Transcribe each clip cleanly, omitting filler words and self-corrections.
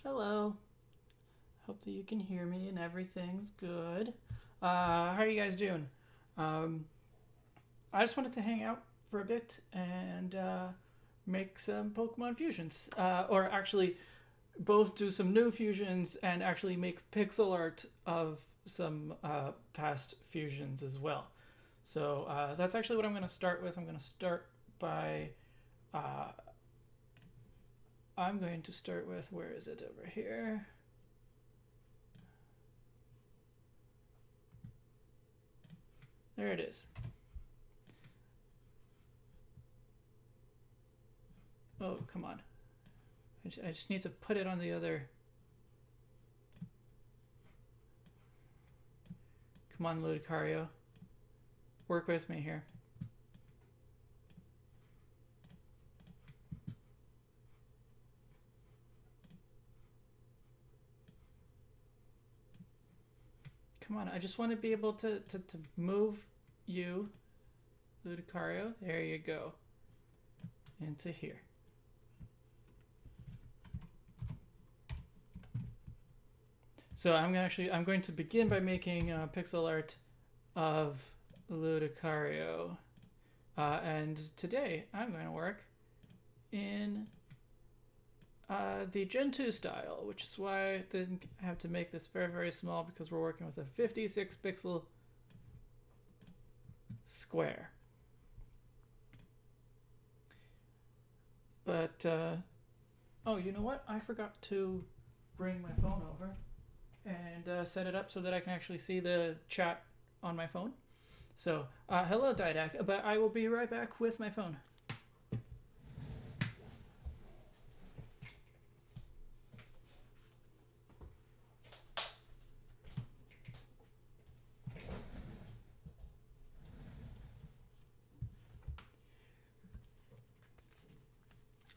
Hello. Hope that you can hear me and everything's good. How are you guys doing? Um, I just wanted to hang out for a bit and make some Pokemon fusions. Or actually, both do some new fusions and actually make pixel art of some past fusions as well. So that's actually what I'm going to start with. I'm going to start by. Uh, I'm going to start with. Where is it over here? There it is. Oh, come on. I just need to put it on the other. Come on, Ludicario. Work with me here. Come on, I just want to be able to move you, Ludicario. There you go. Into here. So I'm going to begin by making pixel art of Ludicario. And today I'm going to work in the Gen 2 style, which is why I didn't have to make this very, very small because we're working with a 56 pixel square. But, oh, you know what? I forgot to bring my phone over and set it up so that I can actually see the chat on my phone. So, hello, Didac, but I will be right back with my phone.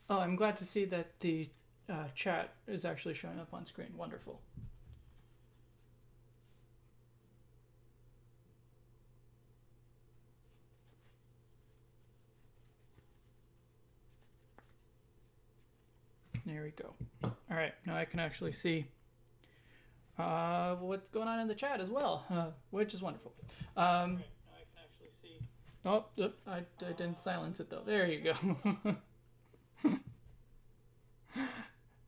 Oh, I'm glad to see that the chat is actually showing up on screen. Wonderful. There we go. All right, now I can actually see what's going on in the chat as well, which is wonderful. Right, now I can actually see. Oh, I didn't silence it though. There you go.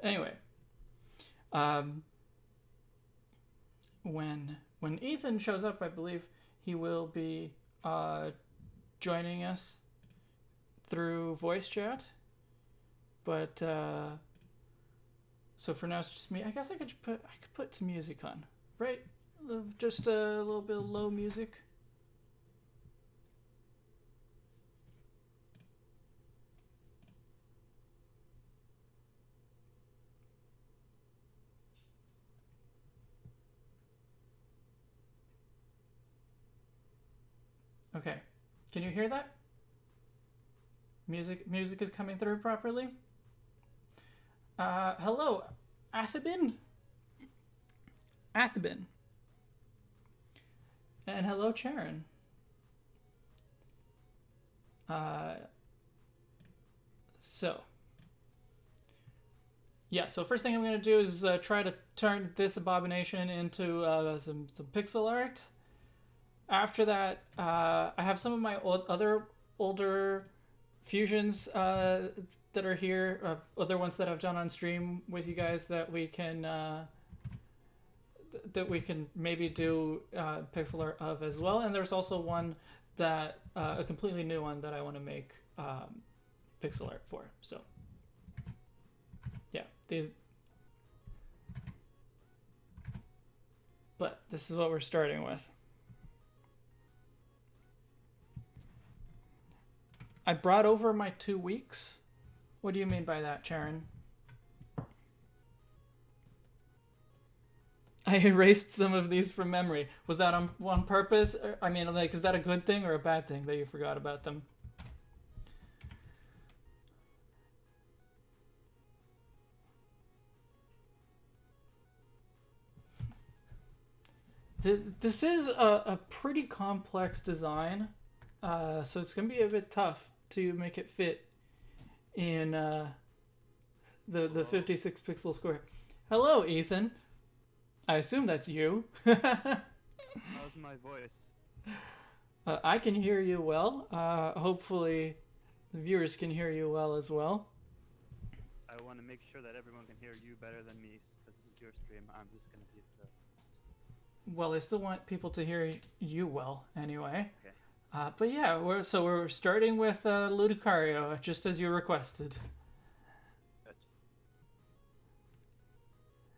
Anyway, when Ethan shows up, I believe he will be joining us through voice chat. But so for now it's just me. I guess I could put some music on, right? Just a little bit of low music. Okay, can you hear that? Music is coming through properly. Hello, Athabin. Athabin. And hello, Charon. So first thing I'm going to do is try to turn this abomination into some pixel art. After that, I have some of my other older fusions that are here, other ones that I've done on stream with you guys that we can maybe do pixel art of as well. And there's also one that a completely new one that I want to make pixel art for. So yeah, but this is what we're starting with. I brought over my 2 weeks. What do you mean by that, Charon? I erased some of these from memory. Was that on purpose? I mean, like, is that a good thing or a bad thing that you forgot about them? This is a pretty complex design, so it's going to be a bit tough to make it fit in the 56 pixel square. Hello, Ethan. I assume that's you. How's my voice? I can hear you well. Hopefully, the viewers can hear you well as well. I want to make sure that everyone can hear you better than me, because this is your stream. I'm just gonna be the. Well, I still want people to hear you well anyway. Okay. But yeah, we're starting with Ludicario, just as you requested. Good.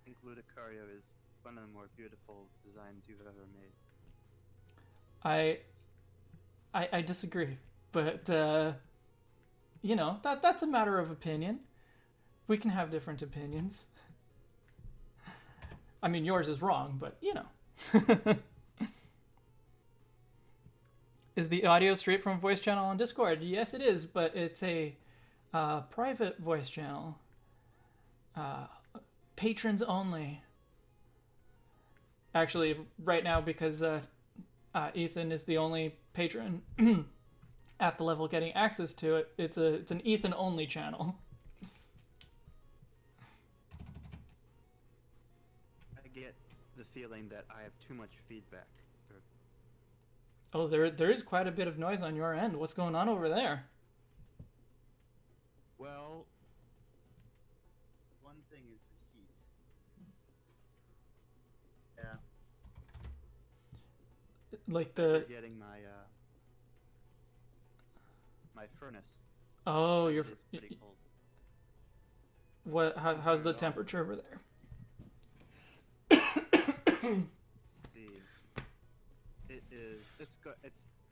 I think Ludicario is one of the more beautiful designs you've ever made. I I disagree, but that's a matter of opinion. We can have different opinions. I mean, yours is wrong, but Is the audio straight from a voice channel on Discord? Yes, it is, but it's a private voice channel. Uh, Patrons only. Actually, right now, because Ethan is the only patron at the level getting access to it, it's an Ethan only channel. I get the feeling that I have too much feedback. Oh, there is quite a bit of noise on your end. What's going on over there? Well, one thing is the heat. Yeah. Like You're the getting my furnace. oh, It you're is pretty cold. what? How's Turn the it on. temperature over there? Let's see. It is. It's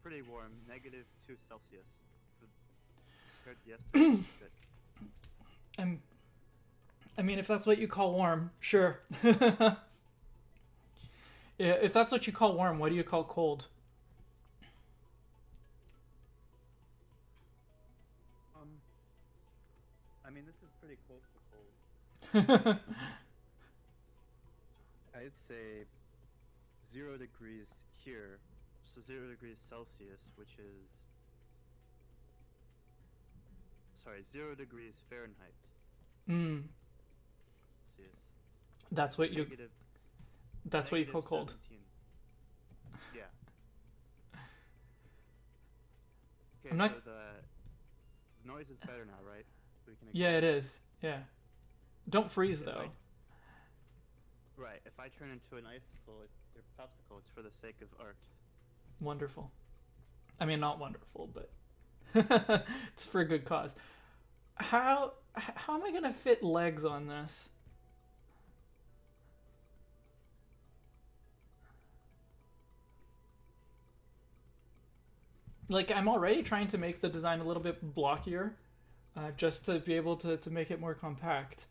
pretty warm. -2 Celsius. Compared to yesterday, it's good. I'm. I mean, if that's what you call warm, sure. Yeah, if that's what you call warm, what do you call cold? Um, I mean, this is pretty close to cold. I'd say 0 degrees here, so 0 degrees Celsius, which is sorry, 0 degrees Fahrenheit. Mm, Celsius. that's what you. Negative That's what you negative call cold. 17. Yeah. I'm Okay, not. so the noise is better now, right? We can Yeah, agree. it is. Yeah. Don't freeze If I though. Right, if I turn into an icicle or popsicle, it's for the sake of art. Wonderful. I mean, not wonderful, but it's for a good cause. How am I gonna fit legs on this? Like, I'm already trying to make the design a little bit blockier, just to be able to make it more compact.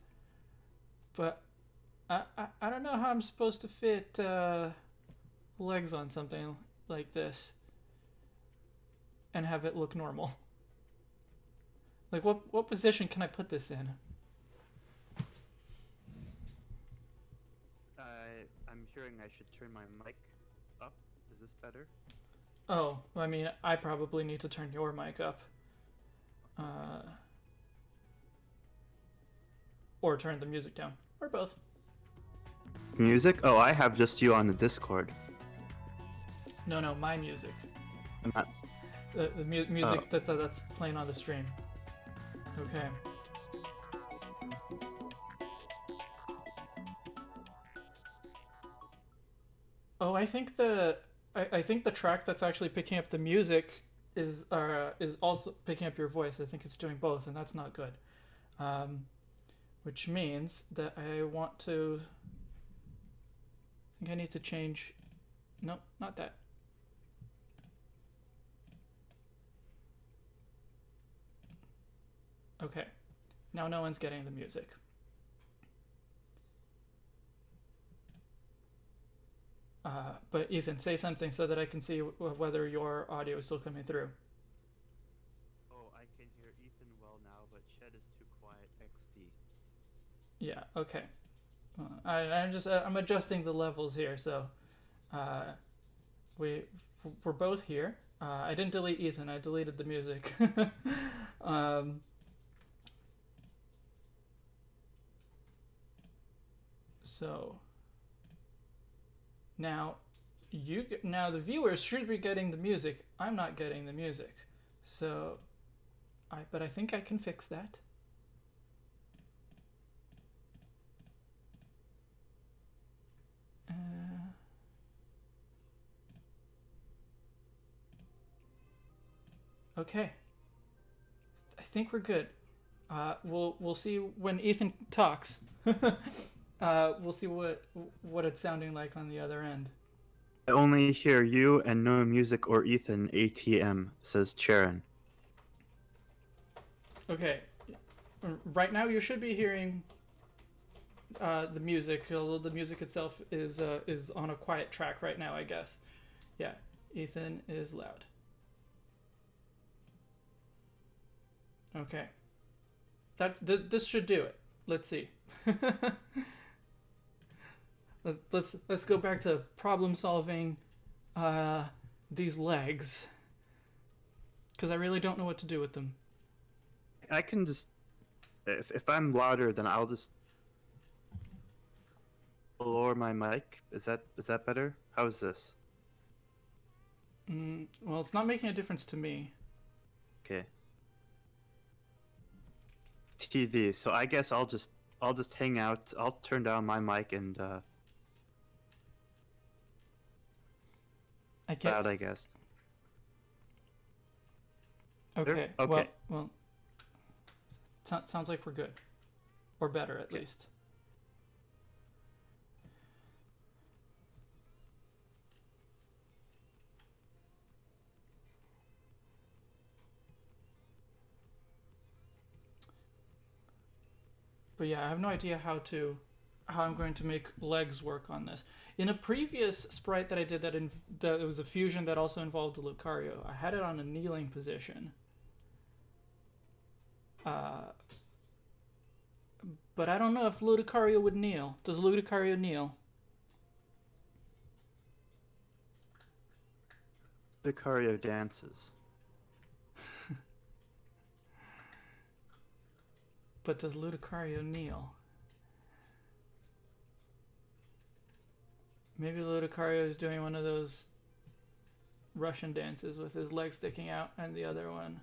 But I don't know how I'm supposed to fit legs on something like this and have it look normal. Like, what position can I put this in? I'm hearing I should turn my mic up. Is this better? Oh, I mean, I probably need to turn your mic up. Uh, or turn the music down. Or both. Music? Oh, I have just you on the Discord. No, my music. I'm not. The music that's playing on the stream. Okay. Oh, I think the track that's actually picking up the music is also picking up your voice. I think it's doing both, and that's not good. Um, which means that I want to. I think I need to change. No, not that. Okay. Now no one's getting the music. But Ethan, say something so that I can see whether your audio is still coming through. Oh, I can hear Ethan well now, but Shed is too quiet. XD. Yeah. Okay. I'm adjusting the levels here, so uh, we we're both here. I didn't delete Ethan. I deleted the music. um, So now now the viewers should be getting the music. I'm not getting the music. So but I think I can fix that. Okay. I think we're good. We'll see when Ethan talks. We'll see what it's sounding like on the other end. I only hear you and no music or Ethan ATM, says Charon. Okay. Right now you should be hearing the music, although the music itself is on a quiet track right now, I guess. Yeah, Ethan is loud. Okay. This should do it. Let's see. let's go back to problem solving these legs, because I really don't know what to do with them. I can just, if I'm louder, then I'll just lower my mic. Is that better? How is this? Well, it's not making a difference to me. Okay. TV. So I guess I'll just hang out. I'll turn down my mic and I can't. loud, I guess. Okay. Okay. Well. Sounds like we're good, or better at least. But yeah, I have no idea how I'm going to make legs work on this. In a previous sprite that I did that it was a fusion that also involved a Lucario, I had it on a kneeling position. But I don't know if Lucario would kneel. Does Lucario kneel? Lucario dances. But does Lucario kneel? Maybe Lucario is doing one of those Russian dances with his leg sticking out and the other one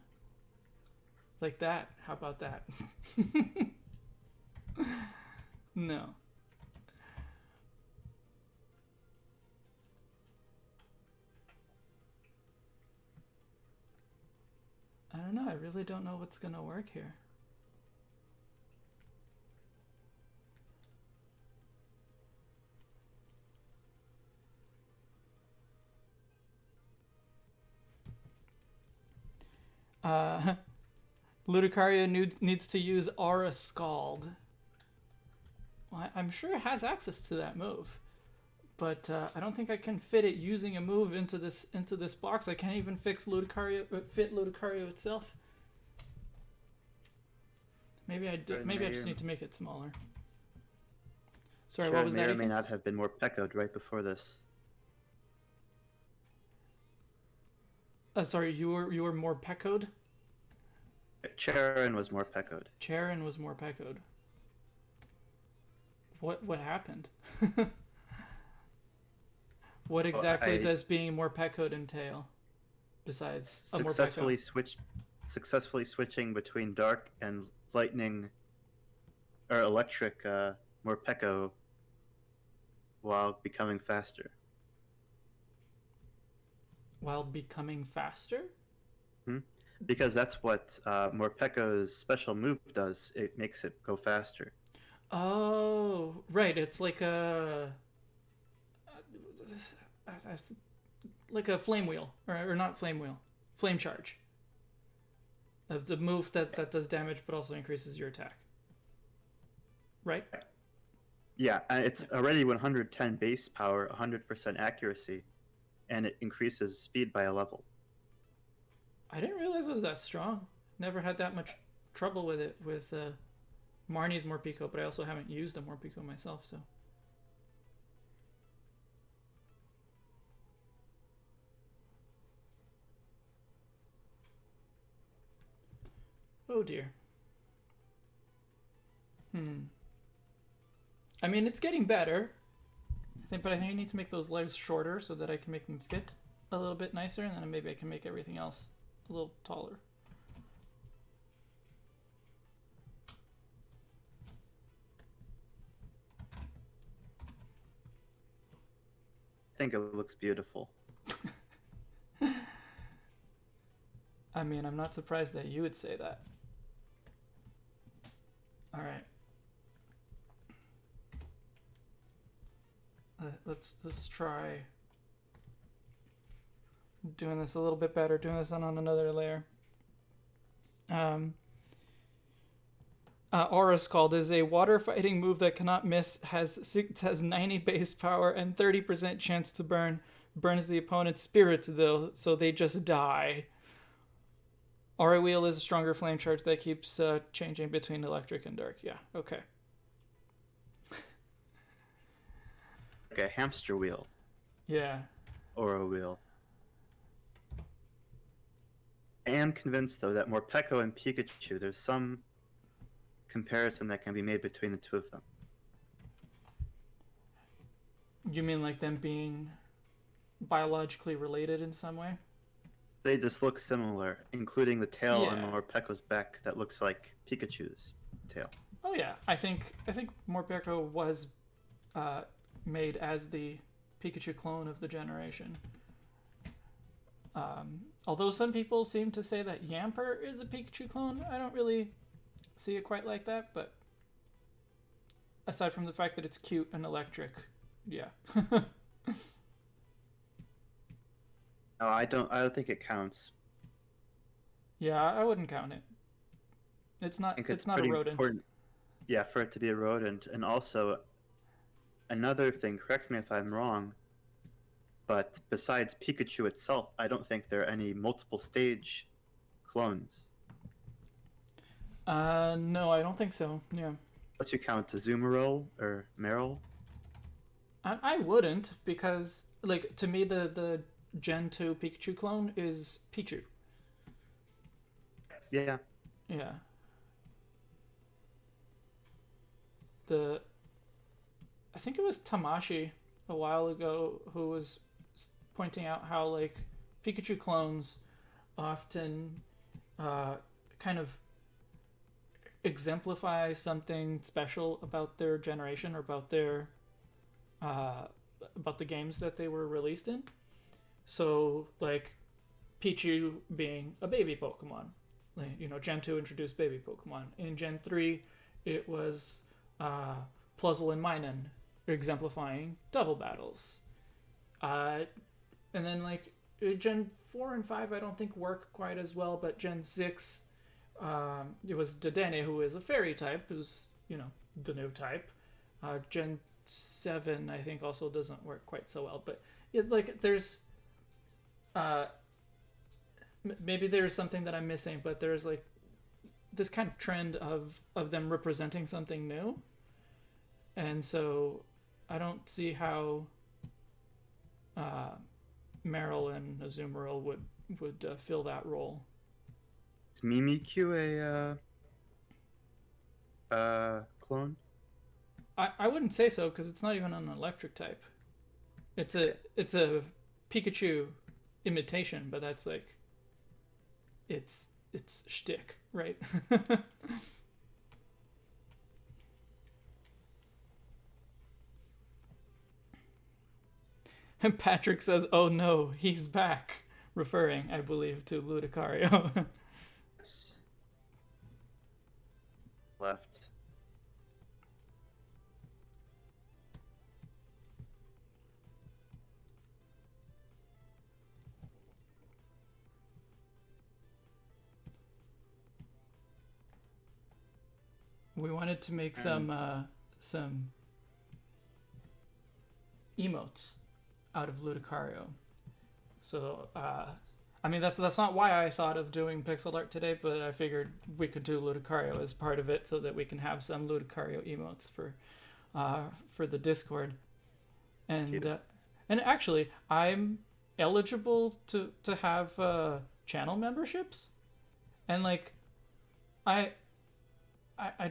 like that. How about that? No. I don't know. I really don't know what's gonna work here. Lucario needs to aura Aura Scald. Well, I'm sure it has access to that move, but I don't think I can fit it using a move into this box. I can't even fit Lucario itself. Maybe I just need to make it smaller. Sorry, what was that? May or may not have been more Peccoed right before this. Sorry, you were more Peccoed? Charon was more Peccoed. Charon was more Peccoed. What happened? What exactly does being more Peccoed entail? Besides successfully switching between dark and lightning or electric Morpeko while becoming faster. While becoming faster? Because that's what Morpeko's special move does. It makes it go faster. Oh, right. It's like a flame wheel, or not flame wheel, flame charge. The move that does damage but also increases your attack. Right? Yeah, it's already 110 base power, 100% accuracy, and it increases speed by a level. I didn't realize it was that strong. Never had that much trouble with it with Marnie's Morpeko, but I also haven't used a Morpeko myself, so. Oh dear. I mean, it's getting better. But I think I need to make those legs shorter so that I can make them fit a little bit nicer, and then maybe I can make everything else a little taller. I think it looks beautiful. I mean, I'm not surprised that you would say that. All right. Let's try doing this a little bit better. Doing this on another layer. Aura Scald is a water fighting move that cannot miss. Has 90 base power and 30% chance to burn. Burns the opponent's spirits though, so they just die. Aura Wheel is a stronger flame charge that keeps changing between electric and dark. Yeah, okay. Like a hamster wheel. Yeah. Or a wheel. I am convinced, though, that Morpeko and Pikachu, there's some comparison that can be made between the two of them. You mean like them being biologically related in some way? They just look similar, including the tail Yeah. on Morpeko's back that looks like Pikachu's tail. Oh yeah, I think Morpeko was made as the Pikachu clone of the generation. Although some people seem to say that Yamper is a Pikachu clone, I don't really see it quite like that. But aside from the fact that it's cute and electric, yeah. No, I don't think it counts. Yeah, I wouldn't count it. It's not. I think It's not a pretty rodent. important, yeah, for it to be a rodent. And also, another thing, correct me if I'm wrong, but besides Pikachu itself, I don't think there are any multiple stage clones. No, I don't think so. Yeah. Unless you count Azumarill or Meryl. I wouldn't, because like to me the Gen 2 Pikachu clone is Pichu. Yeah. Yeah. I think it was Tamashi a while ago who was pointing out how like Pikachu clones often kind of exemplify something special about their generation or about the games that they were released in. So like Pichu being a baby Pokemon, like, Gen 2 introduced baby Pokemon. In Gen 3, it was Pluzzle and Minun exemplifying double battles. And then like Gen 4 and 5 I don't think work quite as well, but Gen 6, it was Dedenne, who is a fairy type, who's, the new type. Gen 7 I think also doesn't work quite so well, but there's maybe there's something that I'm missing, but there's like this kind of trend of them representing something new, and so I don't see how Meryl and Azumarill would fill that role. Is Mimikyu a clone? I wouldn't say so, because it's not even an electric type. It's a Pikachu imitation, but that's like it's shtick, right? And Patrick says, "Oh no, he's back," referring, I believe, to Ludicario. Yes. Left. We wanted to make some emotes out of Ludicario. So I mean that's not why I thought of doing pixel art today, but I figured we could do Ludicario as part of it so that we can have some Ludicario emotes for the Discord. And actually I'm eligible to have channel memberships, and like I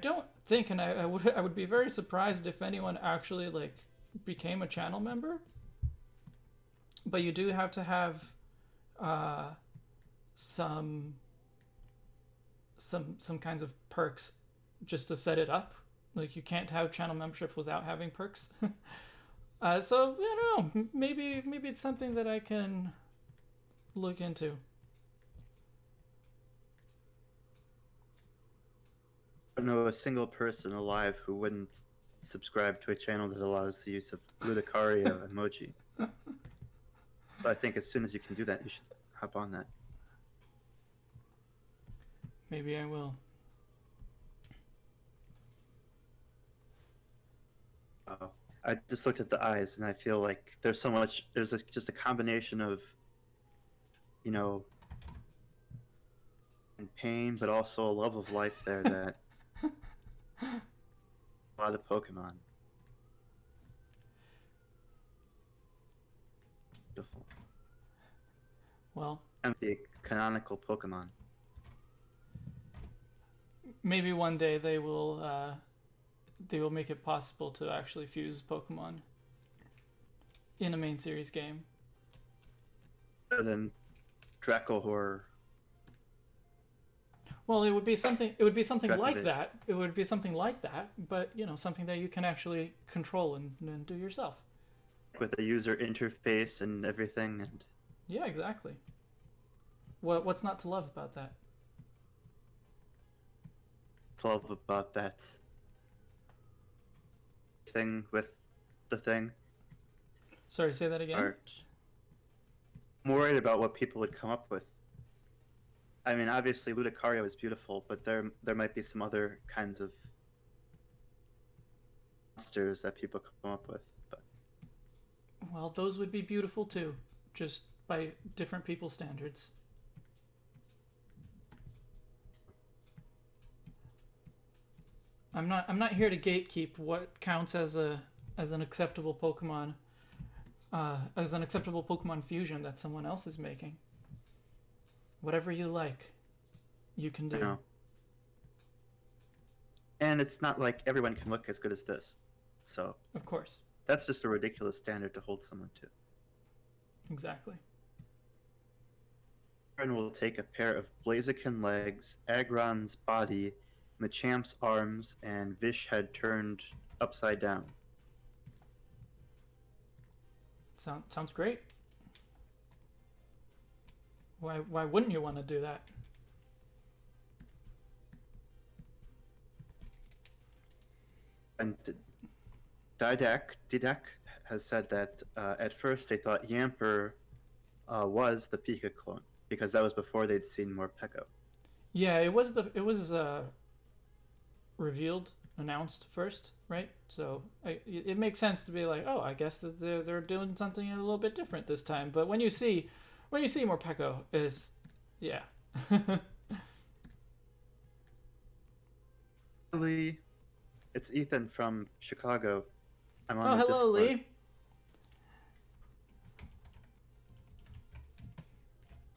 don't think, and I would be very surprised if anyone actually like became a channel member. But you do have to have uh, some some kinds of perks just to set it up. Like you can't have channel membership without having perks. So I don't know. Maybe it's something that I can look into. I don't know a single person alive who wouldn't subscribe to a channel that allows the use of Ludicario emoji. So I think as soon as you can do that, you should hop on that. Maybe I will. I just looked at the eyes, and I feel like there's so much. There's just a combination of, you know, pain, but also a love of life there that a lot of Pokemon. Beautiful. Well, And the canonical Pokemon. maybe one day they will make it possible to actually fuse Pokemon in a main series game. Other than Draco Horror. Well, it would be something. It would be something like Dracovish. that. It would be something like that, but something that you can actually control and do yourself. With the user interface and everything, and Yeah, exactly. What's not to love about that? love about that thing with the thing. Sorry, say that again. Art. I'm worried about what people would come up with. I mean, obviously Ludicario is beautiful, but there might be some other kinds of monsters that people come up with. But Well, those would be beautiful too, just by different people's standards. I'm not here to gatekeep what counts as an acceptable Pokemon, as an acceptable Pokemon fusion that someone else is making. Whatever you like, you can do. you know, and it's not like everyone can look as good as this. So Of course, that's just a ridiculous standard to hold someone to. exactly. Aaron will take a pair of Blaziken legs, Aggron's body, Machamp's arms, and Vish head turned upside down. Sounds great. Why wouldn't you want to do that? And Didac has said that at first they thought Yamper was the Pika clone because that was before they'd seen Morpeko. Yeah, it was revealed, announced first, right? So it makes sense to be like, oh, I guess that they're doing something a little bit different this time. But when you see Morpeko, is yeah. Lee, it's Ethan from Chicago. I'm on Oh, the hello, Discord. Lee.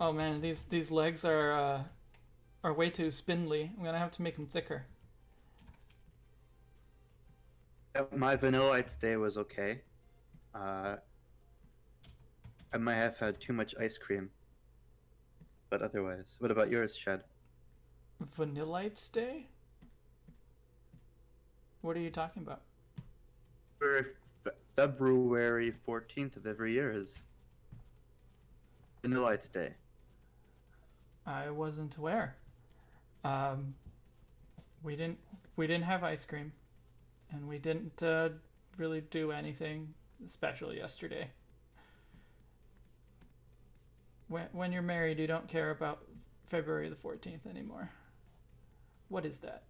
Oh man, these legs are way too spindly. I'm gonna have to make them thicker. My Vanillites day was okay. I might have had too much ice cream, but otherwise, what about yours, Shed? Vanillites Day? What are you talking about? February 14th of every year is Vanillites Day. I wasn't aware. Um, we didn't have ice cream, and we didn't really do anything special yesterday. When you're married, you don't care about February the 14th anymore. What is that?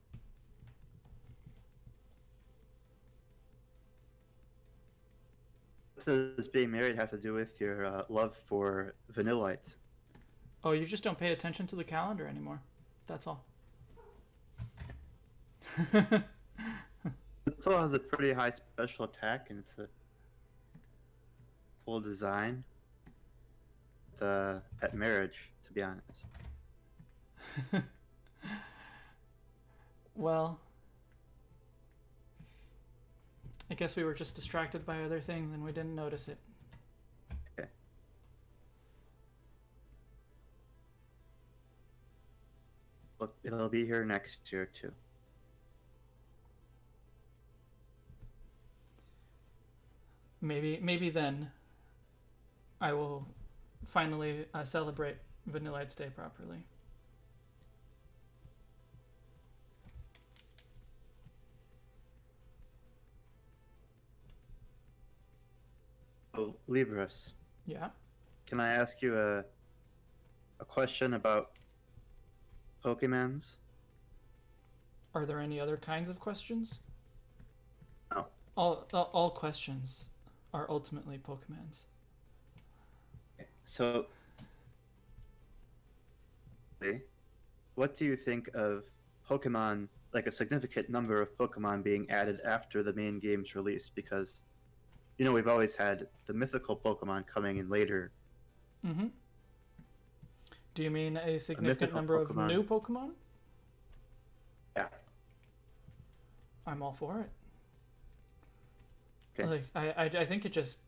What does being married have to do with your love for Vanillite? Oh, you just don't pay attention to the calendar anymore. That's all. It still has a pretty high special attack, and it's a cool design. At marriage, to be honest. Well, I guess we were just distracted by other things and we didn't notice it. Okay. Look, it'll be here next year too. Maybe then I will finally celebrate Vanillide's Day properly. Oh, Libras, Yeah. can I ask you a question about Pokemons? Are there any other kinds of questions? No. All questions are ultimately Pokemons. So, what do you think of Pokemon, like a significant number of Pokemon being added after the main game's release? Because, we've always had the mythical Pokemon coming in later. Mm-hmm. Do you mean a significant mythical number of Pokemon. new Pokemon? Yeah. I'm all for it. Okay. Like I think it just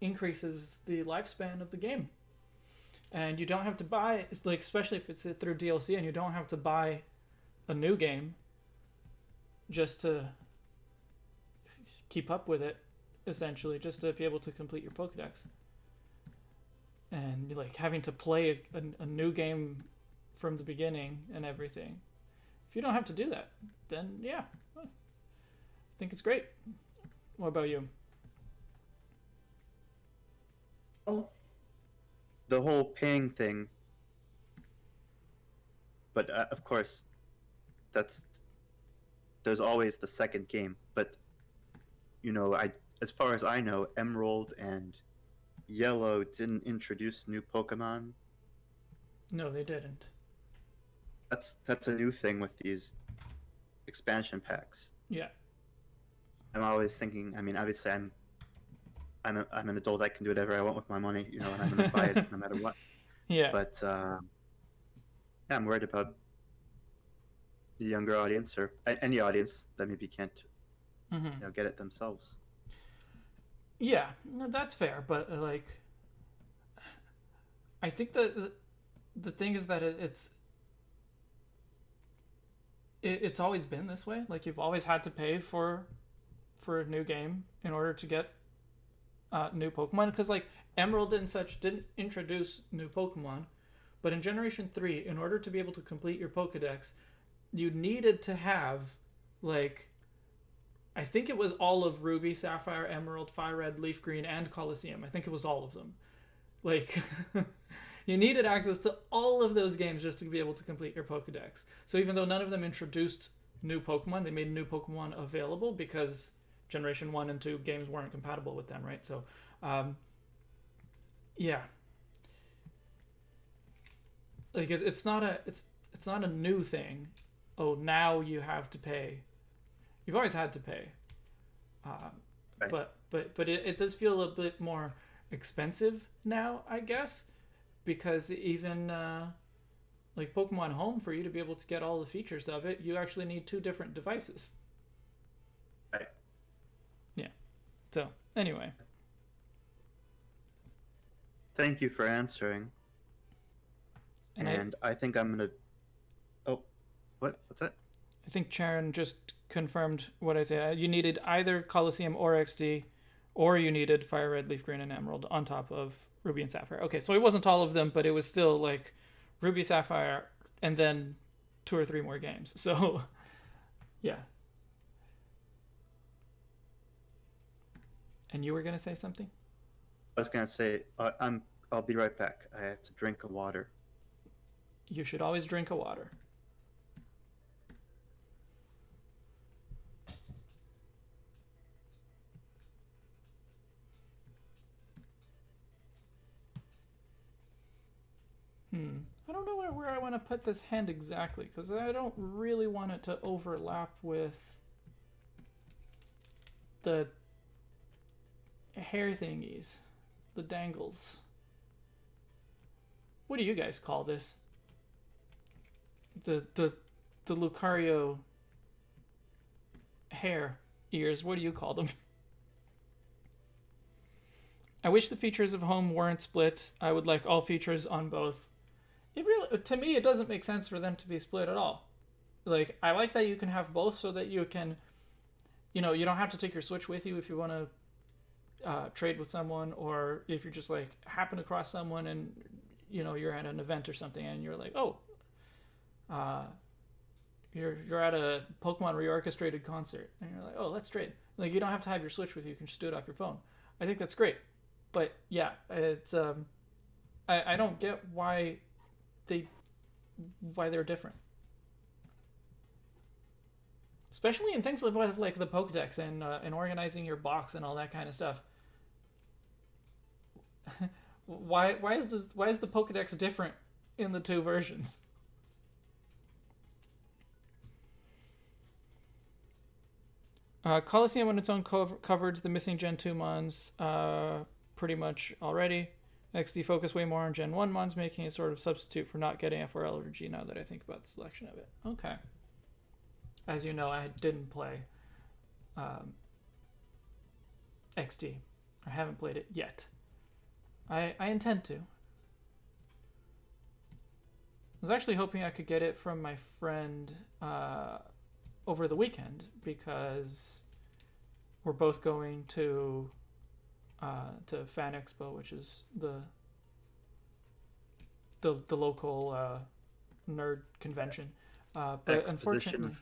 increases the lifespan of the game, and you don't have to buy, like, especially if it's through DLC, and you don't have to buy a new game just to keep up with it, essentially, just to be able to complete your Pokedex. And like having to play a new game from the beginning and everything. If you don't have to do that, then yeah, I think it's great. What about you? Well, the whole paying thing, but of course, there's always the second game. But as far as I know, Emerald and Yellow didn't introduce new Pokemon. No, they didn't. That's a new thing with these expansion packs. Yeah. I'm always thinking. I mean, obviously, I'm an adult. I can do whatever I want with my money, and I'm going to buy it no matter what. Yeah. But yeah, I'm worried about the younger audience or any audience that maybe can't, Mm-hmm. get it themselves. Yeah, no, that's fair, but like, I think the thing is that it's always been this way. Like, you've always had to pay for a new game in order to get new Pokemon, because like Emerald and such didn't introduce new Pokemon, but in Generation 3, in order to be able to complete your Pokedex, you needed to have, like, I think it was all of Ruby, Sapphire, Emerald, Fire Red, Leaf Green, and Colosseum. I think it was all of them. Like, you needed access to all of those games just to be able to complete your Pokedex. So even though none of them introduced new Pokemon, they made new Pokemon available because Generation 1 and 2 games weren't compatible with them, right? So, yeah. Like, it's not a new thing. Oh, now you have to pay. You've always had to pay, Right. but it does feel a bit more expensive now, I guess, because even like Pokemon Home, for you to be able to get all the features of it, you actually need 2 different devices. Right. Yeah. So anyway, Thank you for answering. And I think I'm gonna. Oh, what's that? I think Charon just confirmed what I said. You needed either Colosseum or XD, or you needed Fire Red, Leaf Green, and Emerald on top of Ruby and Sapphire. Okay, so it wasn't all of them, but it was still like Ruby, Sapphire, and then 2 or 3 more games. So, yeah. And you were gonna say something? I was gonna say I'll be right back. I have to drink a water. You should always drink a water. I don't know where I want to put this hand exactly, because I don't really want it to overlap with the hair thingies, the dangles. What do you guys call this? The Lucario hair ears. What do you call them? I wish the features of home weren't split. I would like all features on both. It really, to me, it doesn't make sense for them to be split at all. Like, I like that you can have both so that you can, you don't have to take your Switch with you if you want to trade with someone, or if you're just like happen across someone and you're at an event or something and you're like, oh, uh, you're at a Pokemon reorchestrated concert and you're like, oh, let's trade. Like, you don't have to have your Switch with you. You can just do it off your phone. I think that's great. But yeah, it's I don't get they why they're different, especially in things like the Pokedex and organizing your box and all that kind of stuff. Why is the Pokedex different in the two versions? Coliseum on its own covered the missing Gen 2 mons pretty much already. XD focused way more on Gen 1 mons, making a sort of substitute for not getting FRL or G now that I think about the selection of it. Okay. As you know, I didn't play XD. I haven't played it yet. I intend to. I was actually hoping I could get it from my friend over the weekend because we're both going to Fan Expo, which is the local nerd convention. But unfortunately,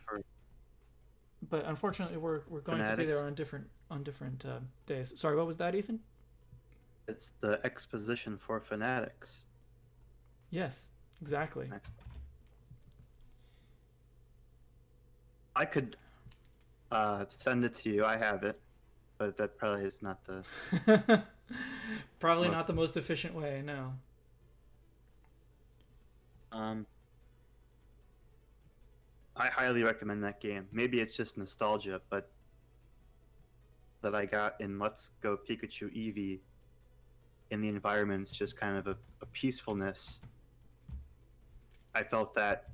we're going Fanatics. to be there on different days. Sorry, what was that, Ethan? It's the exposition for fanatics. Yes, exactly. I could send it to you. I have it, but that probably is not the probably not the most efficient way. No. I highly recommend that game. Maybe it's just nostalgia, but that I got in Let's Go Pikachu Eevee, in the environment's just kind of a peacefulness. I felt that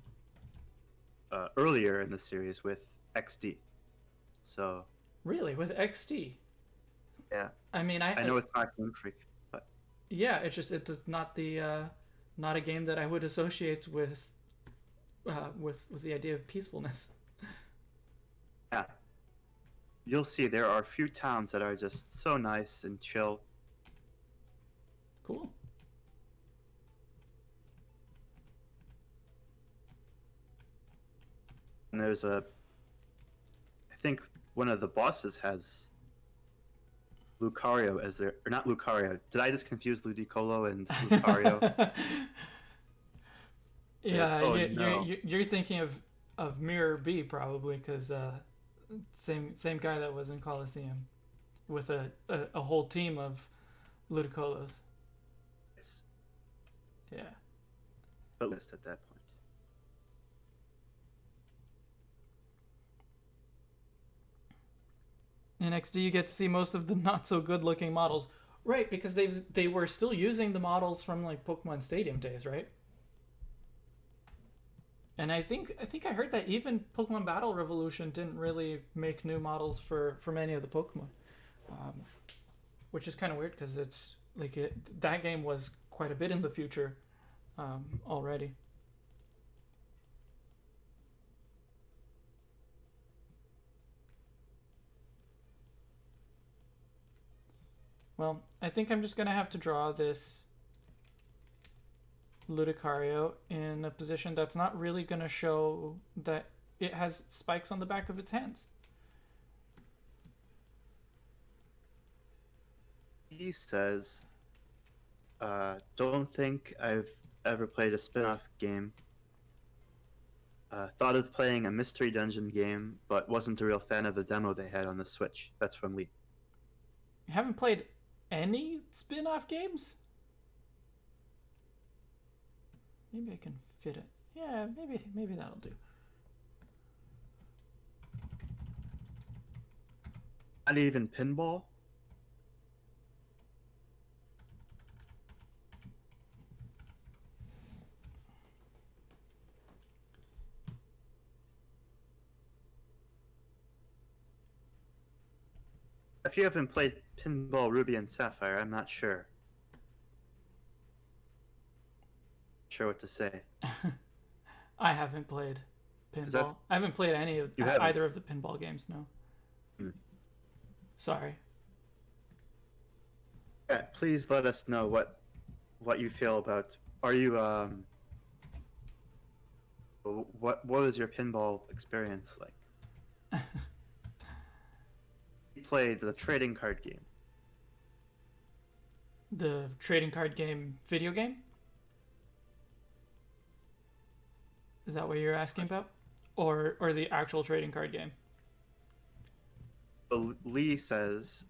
earlier in the series with XD. So really, with XD? Yeah. I mean, I know it's not Game Freak, but yeah, it does not not a game that I would associate with the idea of peacefulness. Yeah. You'll see there are a few towns that are just so nice and chill. Cool. And there's I think one of the bosses has Lucario as their, or not Lucario. Did I just confuse Ludicolo and Lucario? Yeah, Oh, no. you're thinking of Mirror B probably, because same guy that was in Coliseum with a whole team of Ludicolos. Yeah. But list at that point. In XD, you get to see most of the not so good looking models, right? Because they were still using the models from like Pokemon Stadium days, right? And I think I heard that even Pokemon Battle Revolution didn't really make new models for many of the Pokemon, which is kind of weird because it's like that game was quite a bit in the future already. Well, I think I'm just gonna have to draw this Ludicario in a position that's not really going to show that it has spikes on the back of its hands. He says, don't think I've ever played a spin-off game. Thought of playing a mystery dungeon game, but wasn't a real fan of the demo they had on the Switch. That's from Lee. You haven't played any spin-off games? Maybe I can fit it. Yeah, maybe that'll do. Not even pinball? if you haven't played Pinball Ruby and Sapphire, I'm not sure what to say. I haven't played 'Cause that's pinball. I haven't played any of you haven't. either of the pinball games. No, Hmm. sorry. Yeah, please let us know what you feel about. Are you what was your pinball experience like? You played the trading card game. The trading card game, video game. Is that what you're asking about, or the actual trading card game? So Lee says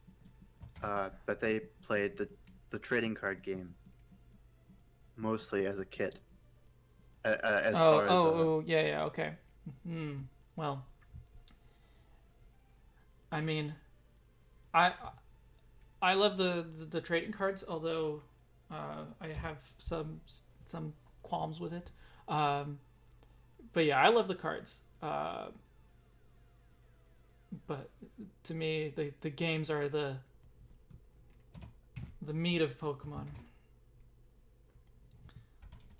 that they played the trading card game mostly as a kid. As Oh, far as oh, yeah, yeah, okay. Hmm. Well, I mean, I I love the trading cards, although I have some qualms with it. Um, but yeah, I love the cards. But to me, the games are the meat of Pokemon.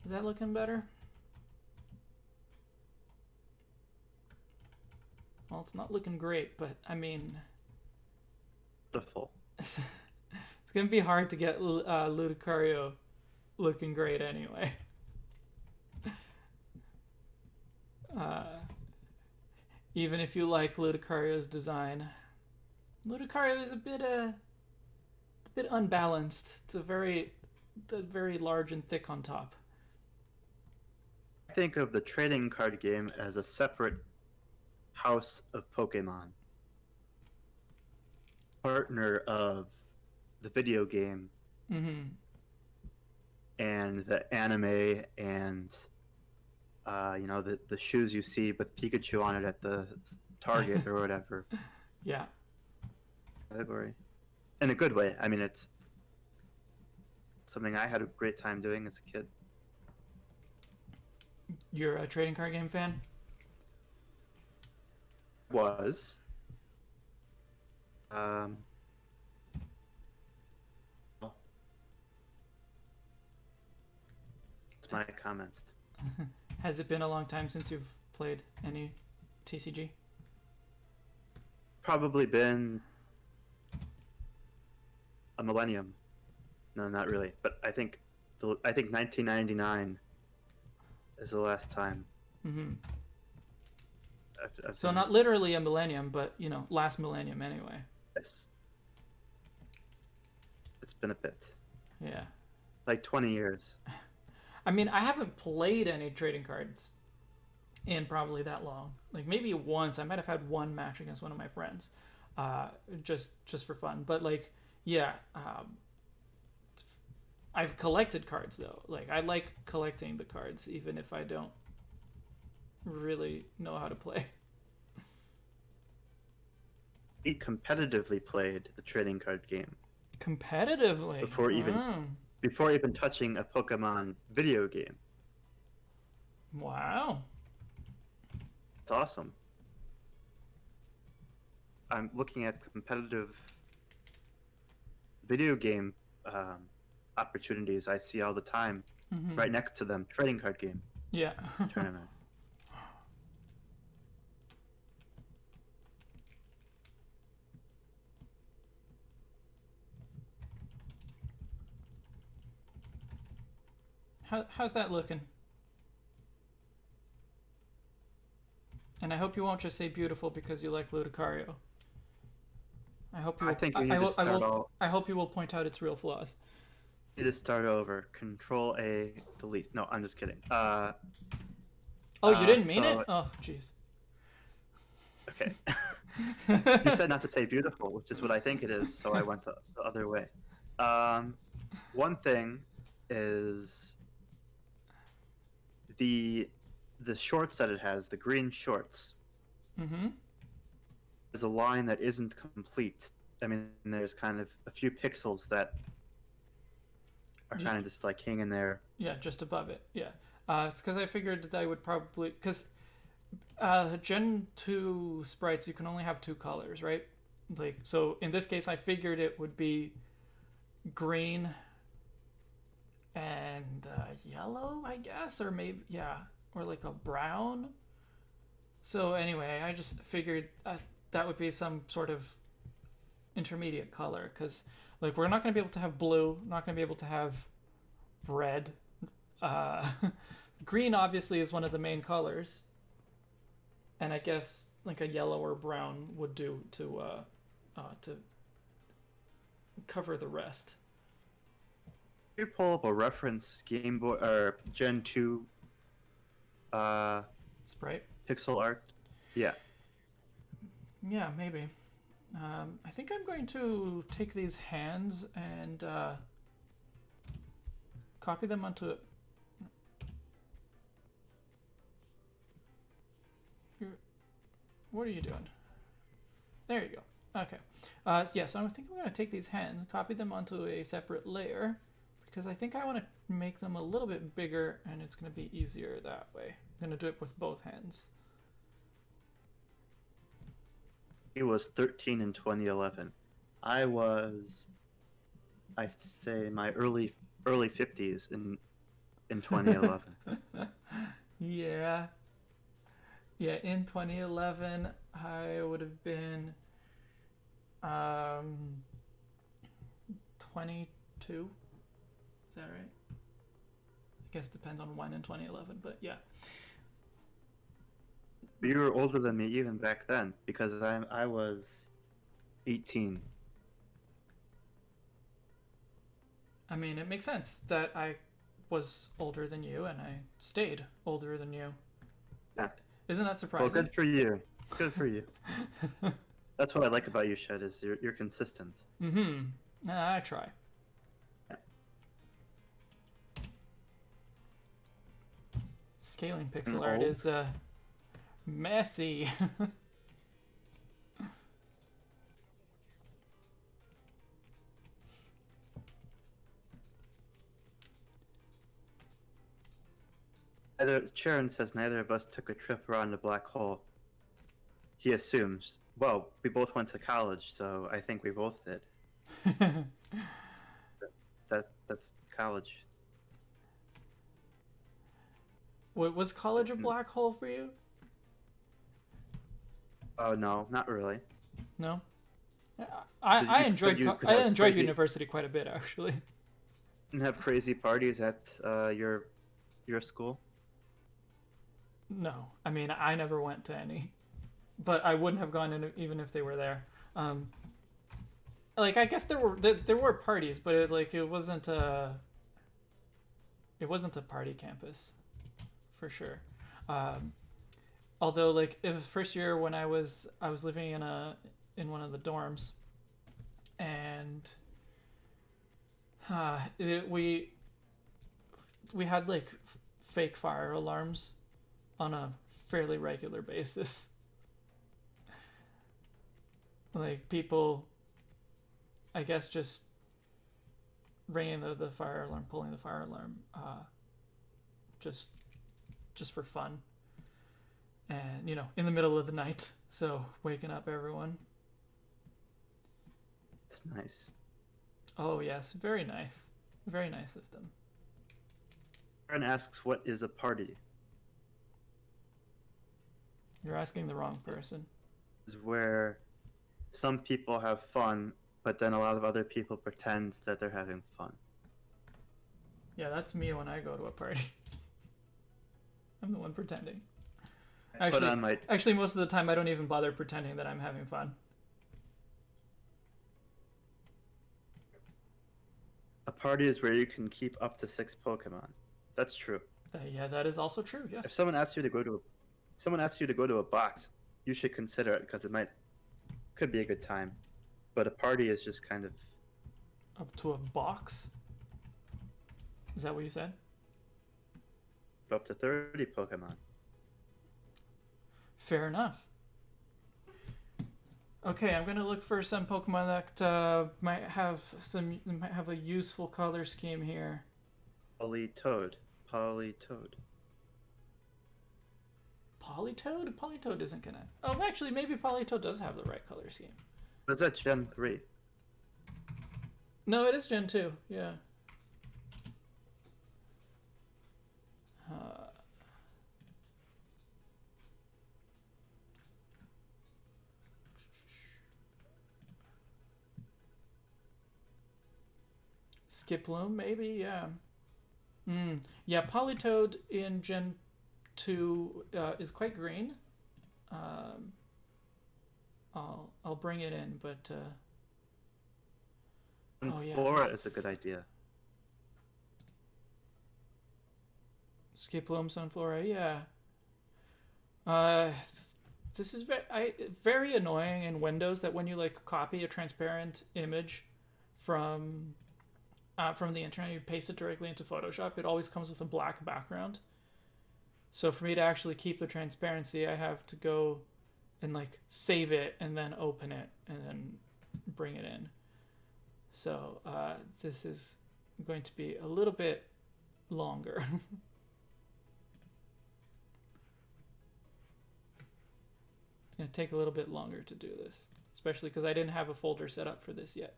Is that looking better? Well, it's not looking great, but I mean, beautiful. it's gonna be hard to get Ludicario looking great anyway. Uh, even if you like Ludicario's design, Ludicario is a bit unbalanced. It's very large and thick on top. I think of the trading card game as a separate house of Pokemon, partner of the video game Mm-hmm. and the anime and the shoes you see with Pikachu on it at the Target or whatever Yeah. category. In a good way. I mean, it's something I had a great time doing as a kid. You're a trading card game fan? Was well, it's my comments. Has it been a long time since you've played any TCG? Probably been a millennium. No, not really. But I think 1999 is the last time. Mm-hmm. I've So been, not literally a millennium, but last millennium anyway. yes, it's been a bit, Yeah. like 20 years. I mean, I haven't played any trading cards in probably that long. Like maybe once, I might have had one match against one of my friends, just for fun. But like, yeah, I've collected cards though. Like I like collecting the cards, even if I don't really know how to play. We competitively played the trading card game Competitively. before even touching a Pokemon video game. Wow. It's awesome. I'm looking at competitive video game opportunities I see all the time. Mm-hmm. Right next to them, trading card game Yeah. tournaments. How's that looking? And I hope you won't just say beautiful because you like Ludicario. I hope you. I think we need to start all. I hope you will point out its real flaws. Need to start over. Control A, delete. No, I'm just kidding. Oh, you didn't mean so- it? Oh, jeez. Okay. You said not to say beautiful, which is what I think it is, so I went the other way. One thing is the shorts that it has, the green shorts. Mm-hmm. There's a line that isn't complete. I mean, there's kind of a few pixels that are kind of just like hanging there. Yeah, just above it. Yeah. It's because I figured that I would probably because Gen 2 sprites you can only have two colors, right? like, so in this case, I figured it would be green and yellow, I guess, or maybe, yeah, or like a brown. So anyway, I just figured that would be some sort of intermediate color, because like we're not going to be able to have blue, not going to be able to have red. Uh, green obviously is one of the main colors, and I guess like a yellow or brown would do to cover the rest. You pull up a reference Game Boy or Gen 2 uh, Sprite. pixel art. Yeah. Yeah, maybe. I think I'm going to take these hands and copy them onto it. What are you doing? There you go. Okay. Yeah, so I think I'm going to take these hands, copy them onto a separate layer, because I think I want to make them a little bit bigger, and it's going to be easier that way. I'm going to do it with both hands. He was 13 in 2011. I was, I say, my early 50s in 2011. Yeah. Yeah, in 2011, I would have been 22. Is that right? I guess it depends on when in 2011, but yeah. But you were older than me even back then, because I was 18. I mean, it makes sense that I was older than you and I stayed older than you. Yeah. Isn't that surprising? Well, good for you. Good for you. That's what I like about you, Shed, is you're consistent. Mm-hmm. I try. Yeah. Scaling pixel art is messy. Sharon says neither of us took a trip around the black hole. He assumes. Well, we both went to college, so I think we both did. That's college. What was college a black hole for you? Oh no, not really. No. I enjoyed crazy... university quite a bit, actually. And have crazy parties at your school? No, I mean I never went to any, but I wouldn't have gone in even if they were there. Like I guess there were parties, but it wasn't a party campus, for sure. Although like it was first year when I was living in one of the dorms, and we had like fake fire alarms on a fairly regular basis. Like people, I guess, just ringing the fire alarm, pulling the fire alarm, just for fun, and in the middle of the night, so waking up everyone. It's nice. Oh yes, very nice of them. Aaron asks, "What is a party?" You're asking the wrong person. Is where some people have fun, but then a lot of other people pretend that they're having fun. Yeah, that's me when I go to a party. I'm the one pretending. Actually, most of the time I don't even bother pretending that I'm having fun. A party is where you can keep up to 6 Pokemon. That's true. Yeah, that is also true. Yes. If someone asks you to go to a box, you should consider it because could be a good time. But a party is just kind of up to a box. Is that what you said? Up to 30 Pokemon. Fair enough. Okay, I'm gonna look for some Pokemon that might have a useful color scheme here. Politoed. Politoed isn't gonna. Oh, actually, maybe Politoed does have the right color scheme. Is that Gen 3? No, it is Gen 2. Yeah. Uh, Skiploom, maybe. Yeah. Yeah, Politoed in Gen 2 is quite green. Um, I'll bring it in, but And oh yeah, Flora is a good idea. Skiploom Sunflora, yeah. Uh, this is very annoying in Windows that when you like copy a transparent image from from the internet, you paste it directly into Photoshop. It always comes with a black background. So for me to actually keep the transparency, I have to go and like save it and then open it and then bring it in. So this is going to be a little bit longer. It's going to take a little bit longer to do this, especially because I didn't have a folder set up for this yet.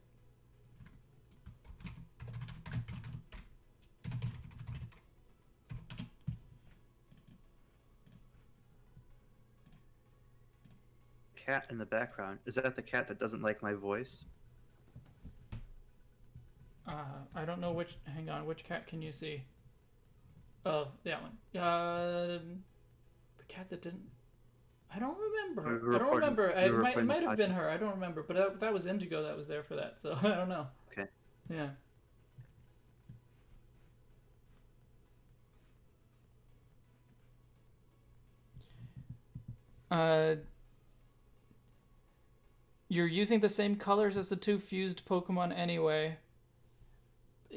Cat in the background. Is that the cat that doesn't like my voice? I don't know which. Hang on, which cat can you see? Oh, that one. The cat that didn't. I don't remember. I don't remember. It might have been her. I don't remember. But that was Indigo that was there for that. So I don't know. Okay. Yeah. You're using the same colors as the two fused Pokemon anyway.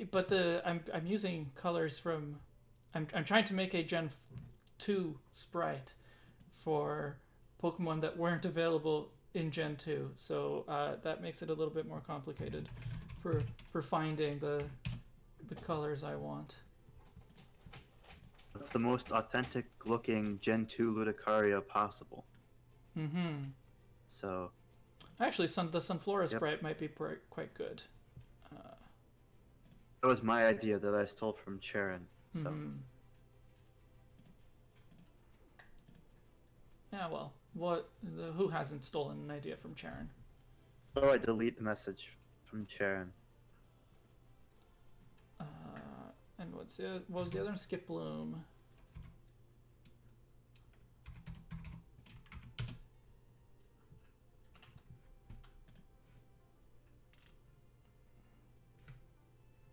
But I'm using colors from. I'm trying to make a Gen 2 sprite for Pokemon that weren't available in Gen 2, so that makes it a little bit more complicated for finding the colors I want. The most authentic looking Gen 2 Ludicaria possible. Mm-hmm. So. Actually, the Sunflora sprite might be quite good. That was my idea that I stole from Charon. So. Mm-hmm. Yeah, well, who hasn't stolen an idea from Charon? Oh, I delete the message from Charon. And what was the other one? Skiploom.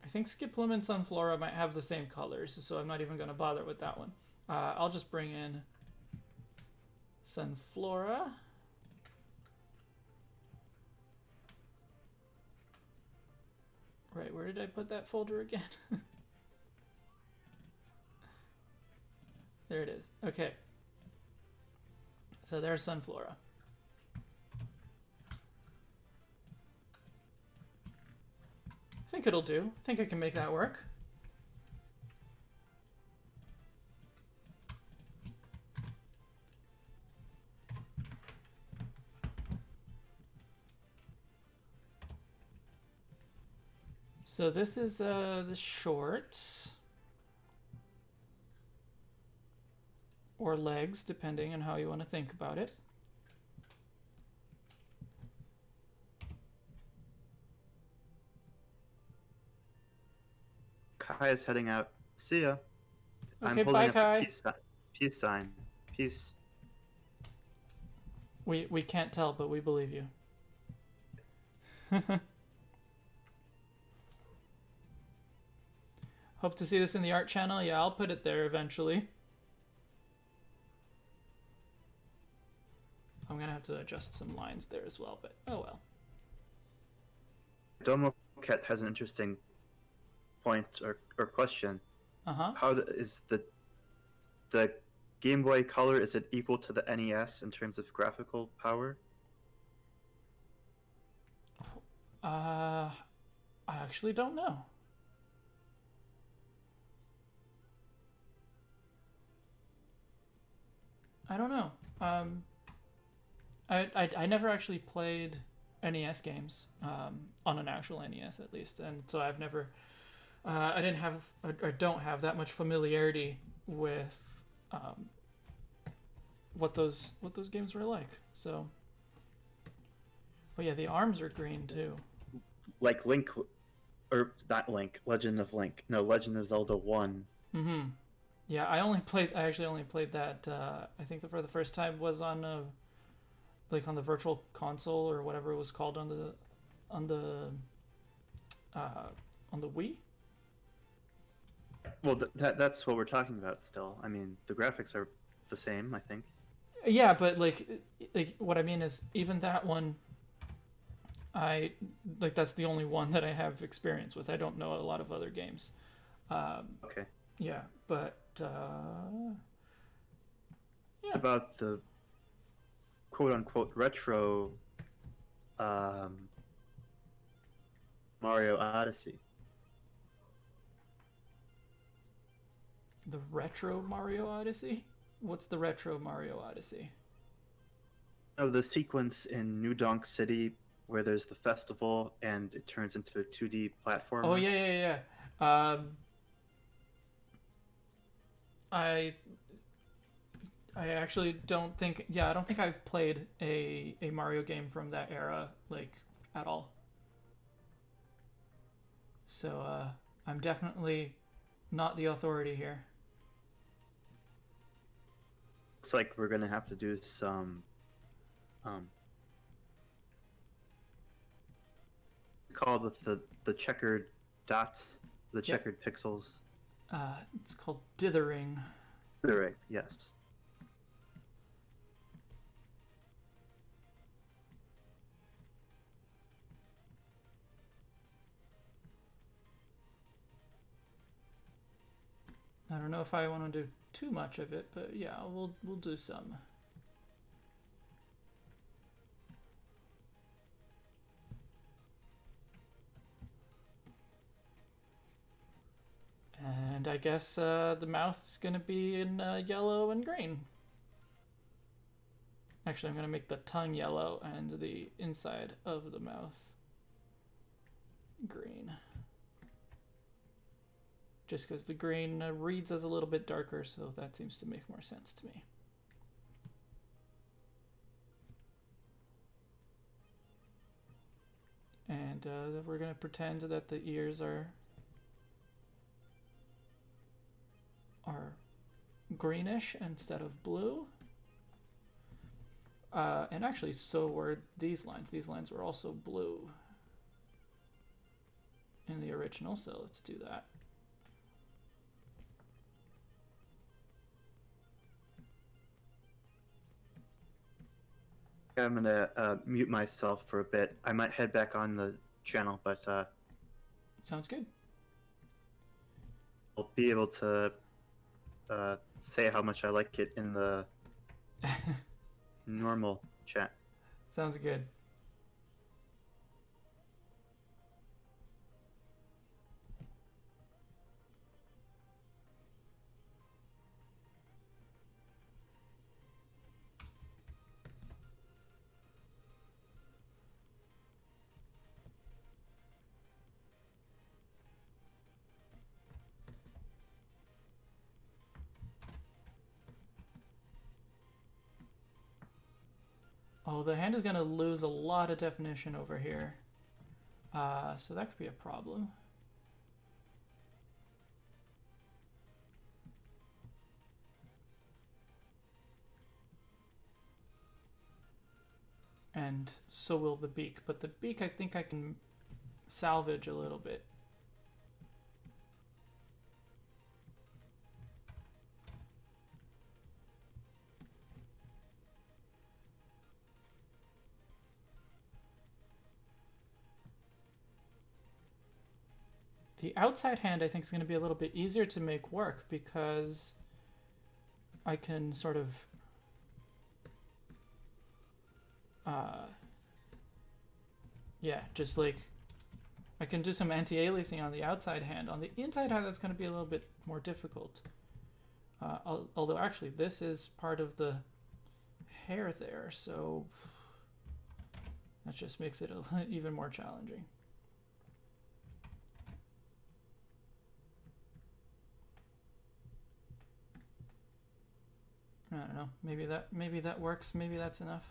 I think Skiploom and Sunflora might have the same colors, so I'm not even going to bother with that one. I'll just bring in Sunflora. Right, where did I put that folder again? There it is. Okay. So there's Sunflora. I think it'll do. I think I can make that work. So this is the short. Or legs, depending on how you want to think about it. Kai is heading out. See ya. Okay, I'm holding bye, up Kai. a peace sign. Peace. We can't tell, but we believe you. Hope to see this in the art channel. Yeah, I'll put it there eventually. I'm gonna have to adjust some lines there as well, but oh well. Domo Cat has an interesting point or question. How is the Game Boy Color, is it equal to the NES in terms of graphical power? I actually don't know. I don't know. I never actually played NES games, on an actual NES at least, and so I've never, I didn't have, I don't have that much familiarity with um, what those games were like. So, but yeah, the arms are green too. Like Link, or not Link, Legend of Link. No, Legend of Zelda 1. Mm-hmm. Yeah, I only played. I actually only played that. I think for the first time was on like on the virtual console or whatever it was called on the uh, on the Wii. Well, that's what we're talking about still. I mean, the graphics are the same, I think. Yeah, but like what I mean is even that one, I like that's the only one that I have experience with. I don't know a lot of other games. Okay. Yeah, but yeah, About the quote unquote retro um, Mario Odyssey. the retro Mario Odyssey. What's the retro Mario Odyssey? Oh, the sequence in New Donk City where there's the festival and it turns into a 2D Oh platformer. yeah, yeah, yeah. I I actually don't think. Yeah, I don't think I've played a Mario game from that era like at all. So I'm definitely not the authority here. Looks like we're gonna have to do some um, called with the checkered dots, the Yep. checkered pixels. It's called dithering. Right. Yes. I don't know if I want to do too much of it, but yeah, we'll do some. And I guess the mouth is gonna be in yellow and green. Actually, I'm gonna make the tongue yellow and the inside of the mouth green. Just because the green reads as a little bit darker, so that seems to make more sense to me. And we're gonna pretend that the ears are greenish instead of blue. And actually, so were these lines. These lines were also blue in the original, so let's do that. I'm gonna mute myself for a bit. I might head back on the channel, but Sounds good. I'll be able to say how much I like it in the normal chat. Sounds good. Oh, the hand is going to lose a lot of definition over here. So that could be a problem. And so will the beak. But the beak, I think I can salvage a little bit. The outside hand, I think, is going to be a little bit easier to make work because I can sort of yeah, just like I can do some anti-aliasing on the outside hand. On the inside hand, that's going to be a little bit more difficult. Although actually, this is part of the hair there, so That just makes it even more challenging. I don't know. Maybe that works. Maybe that's enough.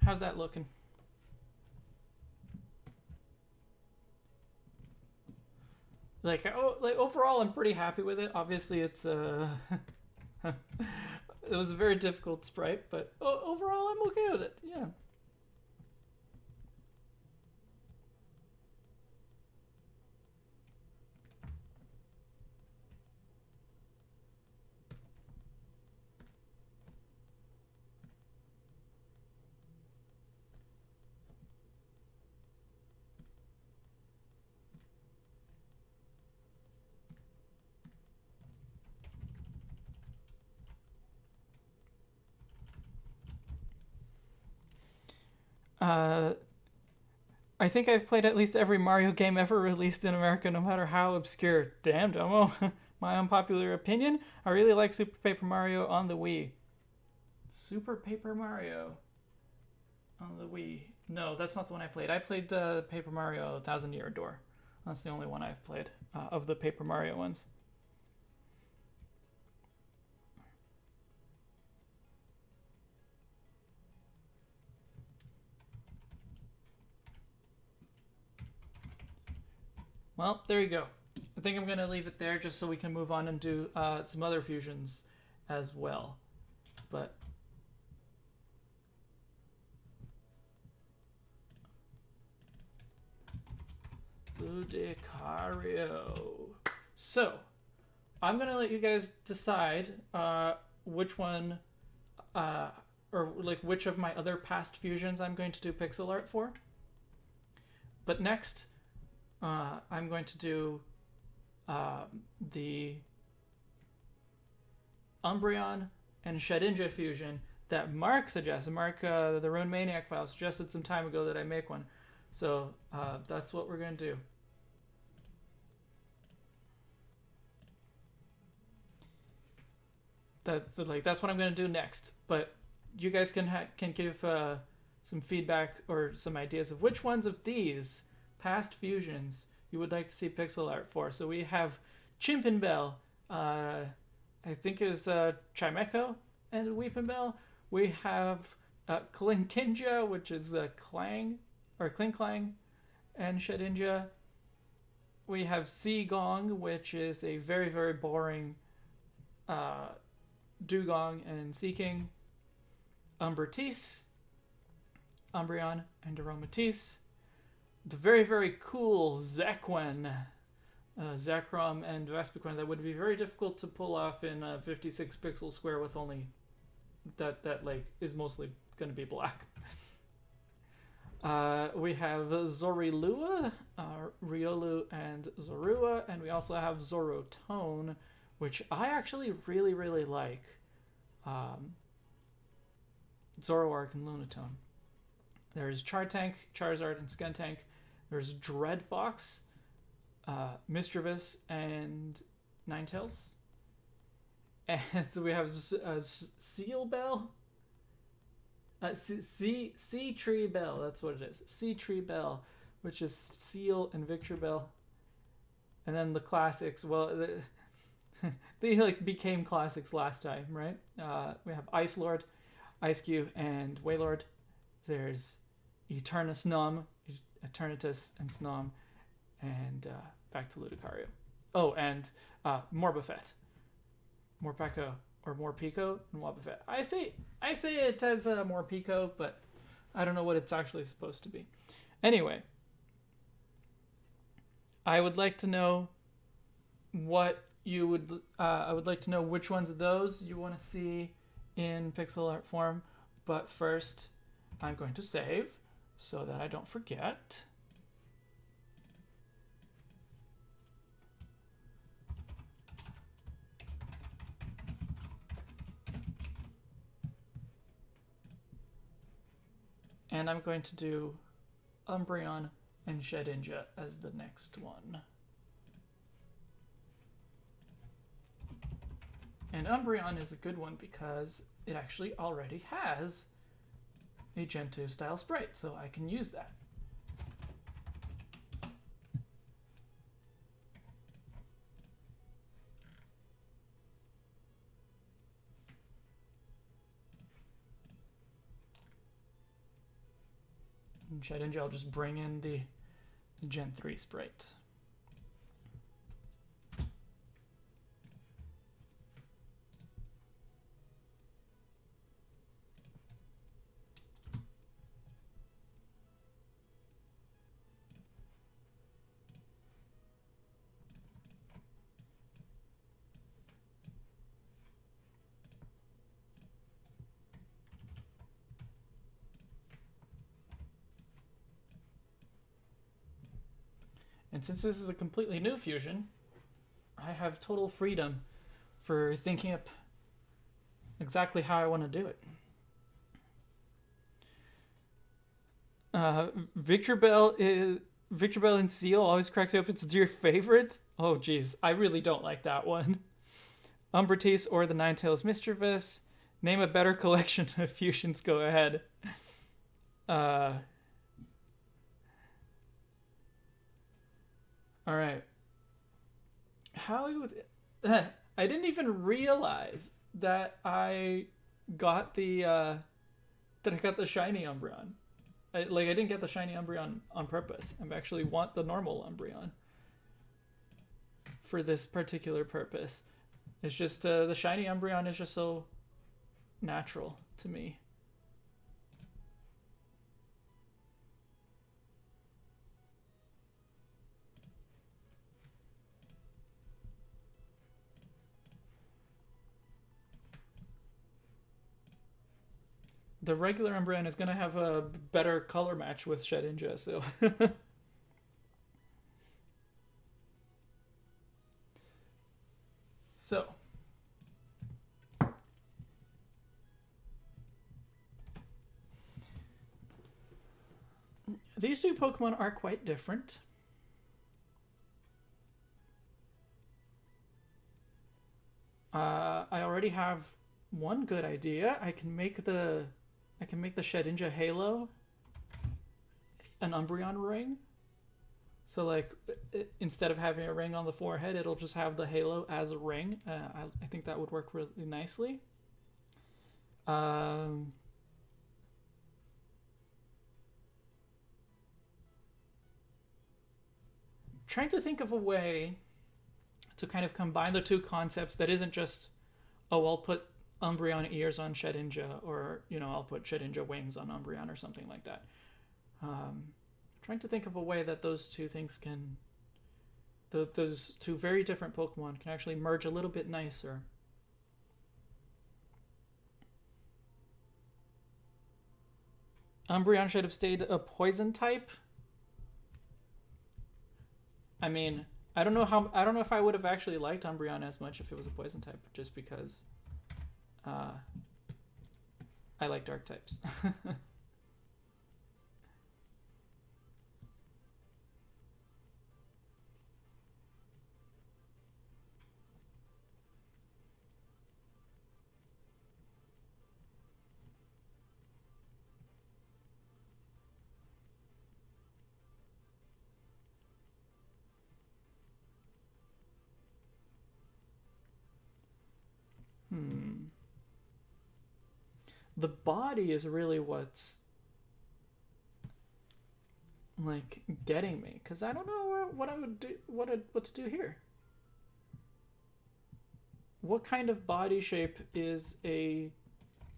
How's that looking? Like overall, I'm pretty happy with it. Obviously, it's it was a very difficult sprite, but overall, I'm okay with it. Yeah. Uh, I think I've played at least every Mario game ever released in America, no matter how obscure. Damn, Domo. My unpopular opinion, I really like Super Paper Mario on the Wii. Super Paper Mario on the Wii. No, that's not the one I played. I played Paper Mario Thousand Year Door. That's the only one I've played of the Paper Mario ones. Well, there you go. I think I'm going to leave it there just so we can move on and do some other fusions as well. But Ludicario. So, I'm going to let you guys decide which one, or like which of my other past fusions I'm going to do pixel art for. But next, I'm going to do the Umbreon and Shedinja fusion that Mark suggested. Mark, the Rune Maniac file, suggested some time ago that I make one. So that's what we're going to do. That's what I'm going to do next. But you guys can give some feedback or some ideas of which ones of these past fusions you would like to see pixel art for. So we have Chimpinbell, I think it was Chimecho and Weepinbell. We have Klinkinja, which is Clang, or Klinklang, and Shedinja. We have Seagong, which is a very, very boring Dugong and Seeking. Umbreon, and Aromatisse. The very, very cool Zekwen, Zekrom, and Vespiquen that would be very difficult to pull off in a 56 pixel square with only that like is mostly going to be black. We have Zorilua, Riolu, and Zorua, and we also have Zorotone, which I actually really, really like. Zoroark and Lunatone. There's Chartank, Charizard, and Skuntank. There's Dreadfox, Mischievous, and Ninetales. And so we have Seal Bell. Sea Tree Bell, that's what it is. Sea Tree Bell, which is Seal and Victor Bell. And then the classics, well, they like became classics last time, right? We have Ice Lord, Ice Cube, and Wailord. There's Eternus Nom, Eternatus, and Snom, and back to Ludicario. Oh, and Morbafet, Morpeko, or Morpeko, and Wobbuffet. I say it has Morpeko, but I don't know what it's actually supposed to be. Anyway, I would like to know what you would I would like to know which ones of those you want to see in pixel art form. But first, I'm going to save so that I don't forget. And I'm going to do Umbreon and Shedinja as the next one. And Umbreon is a good one because it actually already has a Gen 2 style sprite, so I can use that. And Shedinja, I'll just bring in the Gen 3 sprite. And since this is a completely new fusion, I have total freedom for thinking up exactly how I want to do it. Victor Bell and Seal always cracks me up. It's your favorite? Oh, geez. I really don't like that one. Umbratis or the Ninetales Mischievous. Name a better collection of fusions. Go ahead. All right. How would I didn't even realize that I got the shiny Umbreon. I didn't get the shiny Umbreon on purpose. I actually want the normal Umbreon for this particular purpose. It's just the shiny Umbreon is just so natural to me. The regular Umbreon is going to have a better color match with Shedinja, so... So... These two Pokemon are quite different. I already have one good idea. I can make the Shedinja Halo an Umbreon ring. So like, instead of having a ring on the forehead, it'll just have the halo as a ring. I think that would work really nicely. Trying to think of a way to kind of combine the two concepts that isn't just, oh, I'll put Umbreon ears on Shedinja, or, you know, I'll put Shedinja wings on Umbreon or something like that. Trying to think of a way that those two things can, those two very different Pokemon can actually merge a little bit nicer. Umbreon should have stayed a poison type. I mean, I don't know if I would have actually liked Umbreon as much if it was a poison type, just because I like dark types. The body is really what's like getting me, because I don't know what I would do, what to do here. What kind of body shape is a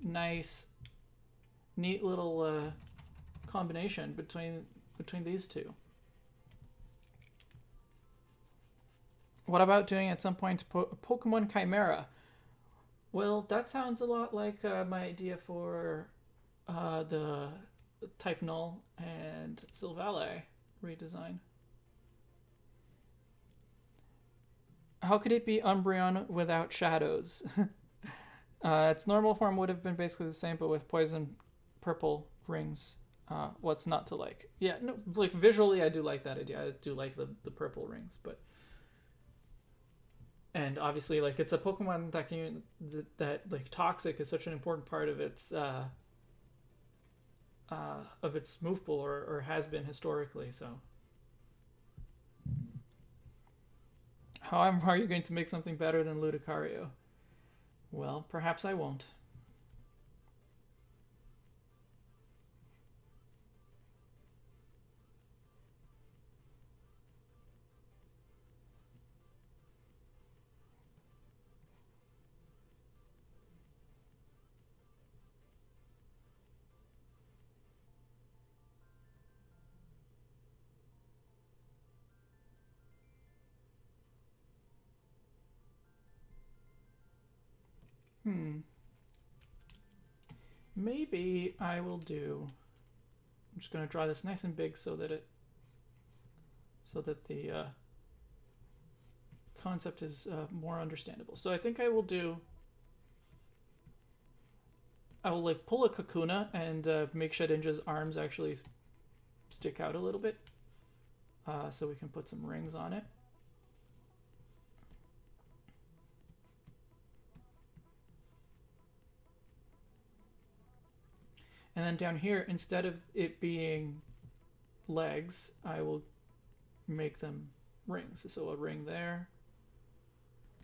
nice, neat little combination between these two? What about doing at some point Pokemon Chimera? Well, that sounds a lot like my idea for the Type Null and Silvally redesign. How could it be Umbreon without shadows? Its normal form would have been basically the same, but with poison purple rings. What's not to like? Yeah, no, like visually, I do like that idea. I do like the purple rings, but and obviously, like it's a Pokemon that can that like toxic is such an important part of its move pool or has been historically. So, how are you going to make something better than Ludicario? Well, perhaps I won't. Hmm. Maybe I will do. I'm just gonna draw this nice and big so that the concept is more understandable. So I think I will do. I will like pull a Kakuna and make Shedinja's arms actually stick out a little bit, so we can put some rings on it. And then down here, instead of it being legs, I will make them rings. So a ring there,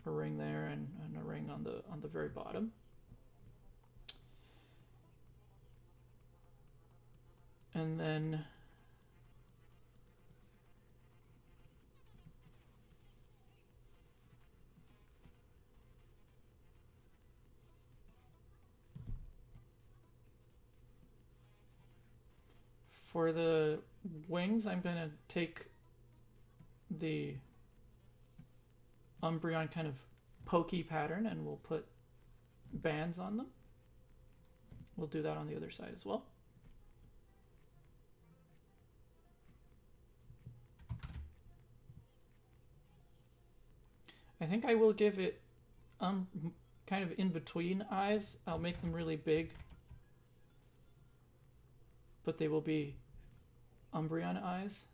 a ring there, and a ring on the very bottom. And then for the wings, I'm gonna take the Umbreon kind of pokey pattern and we'll put bands on them. We'll do that on the other side as well. I think I will give it kind of in between eyes. I'll make them really big, but they will be Umbreon eyes.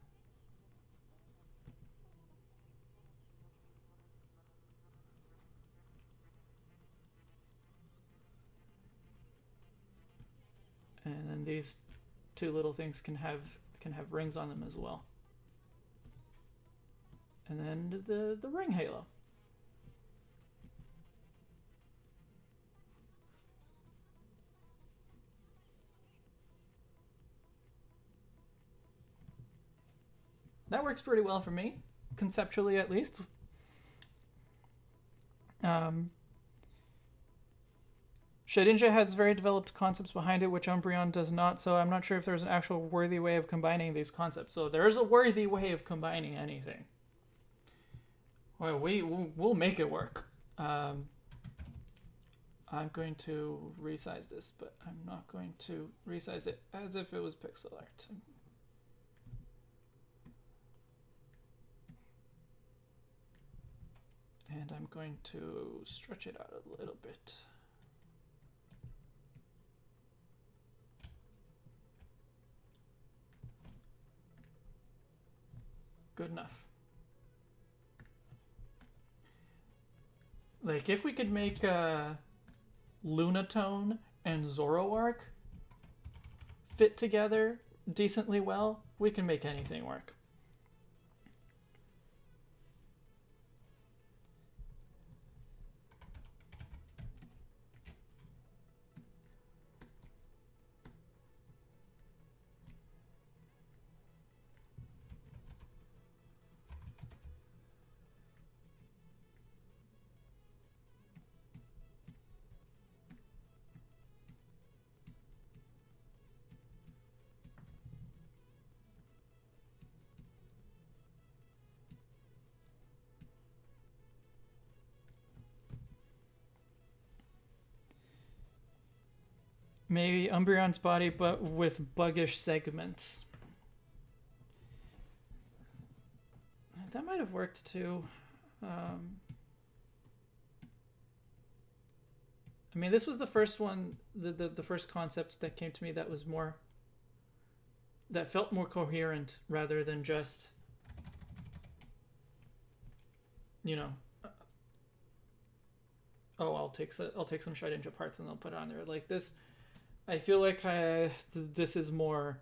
And then these two little things can have rings on them as well. And then the ring halo. That works pretty well for me, conceptually at least. Shedinja has very developed concepts behind it, which Umbreon does not, so I'm not sure if there's an actual worthy way of combining these concepts. So there's a worthy way of combining anything. Well, we'll make it work. I'm going to resize this, but I'm not going to resize it as if it was pixel art. And I'm going to stretch it out a little bit. Good enough. Like, if we could make Lunatone and Zoroark fit together decently well, we can make anything work. Maybe Umbreon's body, but with buggish segments. That might have worked too. I mean, this was the first one, the first concept that came to me that was more, that felt more coherent rather than just, you know, oh, I'll take some Shedinja parts and I'll put it on there. Like this, I feel like this is more,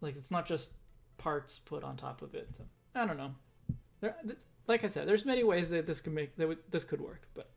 like it's not just parts put on top of it. So, I don't know. Like I said, there's many ways that this could work, but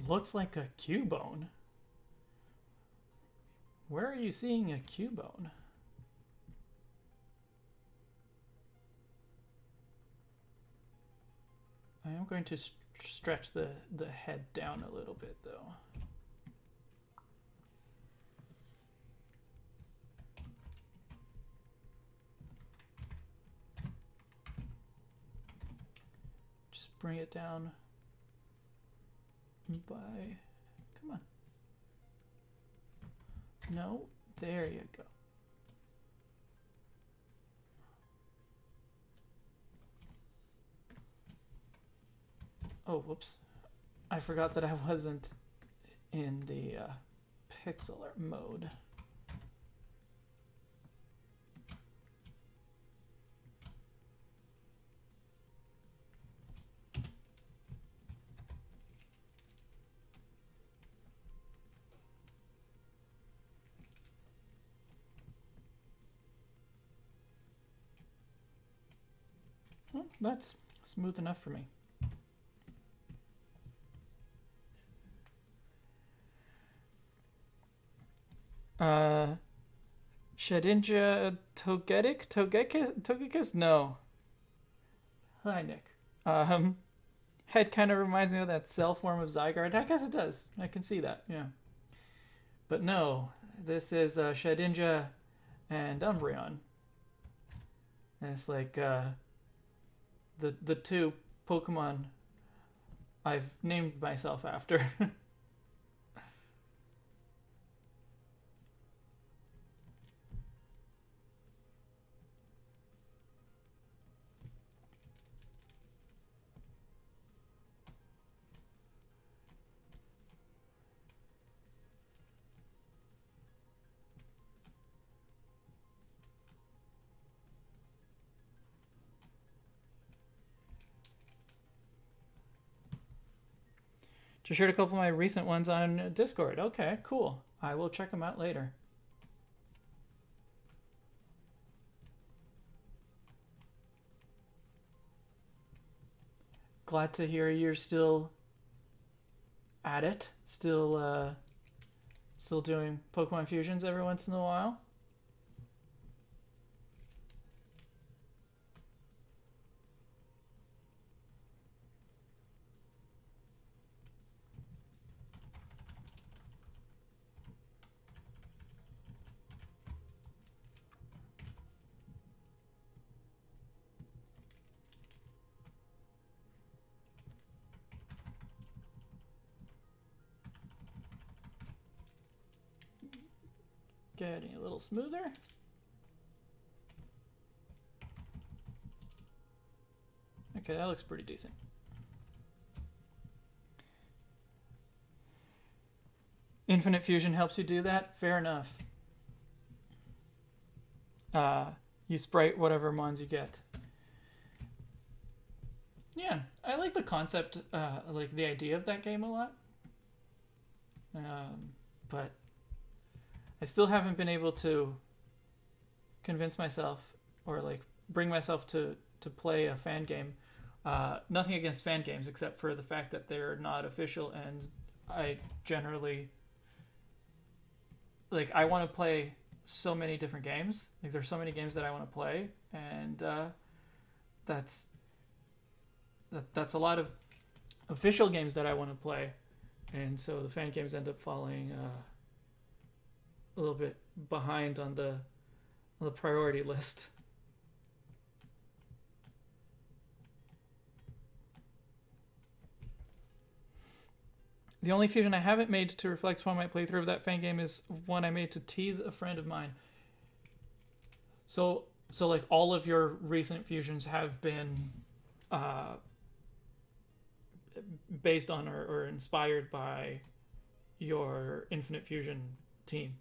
looks like a Cubone. Where are you seeing a Cubone? I am going to stretch the head down a little bit, though. Just bring it down by... Come on. No, there you go. Oh, whoops. I forgot that I wasn't in the pixel art mode. Well, that's smooth enough for me. Shedinja Togekiss? No. Hi, Nick. Head kind of reminds me of that cell form of Zygarde. I guess it does. I can see that, yeah. But no, this is Shedinja and Umbreon. And it's like the two Pokemon I've named myself after. Just shared a couple of my recent ones on Discord. Okay, cool. I will check them out later. Glad to hear you're still at it. Still doing Pokemon fusions every once in a while. Getting a little smoother. Okay, that looks pretty decent. Infinite Fusion helps you do that? Fair enough. You sprite whatever mons you get. Yeah, I like the concept, like the idea of that game a lot. But I still haven't been able to convince myself or like bring myself to play a fan game. Nothing against fan games except for the fact that they're not official, and I generally like I want to play so many different games. Like there's so many games that I want to play, and that's a lot of official games that I want to play, and so the fan games end up falling a little bit behind on the priority list. The only fusion I haven't made to reflect upon my playthrough of that fan game is one I made to tease a friend of mine. So like all of your recent fusions have been based on or inspired by your Infinite Fusion team.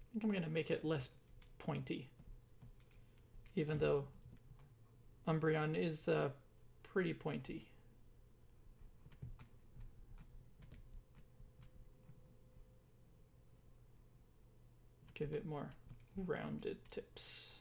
I think I'm gonna make it less pointy, even though Umbreon is pretty pointy. Give it more rounded tips.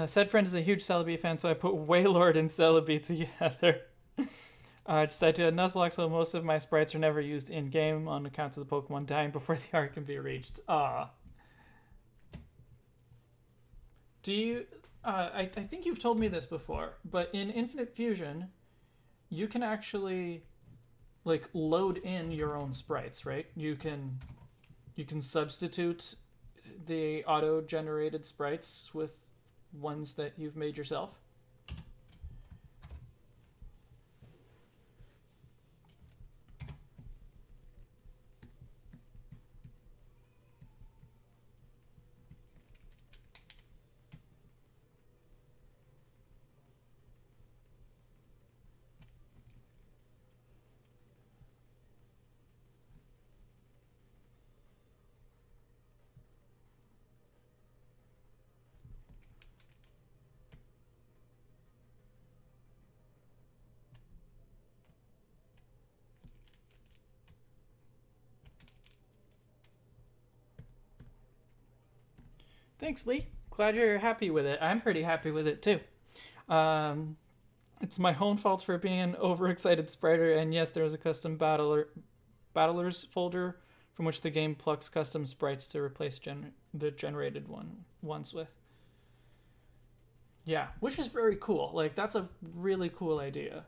Said friend is a huge Celebi fan, so I put Wailord and Celebi together. Just I did Nuzlocke, so most of my sprites are never used in game on account of the Pokemon dying before the art can be reached. Do you? I think you've told me this before, but in Infinite Fusion, you can actually like load in your own sprites, right? You can substitute the auto-generated sprites with ones that you've made yourself. Thanks, Lee. glad you're happy with it. I'm pretty happy with it too. Um, it's my own fault for being an overexcited spriter, and yes, there is a custom battlers folder from which the game plucks custom sprites to replace the generated ones with. Yeah, which is very cool. Like that's a really cool idea.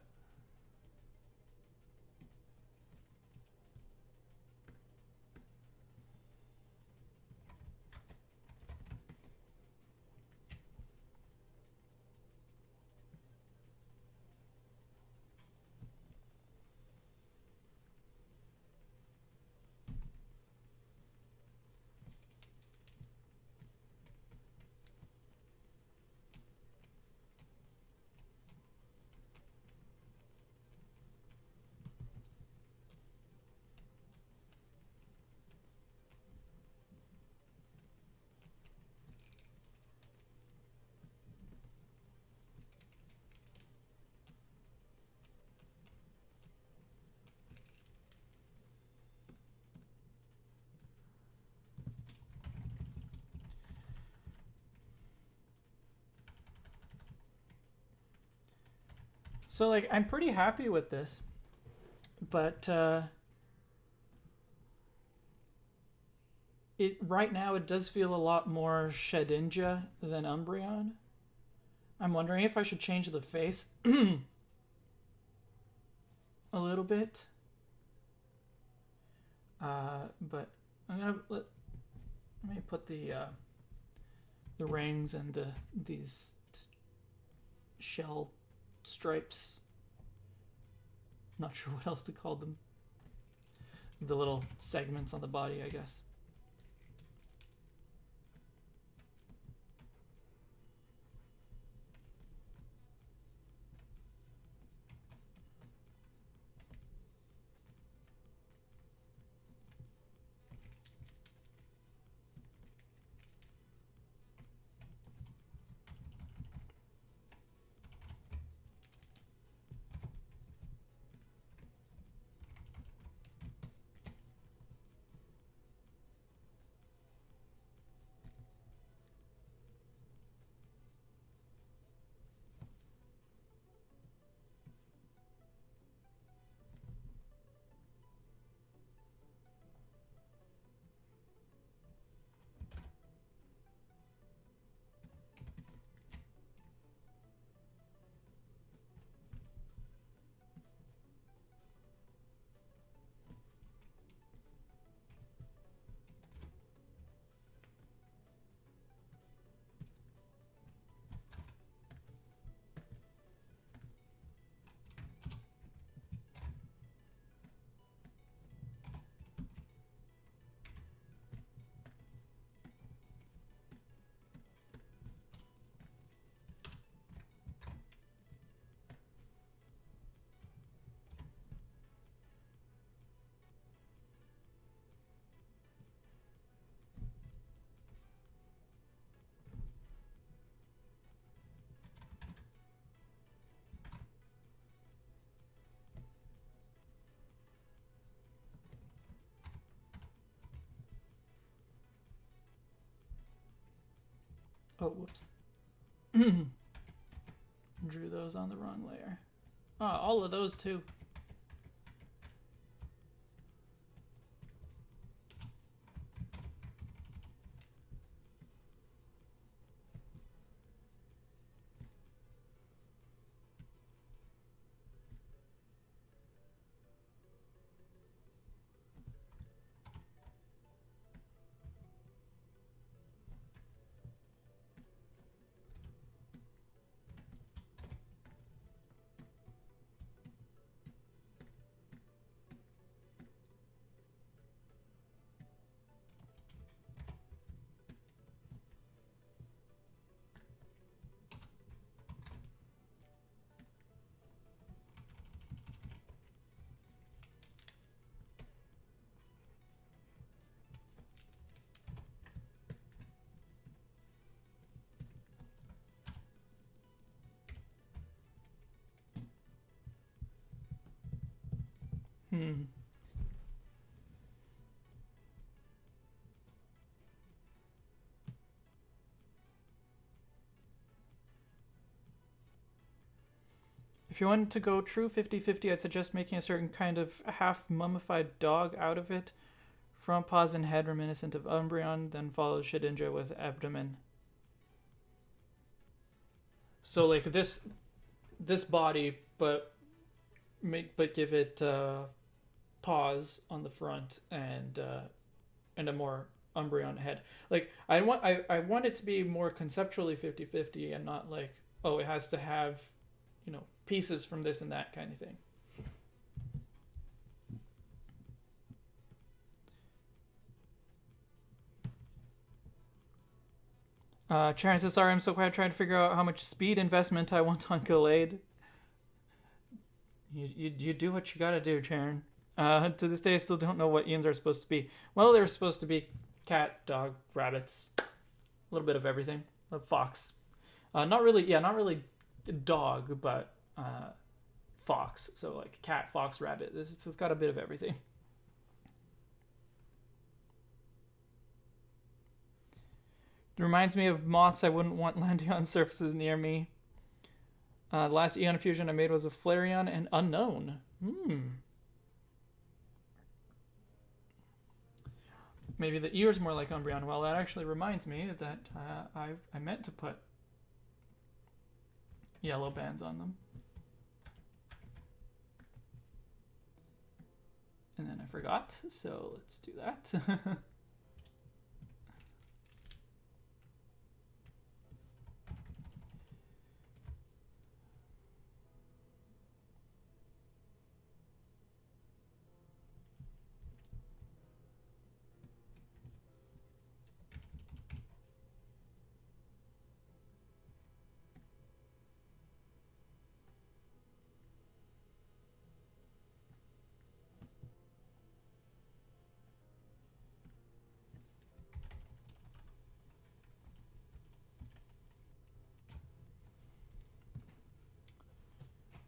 So like I'm pretty happy with this, but it right now it does feel a lot more Shedinja than Umbreon. I'm wondering if I should change the face a little bit. But I'm gonna let me put the rings and these shell stripes. Not sure what else to call them. The little segments on the body, I guess. Oh, whoops. Drew those on the wrong layer. Oh, all of those too. Hmm. If you want to go true 50-50, I'd suggest making a certain kind of half mummified dog out of it. Front paws and head reminiscent of Umbreon, then follow Shedinja with abdomen. So like this body, but give it paws on the front and a more Umbreon head. Like I want it to be more conceptually 50-50 and not like, oh, it has to have, pieces from this and that kind of thing. Charon says, sorry, I'm so quiet trying to figure out how much speed investment I want on Gallade. You do what you gotta do, Charon. To this day, I still don't know what Ians are supposed to be. Well, they're supposed to be cat, dog, rabbits, a little bit of everything. A fox. Not really dog, but fox. So like cat, fox, rabbit. It's got a bit of everything. It reminds me of moths I wouldn't want landing on surfaces near me. The last Eon fusion I made was a Flareon and Unknown. Maybe the ear's more like Umbreon. Well, that actually reminds me that I meant to put yellow bands on them. And then I forgot, so let's do that.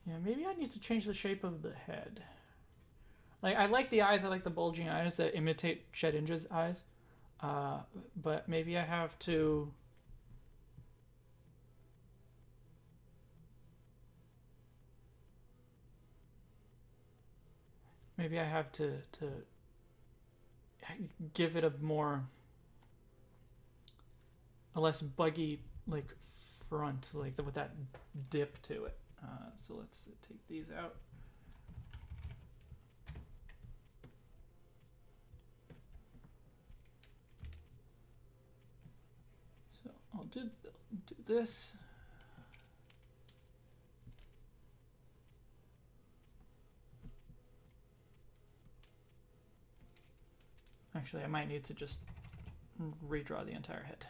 Yeah, maybe I need to change the shape of the head. Like, I like the eyes. I like the bulging eyes that imitate Shedinja's eyes. But maybe I have to... Maybe I have to give it a less buggy, like, front, like, with that dip to it. So let's take these out. So I'll do this. Actually, I might need to just redraw the entire head.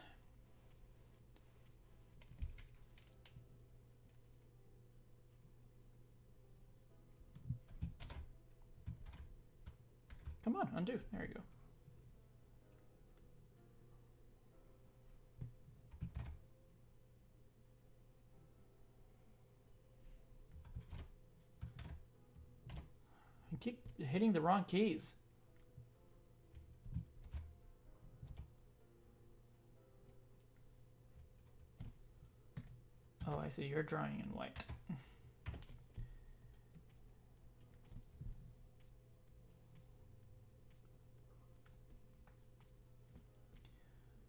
Come on, undo. There you go. I keep hitting the wrong keys. Oh, I see. You're drawing in white.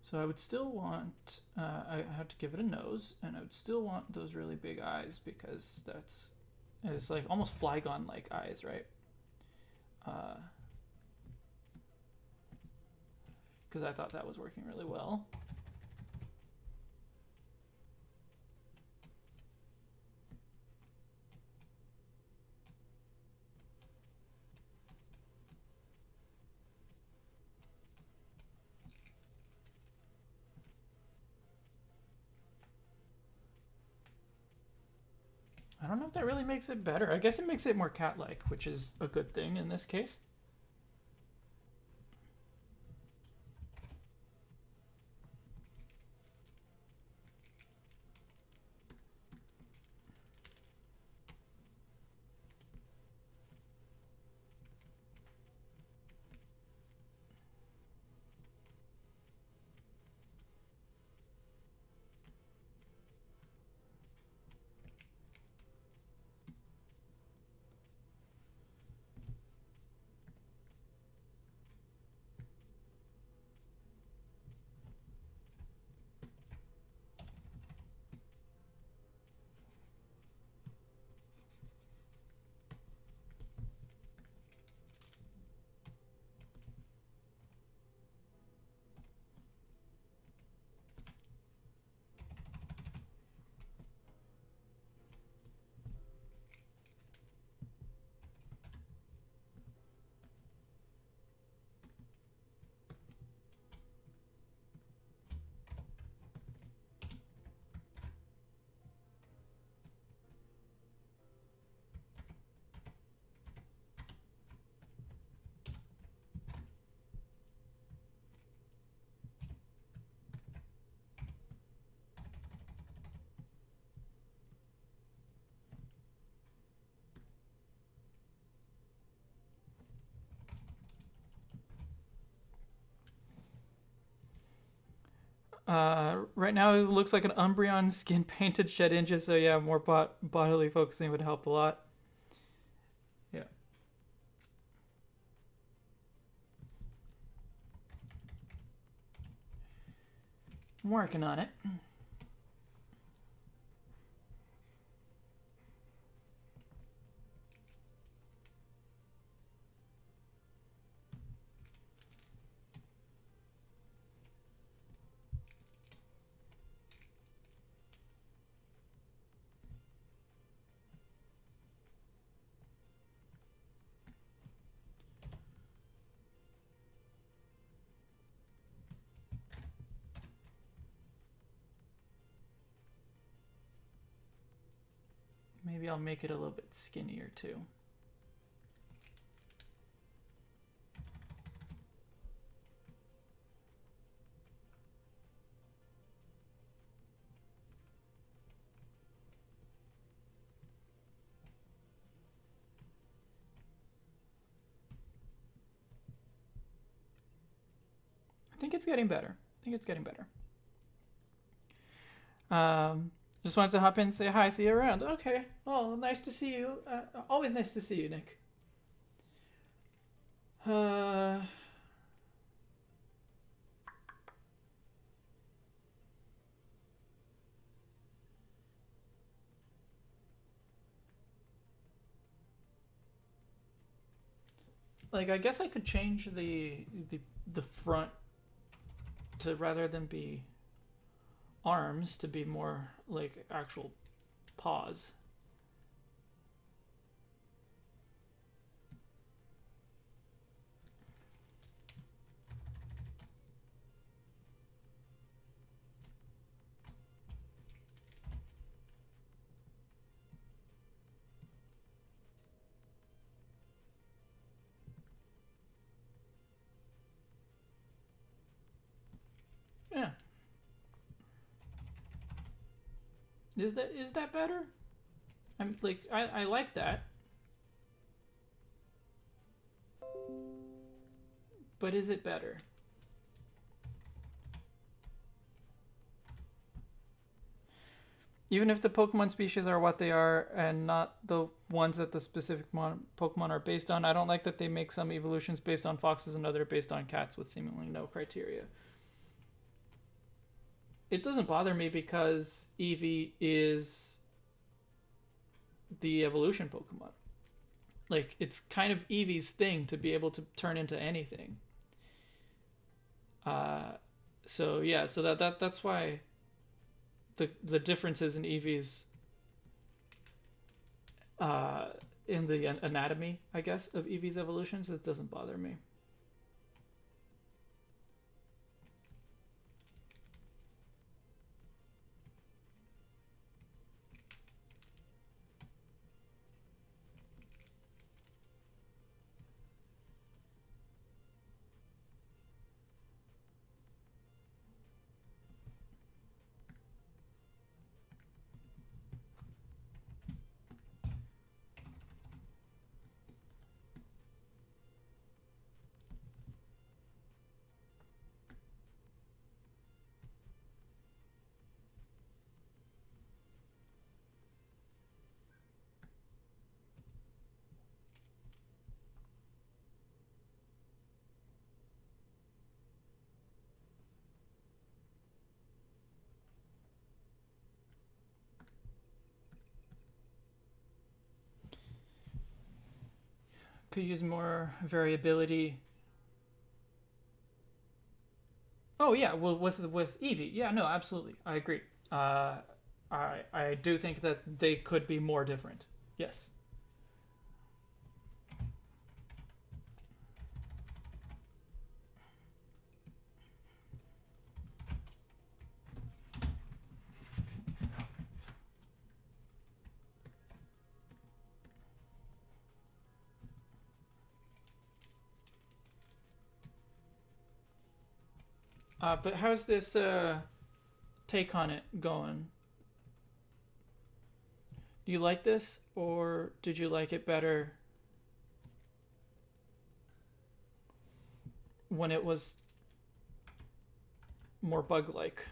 So I would still want, I have to give it a nose, and I would still want those really big eyes because it's like almost Flygon-like eyes, right? Because I thought that was working really well. I don't know if that really makes it better. I guess it makes it more cat-like, which is a good thing in this case. Right now it looks like an Umbreon skin painted shed inches, so yeah, more bodily focusing would help a lot. Yeah. I'm working on it. Maybe I'll make it a little bit skinnier too. I think it's getting better. I think it's getting better. Just wanted to hop in and say hi, see you around. Okay. Well, nice to see you. Always nice to see you, Nick. Like, I guess I could change the front to, rather than be arms, to be more like actual paws. Yeah. Is that better? I'm like I like that. But is it better? Even if the Pokemon species are what they are and not the ones that the specific Pokemon are based on, I don't like that they make some evolutions based on foxes and other based on cats with seemingly no criteria. It doesn't bother me because Eevee is the evolution Pokemon. Like, it's kind of Eevee's thing to be able to turn into anything. Uh, so yeah, so that's why the differences in Eevee's uh, in the anatomy, I guess, of Eevee's evolutions, it doesn't bother me. Could use more variability. Oh yeah, well with Eevee, yeah, no, absolutely, I agree. I do think that they could be more different. Yes. But how's this take on it going? Do you like this, or did you like it better when it was more bug-like?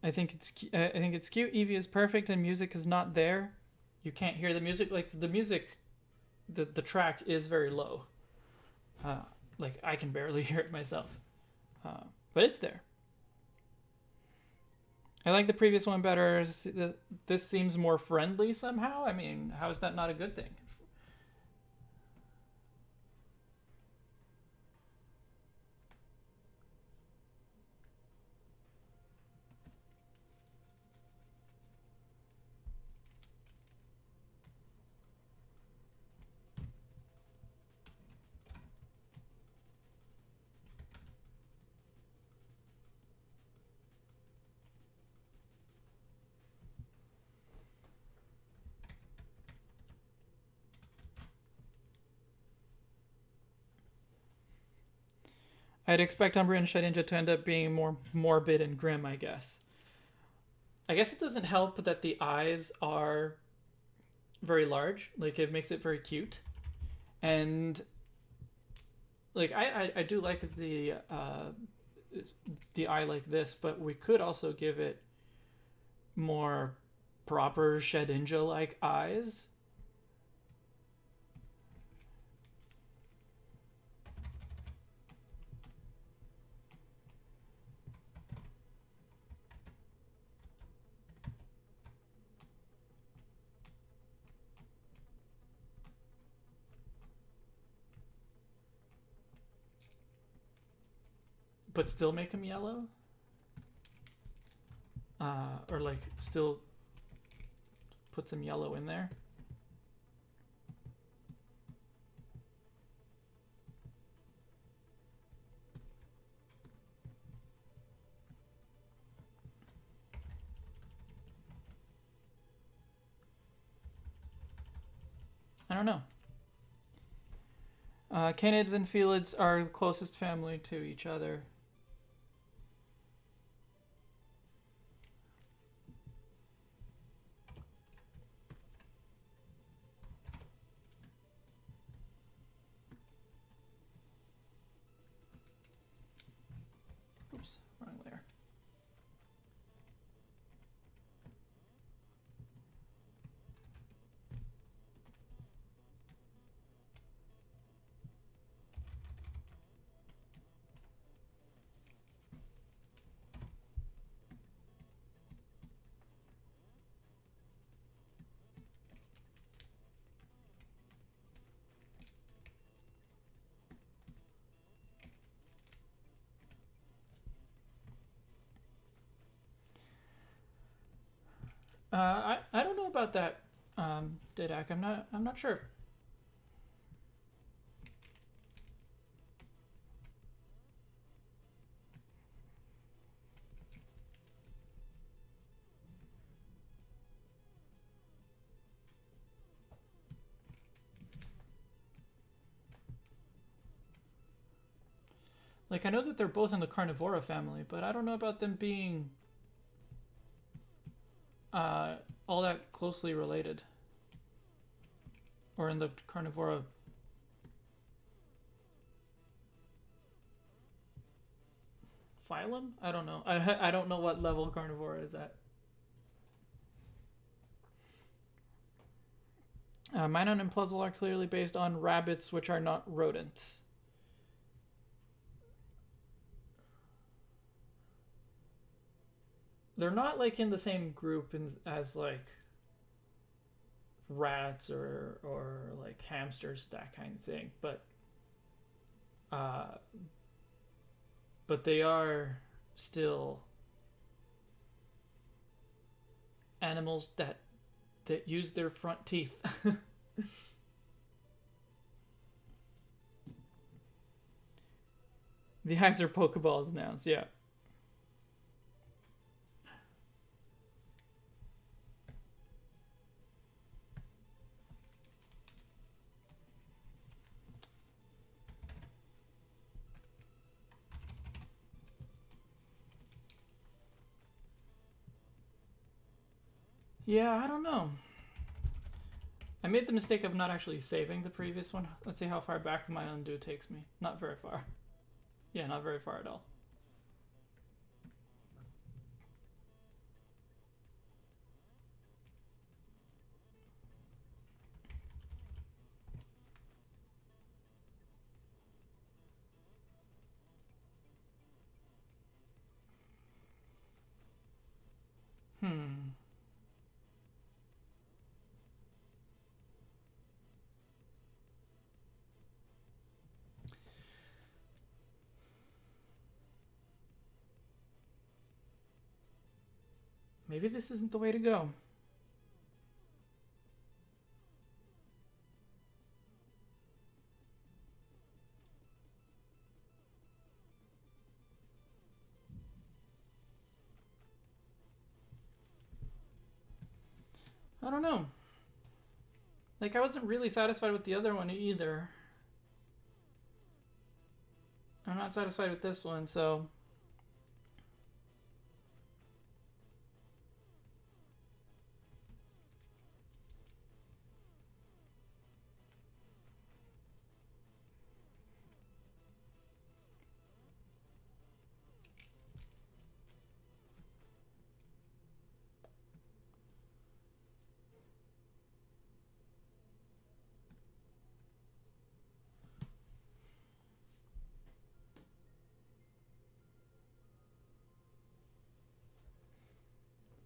I think it's cute. Eevee is perfect, and music is not there. You can't hear the music. Like the music, the track is very low. Uh, like I can barely hear it myself, but it's there. I like the previous one better. This seems more friendly somehow. I mean, how is that not a good thing? I'd expect Umbreon and Shedinja to end up being more morbid and grim, I guess. I guess it doesn't help that the eyes are very large. Like, it makes it very cute. And, like, I do like the eye like this, but we could also give it more proper Shedinja-like eyes. But still make them yellow? Or, like, still put some yellow in there? I don't know. Canids and Felids are the closest family to each other. Oops, wrong layer. I don't know about that, Didac. I'm not sure. Like, I know that they're both in the Carnivora family, but I don't know about them being all that closely related. Or in the Carnivora. Phylum? I don't know. I don't know what level Carnivora is at. Minun and Plezzle are clearly based on rabbits, which are not rodents. They're not like in the same group as like rats or like hamsters, that kind of thing. Uh, but they are still animals that use their front teeth. The eyes are Pokeballs now, so yeah. Yeah, I don't know. I made the mistake of not actually saving the previous one. Let's see how far back my undo takes me. Not very far. Yeah, not very far at all. Hmm. Maybe this isn't the way to go. I don't know. Like, I wasn't really satisfied with the other one either. I'm not satisfied with this one, so.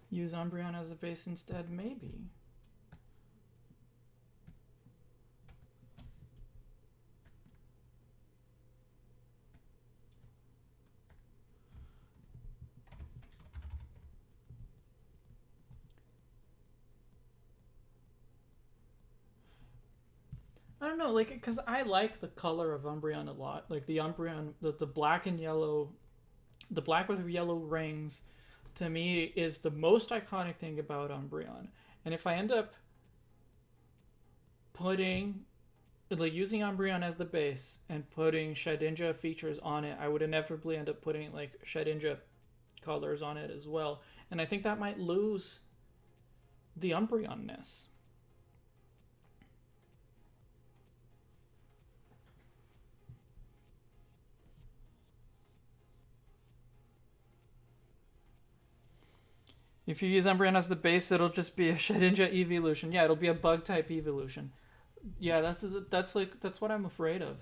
Use Umbreon as a base instead, maybe. I don't know, like, because I like the color of Umbreon a lot. Like, the Umbreon, the black and yellow, the black with yellow rings, to me, is the most iconic thing about Umbreon. And if I end up putting, like, using Umbreon as the base and putting Shedinja features on it, I would inevitably end up putting, like, Shedinja colors on it as well. And I think that might lose the Umbreon-ness. If you use Umbreon as the base, it'll just be a Shedinja evolution. Yeah, it'll be a bug type evolution. Yeah, that's what I'm afraid of.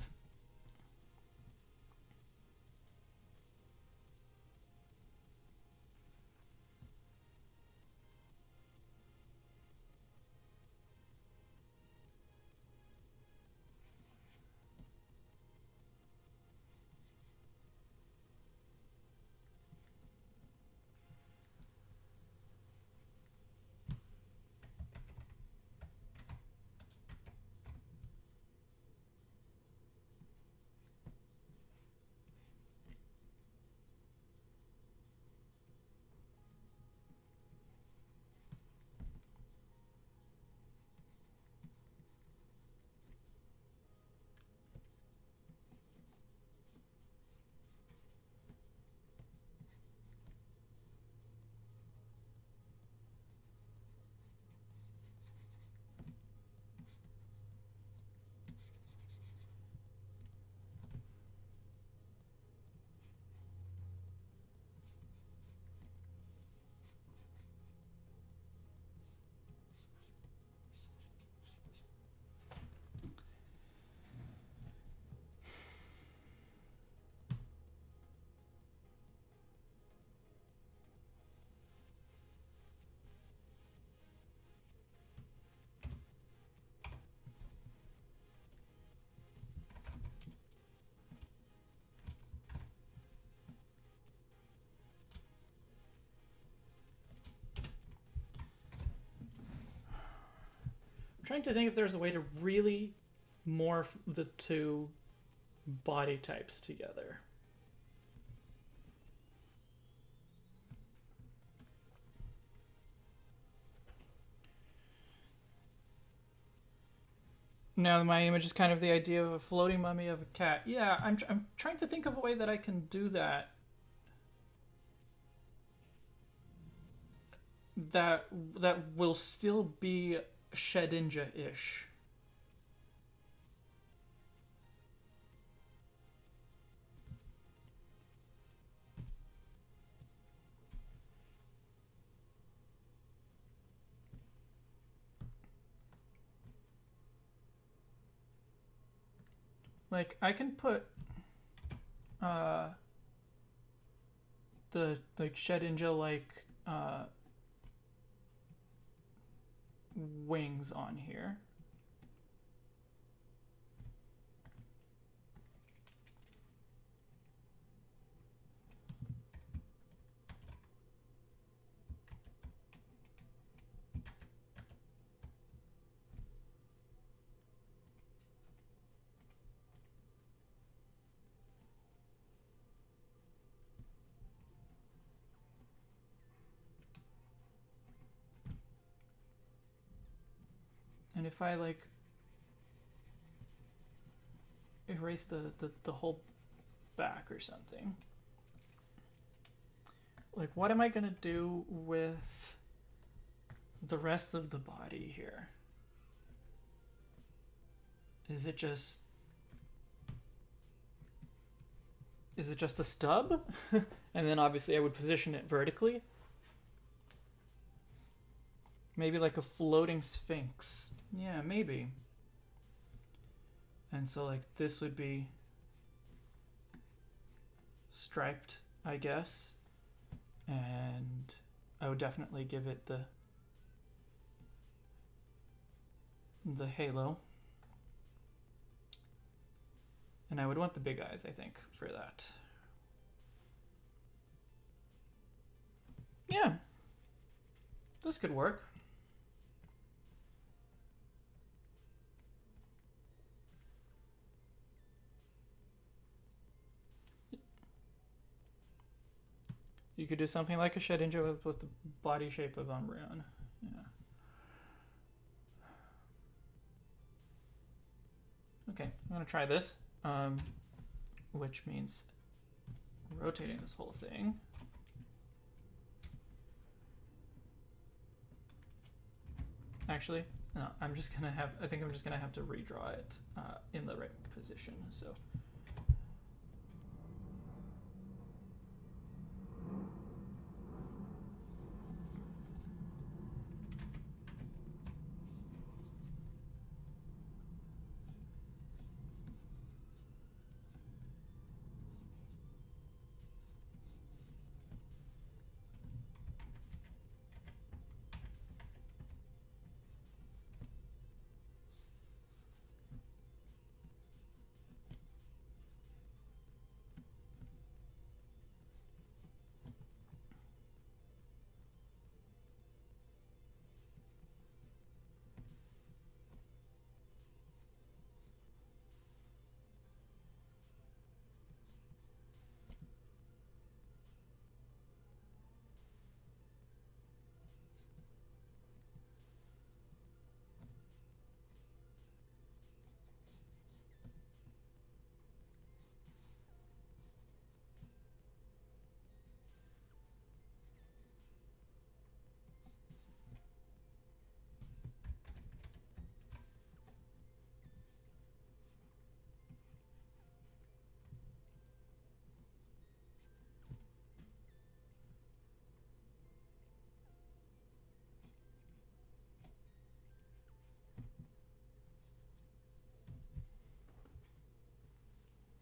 I'm trying to think if there's a way to really morph the two body types together. Now my image is kind of the idea of a floating mummy of a cat. Yeah, I'm trying to think of a way that I can do that. That that will still be Shedinja-ish. Like, I can put uh the like Shedinja like wings on here. And if I like erase the whole back or something, like what am I gonna do with the rest of the body here? Is it just a stub? And then obviously I would position it vertically. Maybe like a floating sphinx. Yeah, maybe. And so like this would be striped, I guess. And I would definitely give it the halo. And I would want the big eyes, I think, for that. Yeah. This could work. You could do something like a Shedinja with the body shape of Umbreon. Yeah. Okay, I'm gonna try this, which means rotating this whole thing. Actually, no, I think I'm just gonna have to redraw it in the right position. So.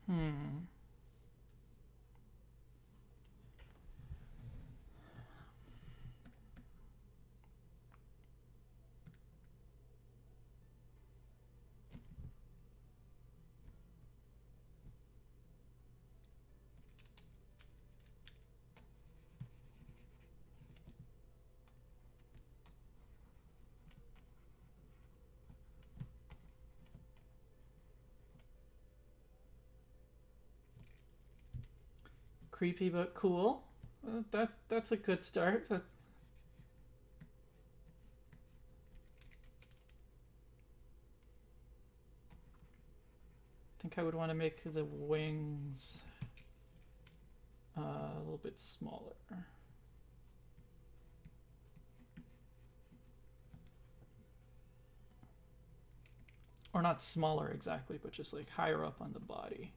Hmm. Creepy but cool. That's a good start. I think I would want to make the wings a little bit smaller. Or not smaller exactly, but just like higher up on the body.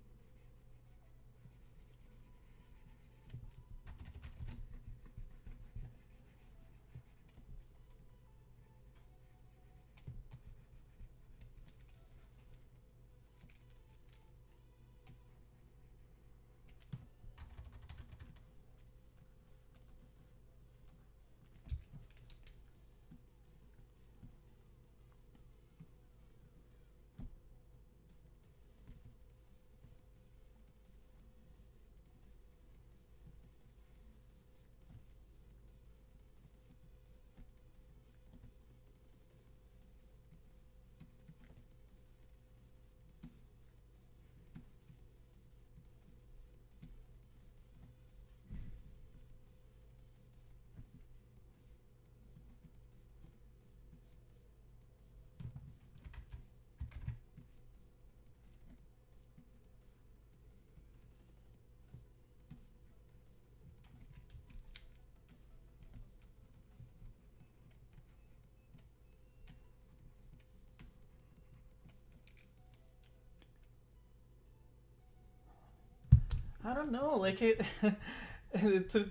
I don't know. Like it,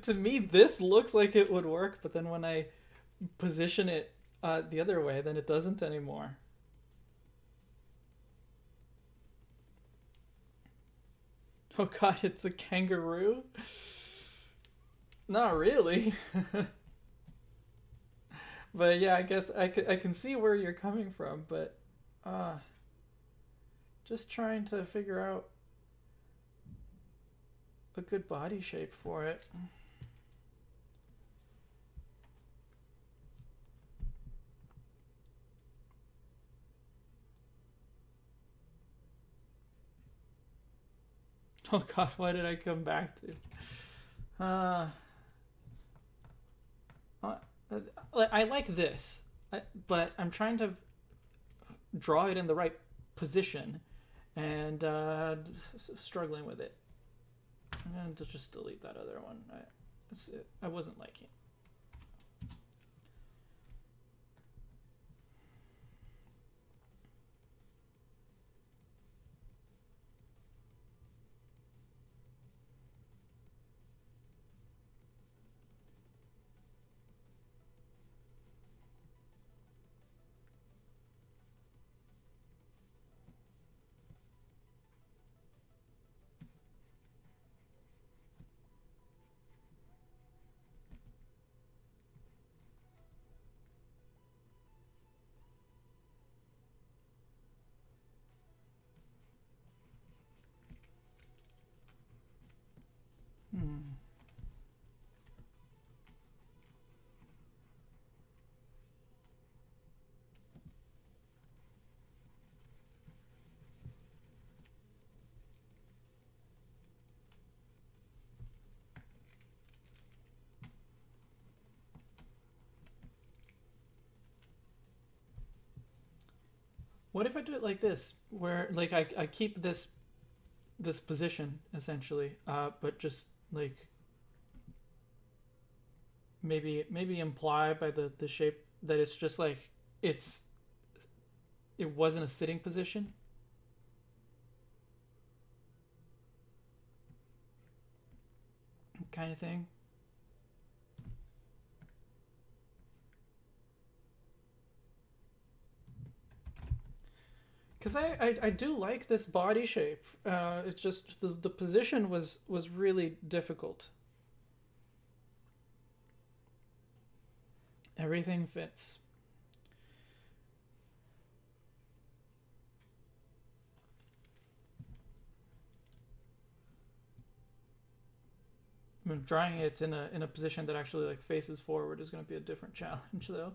to me, this looks like it would work, but then when I position it the other way, then it doesn't anymore. Oh God, it's a kangaroo. Not really. But yeah, I guess I can see where you're coming from, but uh, just trying to figure out a good body shape for it. Oh God, why did I come back to? Uh, uh, I like this, but I'm trying to draw it in the right position, and struggling with it. I'm going to just delete that other one. I wasn't liking. Hmm. What if I do it like this, where like I keep this position essentially, but just like maybe imply by the shape that it's just like it's it wasn't a sitting position kind of thing. Because I do like this body shape. It's just the position was really difficult. Everything fits. I mean, drawing it in a position that actually like faces forward is going to be a different challenge, though.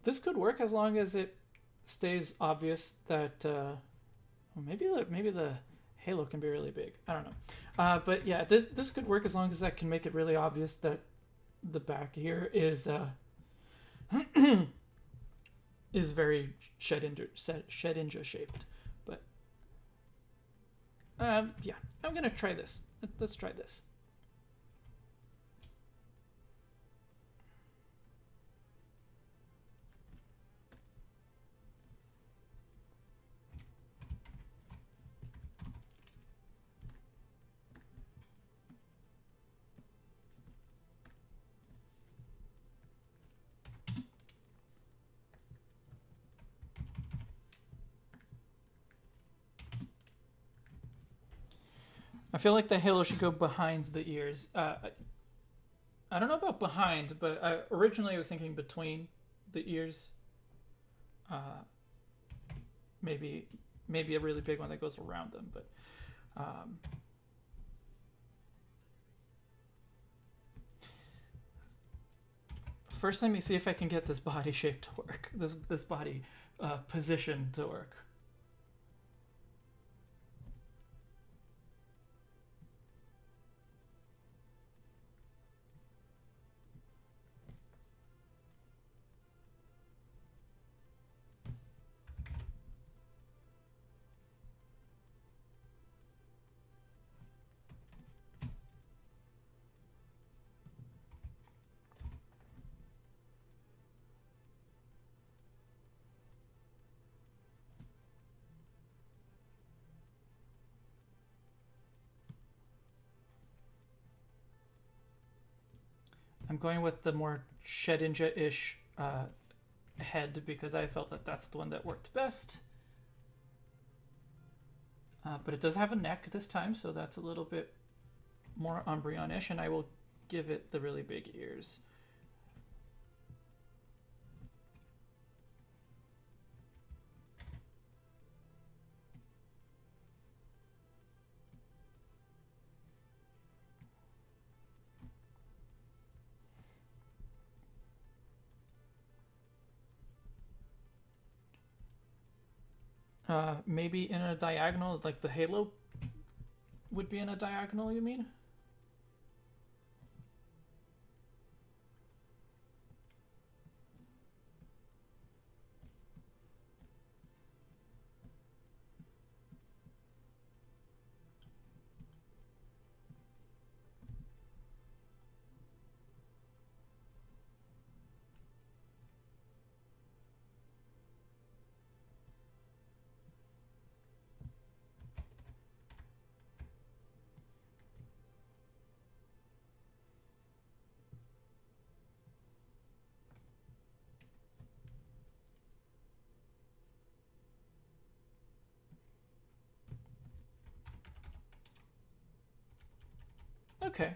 This could work as long as it stays obvious that well, maybe the halo can be really big. I don't know, but yeah, this could work as long as that can make it really obvious that the back here is very Shedinja shaped. But yeah, I'm gonna try this. Let's try this. I feel like the halo should go behind the ears. I don't know about behind, but originally I was thinking between the ears. Uh, maybe a really big one that goes around them, but Um, First, let me see if I can get this body shape to work. This body position to work. I'm going with the more Shedinja-ish head because I felt that that's the one that worked best. But it does have a neck this time, so that's a little bit more Umbreon-ish, and I will give it the really big ears. Maybe in a diagonal, like the halo would be in a diagonal, you mean? Okay.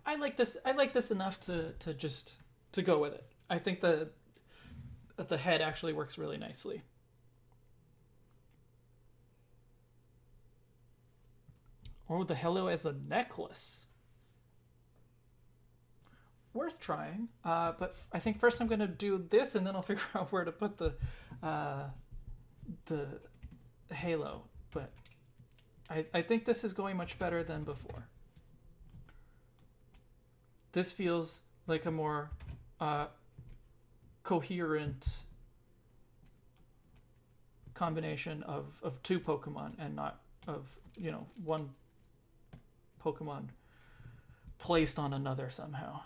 I like this. I like this enough to just to go with it. I think the head actually works really nicely. Oh, the halo as a necklace. Worth trying. But I think first I'm gonna do this, and then I'll figure out where to put the halo. But I think this is going much better than before. This feels like a more coherent combination of two Pokemon and not of, one Pokemon placed on another somehow.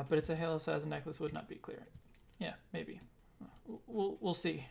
But it's a halo, so as a necklace would not be clear. Yeah, maybe. We'll see.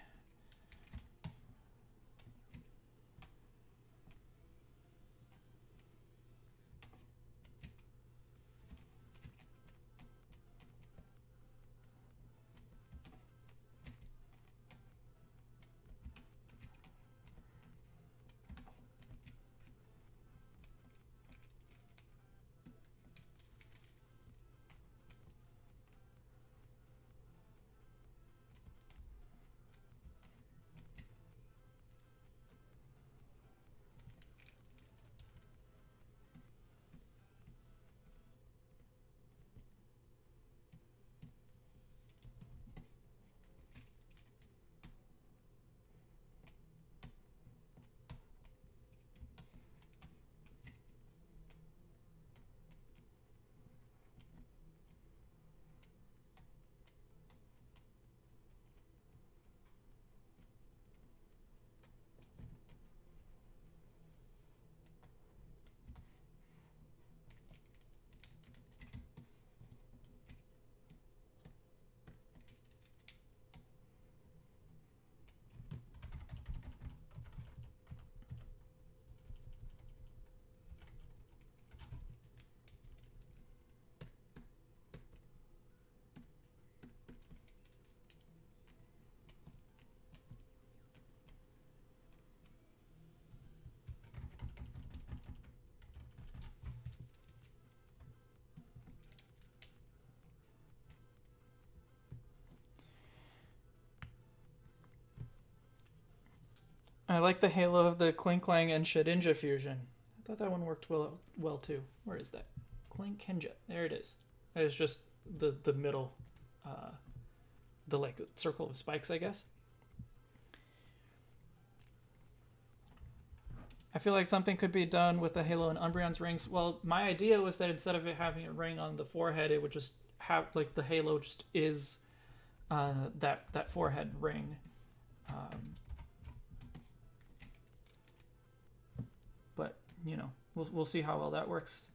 I like the halo of the Klinklang and Shedinja fusion. I thought that one worked well too. Where is that? Klinkhenja. There it is. It's just the middle, uh, the like circle of spikes, I guess. I feel like something could be done with the halo and Umbreon's rings. Well, my idea was that instead of it having a ring on the forehead, it would just have like the halo just is that forehead ring. But you know, we'll see how well that works.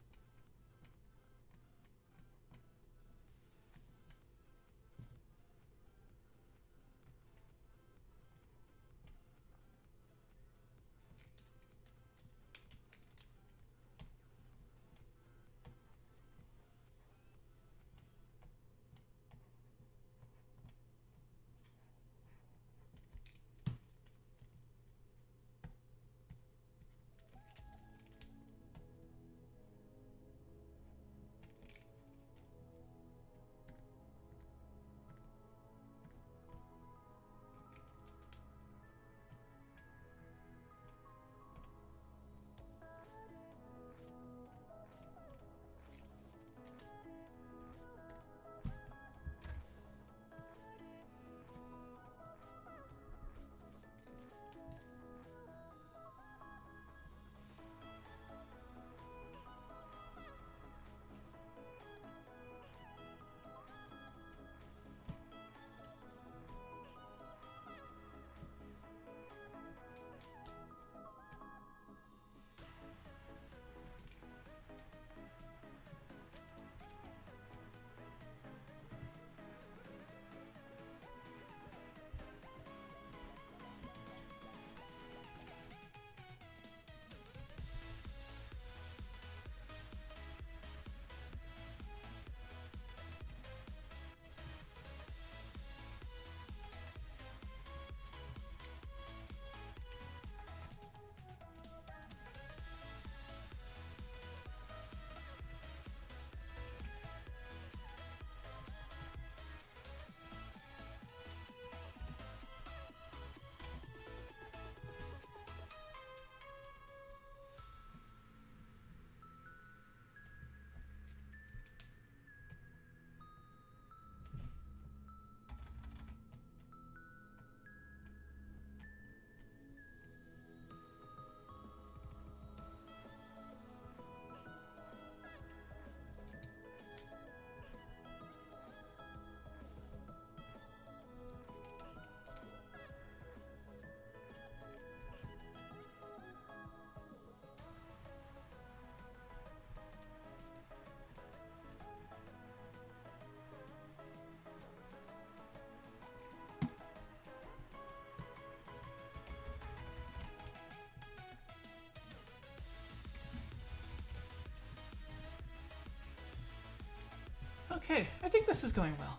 Okay, I think this is going well.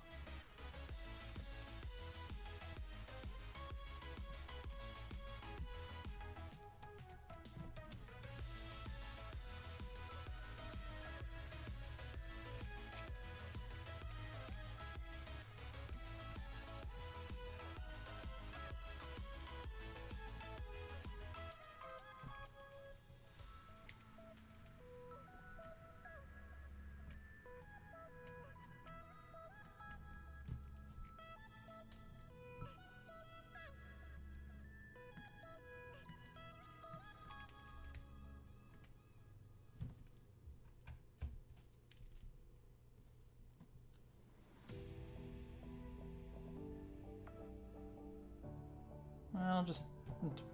I'll just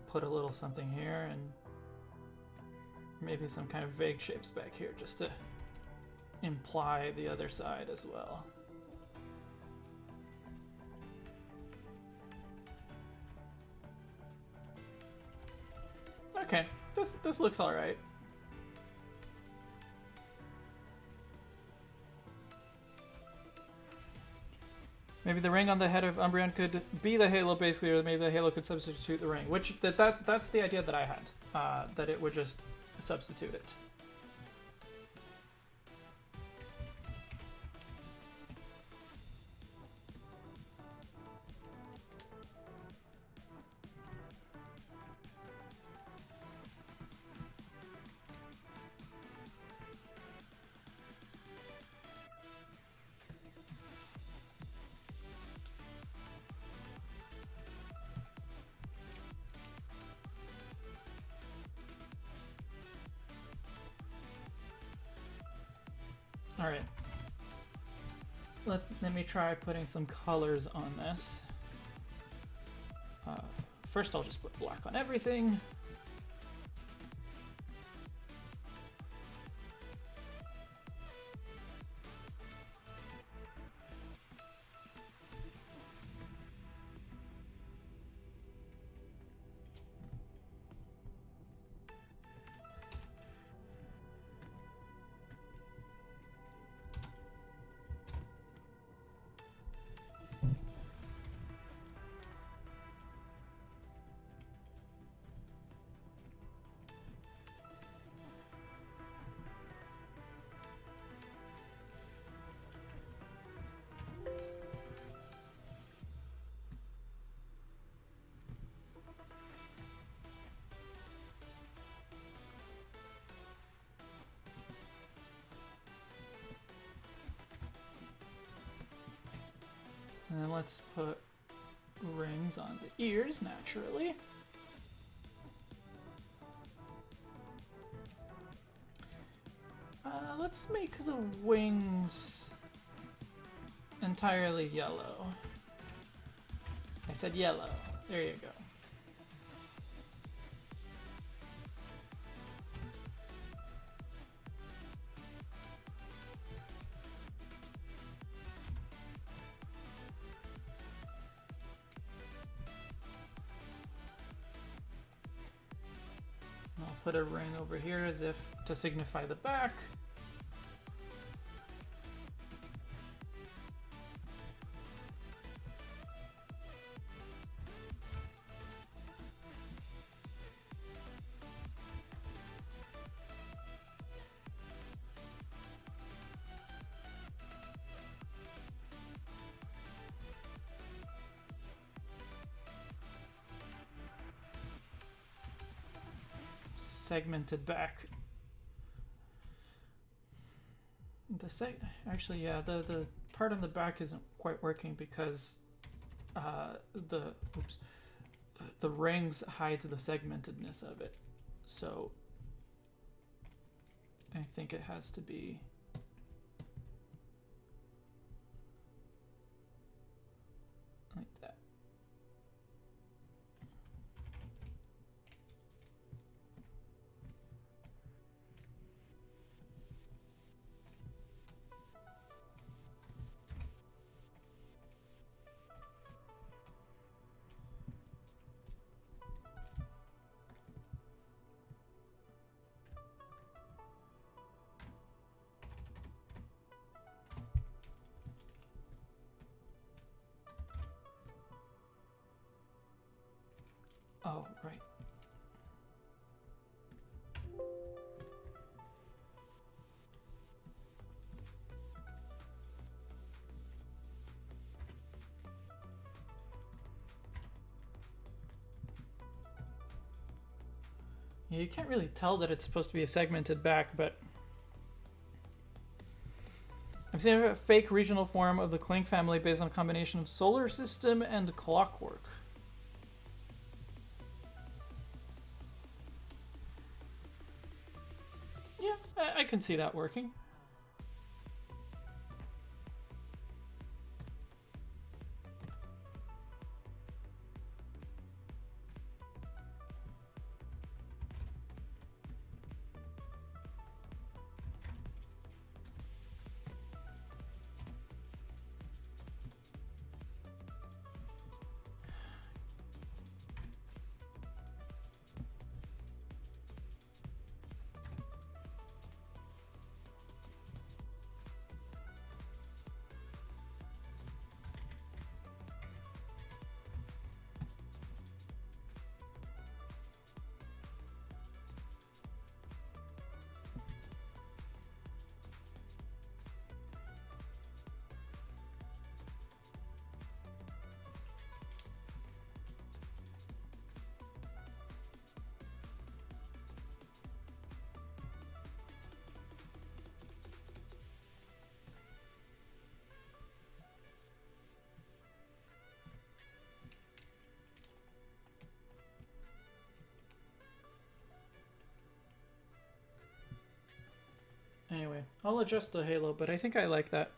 put a little something here and maybe some kind of vague shapes back here just to imply the other side as well. Okay, this looks all right. Maybe the ring on the head of Umbreon could be the halo, basically, or maybe the halo could substitute the ring. Which that's the idea that I had, that it would just substitute it. All right. Let me try putting some colors on this. First, I'll just put black on everything. And then let's put rings on the ears, naturally. Let's make the wings entirely yellow. I said yellow. There you go. I'll put a ring over here as if to signify the back. Segmented back. Actually, yeah, the part on the back isn't quite working because the rings hides the segmentedness of it. So I think it has to be like that. Oh, right. Yeah, you can't really tell that it's supposed to be a segmented back, but I've seen a fake regional form of the Clink family based on a combination of solar system and clockwork. Yeah, I can see that working. I'll adjust the halo, but I think I like that.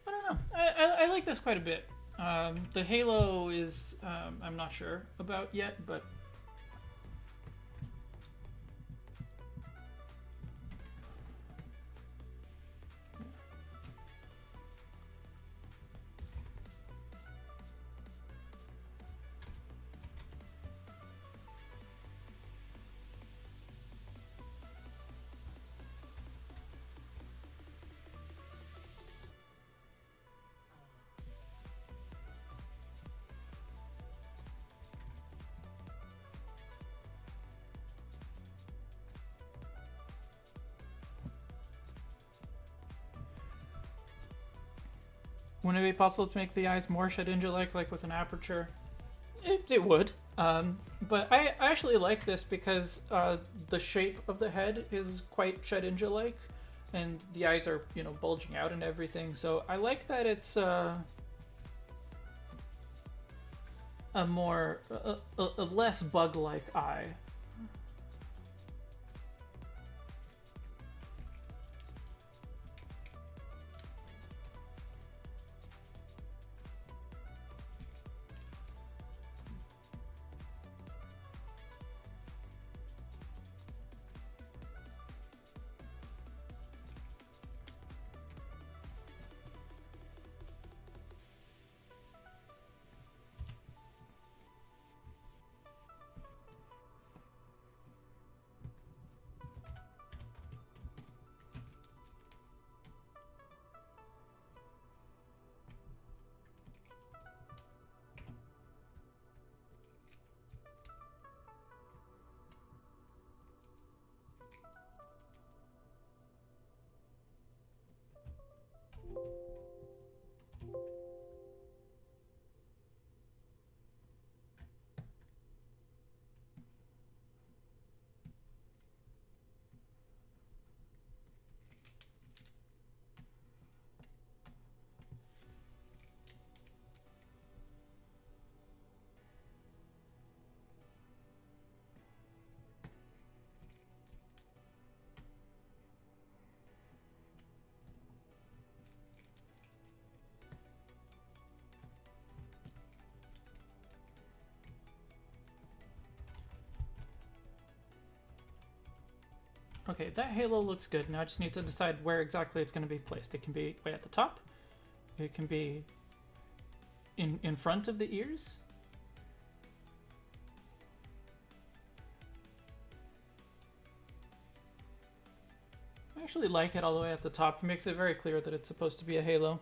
I don't know. I like this quite a bit. The halo is I'm not sure about yet, but wouldn't it be possible to make the eyes more Shedinja-like, like with an aperture? It would. But I actually like this because the shape of the head is quite Shedinja-like, and the eyes are, you know, bulging out and everything. So I like that it's a more a less bug-like eye. Okay, that halo looks good. Now I just need to decide where exactly it's going to be placed. It can be way at the top. It can be in front of the ears. I actually like it all the way at the top. It makes it very clear that it's supposed to be a halo.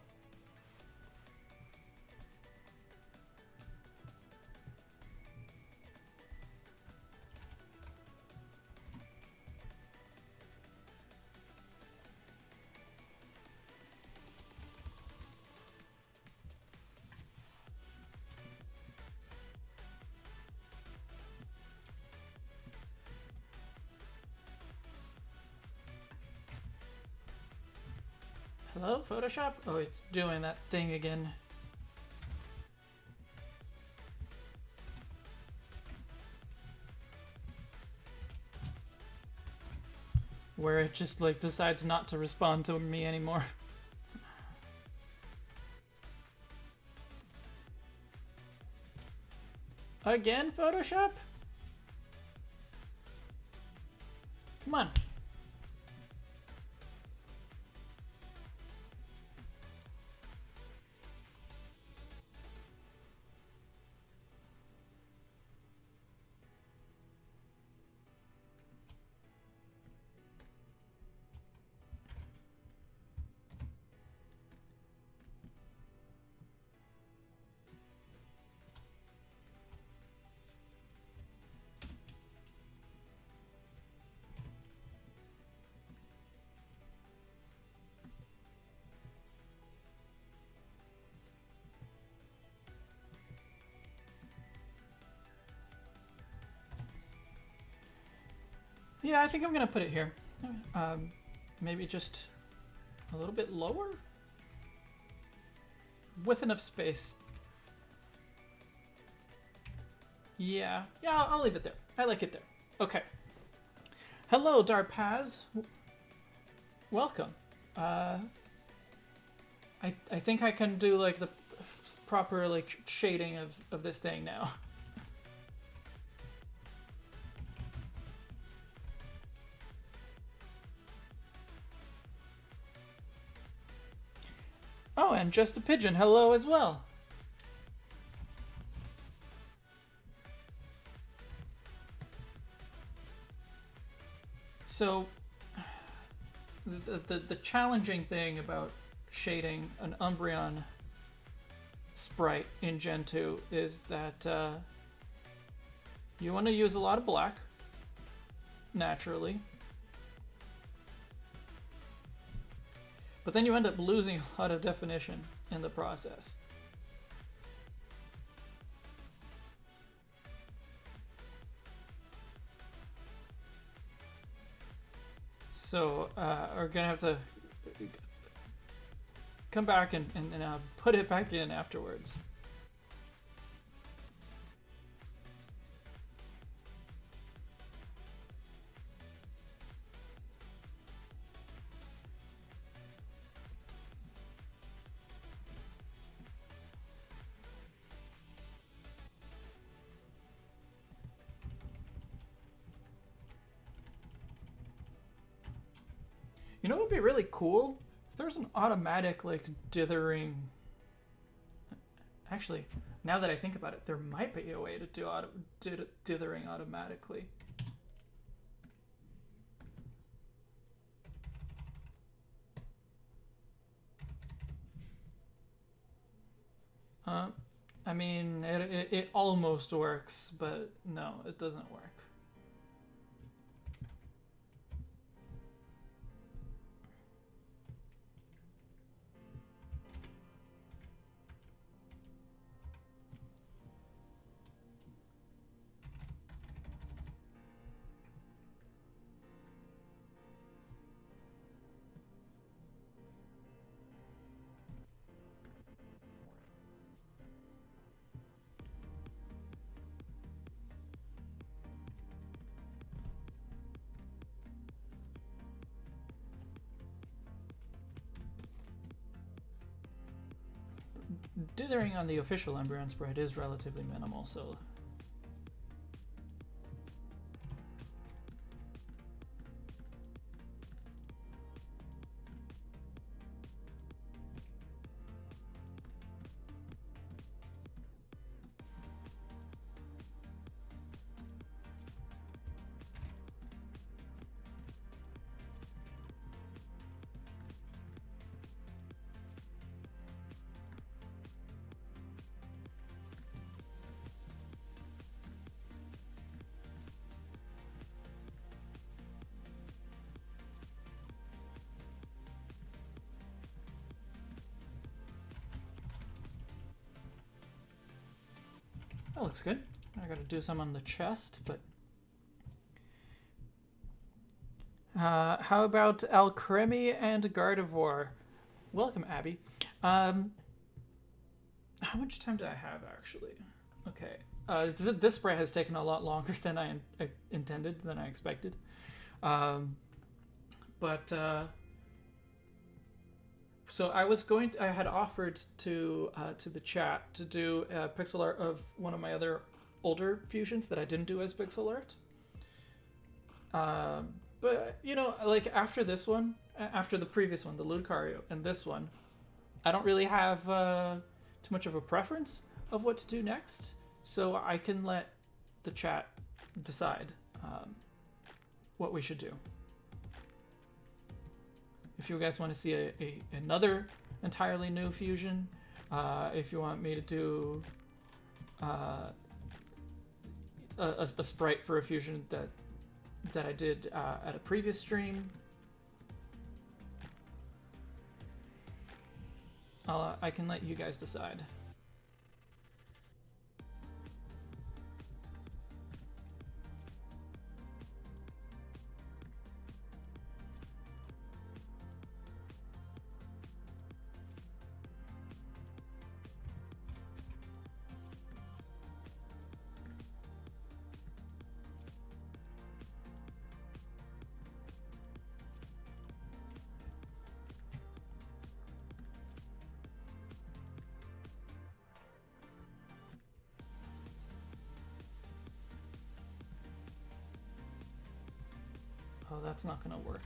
Hello, Photoshop? Oh, it's doing that thing again. Where it just, like, decides not to respond to me anymore. Again, Photoshop? Come on. Yeah, I think I'm gonna put it here. Maybe just a little bit lower? with enough space. Yeah, I'll leave it there. I like it there. Okay. Hello, Darpaz. Welcome. I think I can do like the proper like shading of this thing now. Oh, and Just a Pigeon, hello as well. So, the challenging thing about shading an Umbreon sprite in Gen 2 is that you want to use a lot of black, naturally. But then you end up losing a lot of definition in the process. So we're gonna have to come back and put it back in afterwards. You know what would be really cool? If there's an automatic, like, dithering... Actually, now that I think about it, there might be a way to do dithering automatically. I mean, it almost works, but no, it doesn't work. Dithering on the official Umbreon sprite is relatively minimal, so... That looks good. I gotta do some on the chest, but... how about Alcremie and Gardevoir? Welcome, Abby. How much time do I have, actually? Okay. This sprite has taken a lot longer than I intended, than I expected. So I had offered to the chat to do a pixel art of one of my other older fusions that I didn't do as pixel art. But you know, like after this one, after the previous one, the Lucario, and this one, I don't really have too much of a preference of what to do next. So I can let the chat decide what we should do. If you guys want to see another entirely new fusion, if you want me to do a sprite for a fusion that I did at a previous stream, I can let you guys decide. Oh, that's not gonna work.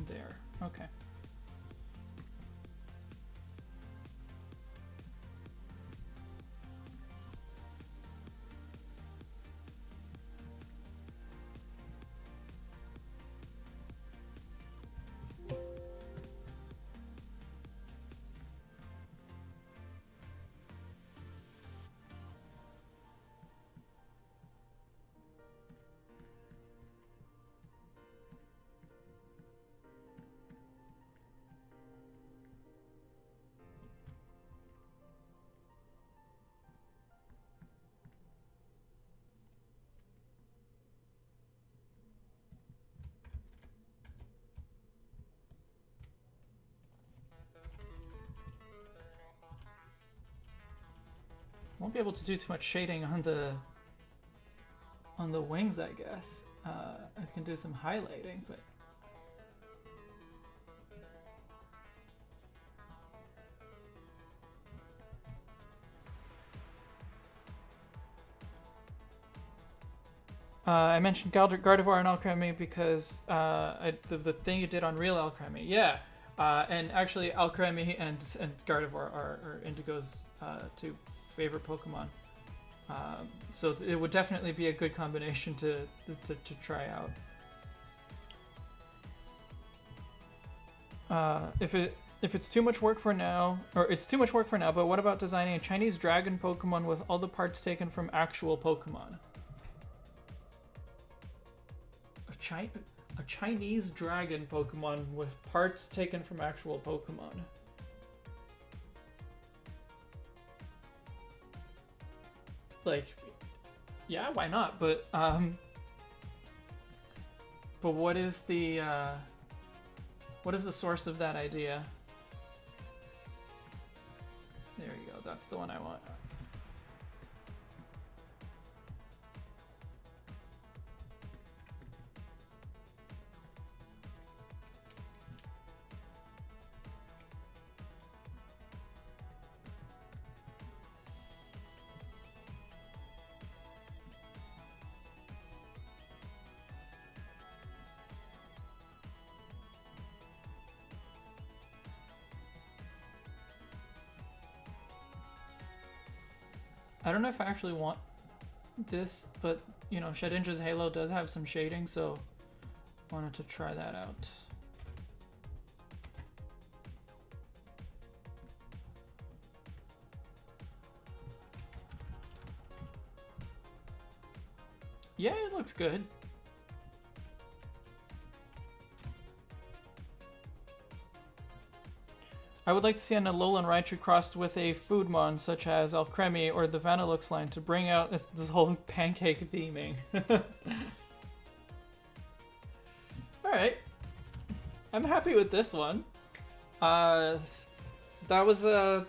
There. Okay. Won't be able to do too much shading on the wings, I guess. I can do some highlighting, but I mentioned Gardevoir and Alchemy because the thing you did on Real Alchemy, yeah. And actually, Alchemy and Gardevoir are Indigo's two favorite Pokemon. So it would definitely be a good combination to try out. If it's too much work for now, but what about designing a Chinese dragon Pokemon with all the parts taken from actual Pokemon? A Chinese dragon Pokemon with parts taken from actual Pokemon. Like, yeah, why not? But what is the source of that idea? There you go. That's the one I want. I don't know if I actually want this, but you know, Shedinja's Halo does have some shading, so wanted to try that out. Yeah, it looks good. I would like to see an Alolan Raichu crossed with a Foodmon such as Alcremie or the Vanillux line to bring out this whole pancake theming. Alright. I'm happy with this one. That was a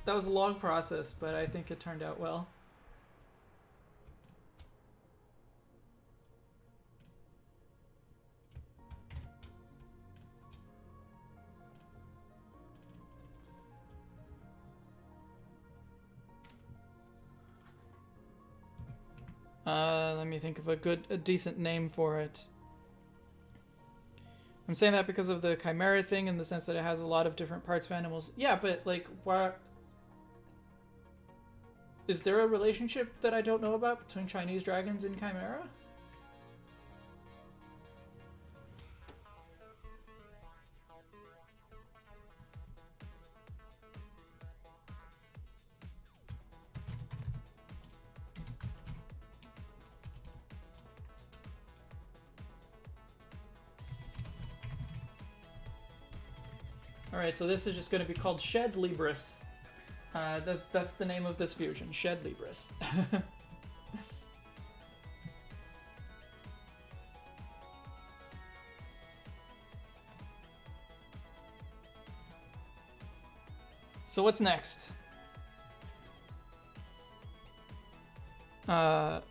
long process, but I think it turned out well. Let me think of a decent name for it. I'm saying that because of the Chimera thing in the sense that it has a lot of different parts of animals. Yeah, but like, what? Is there a relationship that I don't know about between Chinese dragons and Chimera? Alright, so this is just going to be called Shed Libris. That's the name of this fusion, Shed Libris. So what's next? It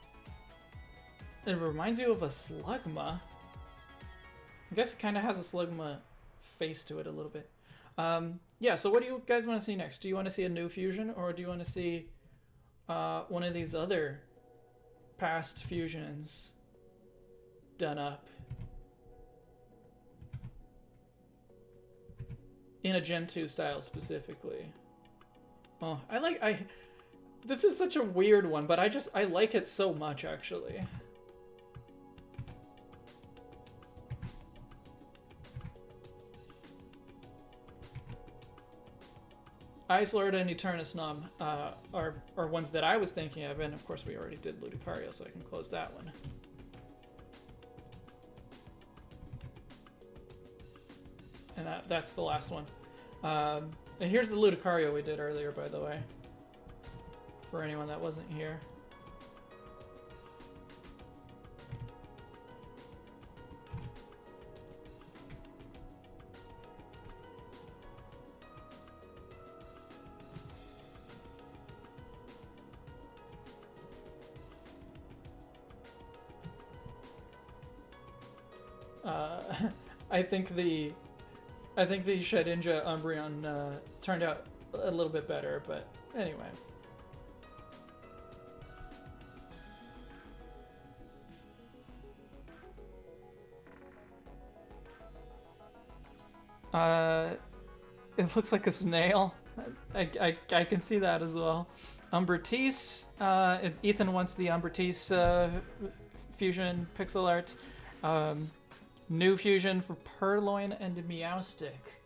reminds you of a Slugma. I guess it kind of has a Slugma face to it a little bit. Yeah, so what do you guys want to see next? Do you want to see a new fusion, or do you want to see one of these other past fusions done up? in a Gen 2 style specifically. Oh, I this is such a weird one, but I like it so much actually. Ice Lord and Eternus Nom are ones that I was thinking of, and of course we already did Ludicario, so I can close that one. And that's the last one. And here's the Ludicario we did earlier, by the way, for anyone that wasn't here. I think the Shedinja Umbreon turned out a little bit better, but anyway. It looks like a snail. I can see that as well. Umbertise. Ethan wants the Umbertise fusion pixel art. New fusion for Purloin and Meowstic.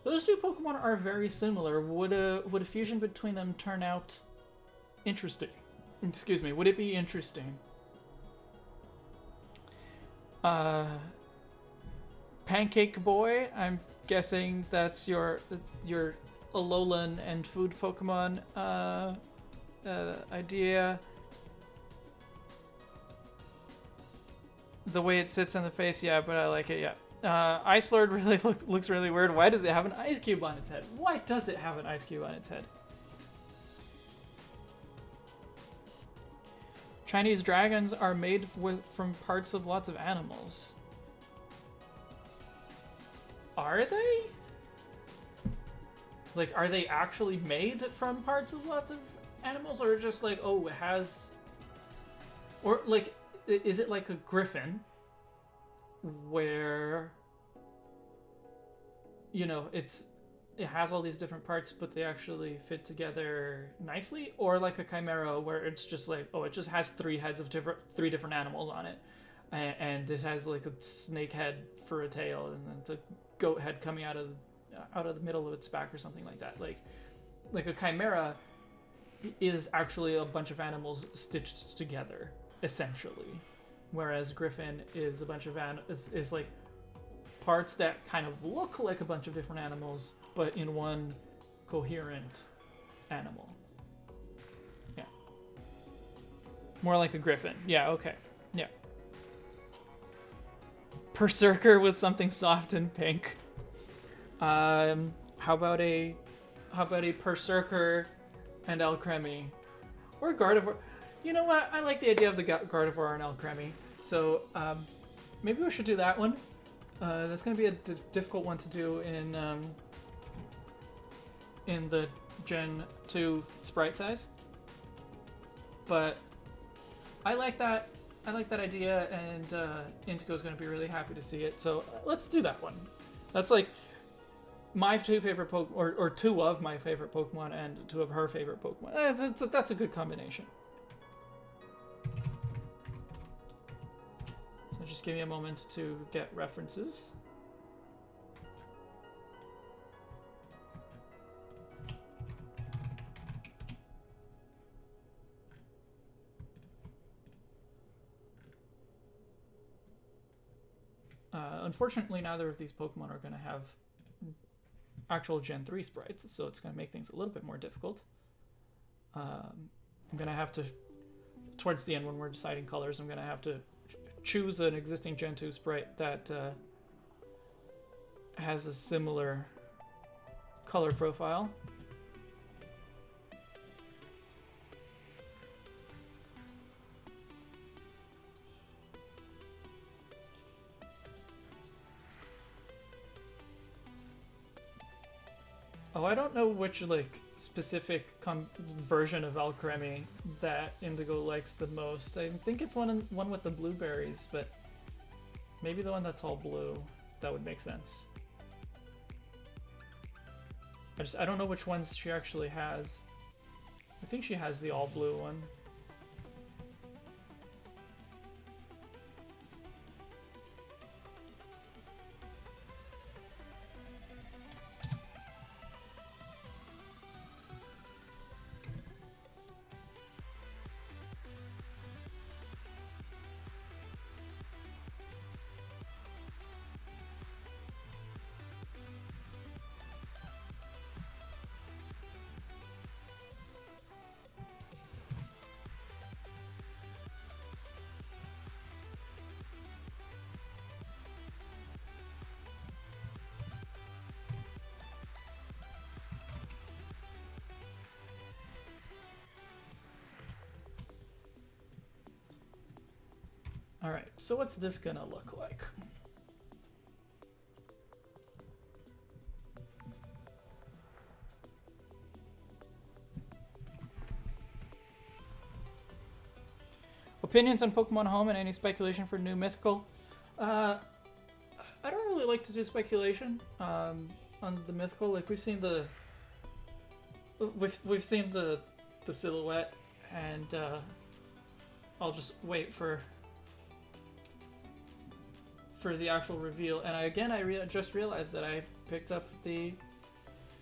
Those two Pokemon are very similar. Would a fusion between them turn out interesting? Excuse me. Would it be interesting? Pancake Boy. I'm guessing that's your Alolan and food Pokemon idea. The way it sits on the face, yeah, but I like it, yeah. Ice Lord really looks really weird. Why does it have an ice cube on its head? Why does it have an ice cube on its head? Chinese dragons are made from parts of lots of animals. Are they? Like, are they actually made from parts of lots of animals, or just like, oh, it has... Or, like... Is it like a griffin where, you know, it has all these different parts, but they actually fit together nicely? Or like a chimera where it's just like, oh, it just has three heads of three different animals on it, and it has like a snake head for a tail, and then it's a goat head coming out of the middle of its back or something like that. Like a chimera is actually a bunch of animals stitched together, essentially, whereas Griffin is a bunch of is like parts that kind of look like a bunch of different animals, but in one coherent animal. Yeah, more like a Griffin. Yeah, okay, yeah. Berserker with something soft and pink. How about a Berserker and Alcremie, or Gardevoir? You know what? I like the idea of the Gardevoir and Alcremie. So maybe we should do that one. That's going to be a difficult one to do in the Gen 2 sprite size. But I like that. I like that idea, and Indigo's going to be really happy to see it. So let's do that one. That's like my two favorite Pokemon, or two of my favorite Pokemon, and two of her favorite Pokemon. That's a good combination. So just give me a moment to get references. Unfortunately, neither of these Pokemon are going to have actual Gen 3 sprites, so it's going to make things a little bit more difficult. I'm going to have to, towards the end when we're deciding colors, I'm going to have to choose an existing Gen 2 sprite that has a similar color profile. Oh, I don't know which, like, specific version of Alcremie that Indigo likes the most. I think it's one with the blueberries, but maybe the one that's all blue. That would make sense. I don't know which ones she actually has. I think she has the all blue one. Alright, so what's this gonna look like? Opinions on Pokemon Home and any speculation for new mythical? I don't really like to do speculation on the mythical. Like we've seen the silhouette, and I'll just wait for the actual reveal. And I just realized that I picked up the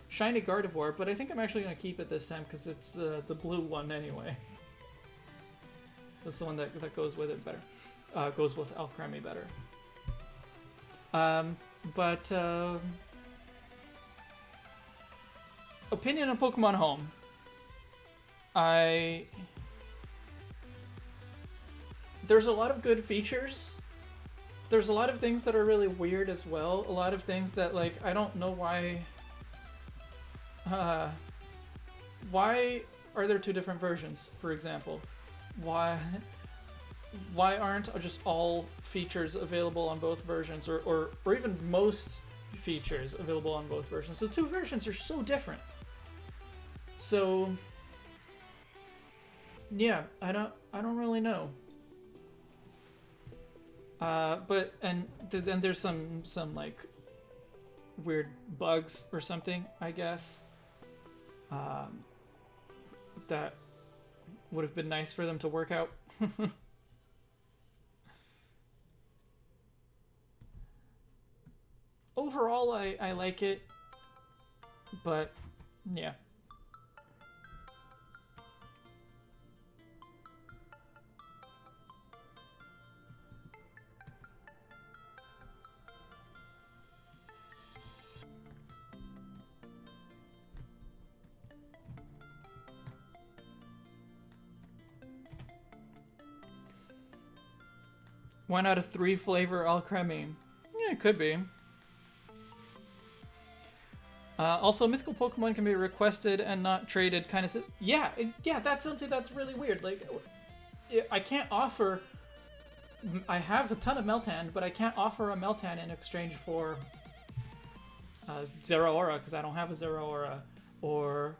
shiny Gardevoir, but I think I'm actually gonna keep it this time because it's the blue one anyway. So it's the one that goes with it better. Goes with Alcremie better. Opinion on Pokemon Home. There's a lot of good features. There's a lot of things that are really weird as well. A lot of things that, like, I don't know why... why are there two different versions, for example? Why aren't just all features available on both versions, or even most features available on both versions? The two versions are so different. So yeah, I don't really know. But then there's some like weird bugs or something, I guess. That would have been nice for them to work out. Overall, I like it, but yeah. One out of 3 flavor Alcremie. Yeah, it could be. Also, mythical Pokemon can be requested and not traded. Kind of. Yeah, that's something that's really weird. Like, I can't offer. I have a ton of Meltan, but I can't offer a Meltan in exchange for Zeraora because I don't have a Zeraora, or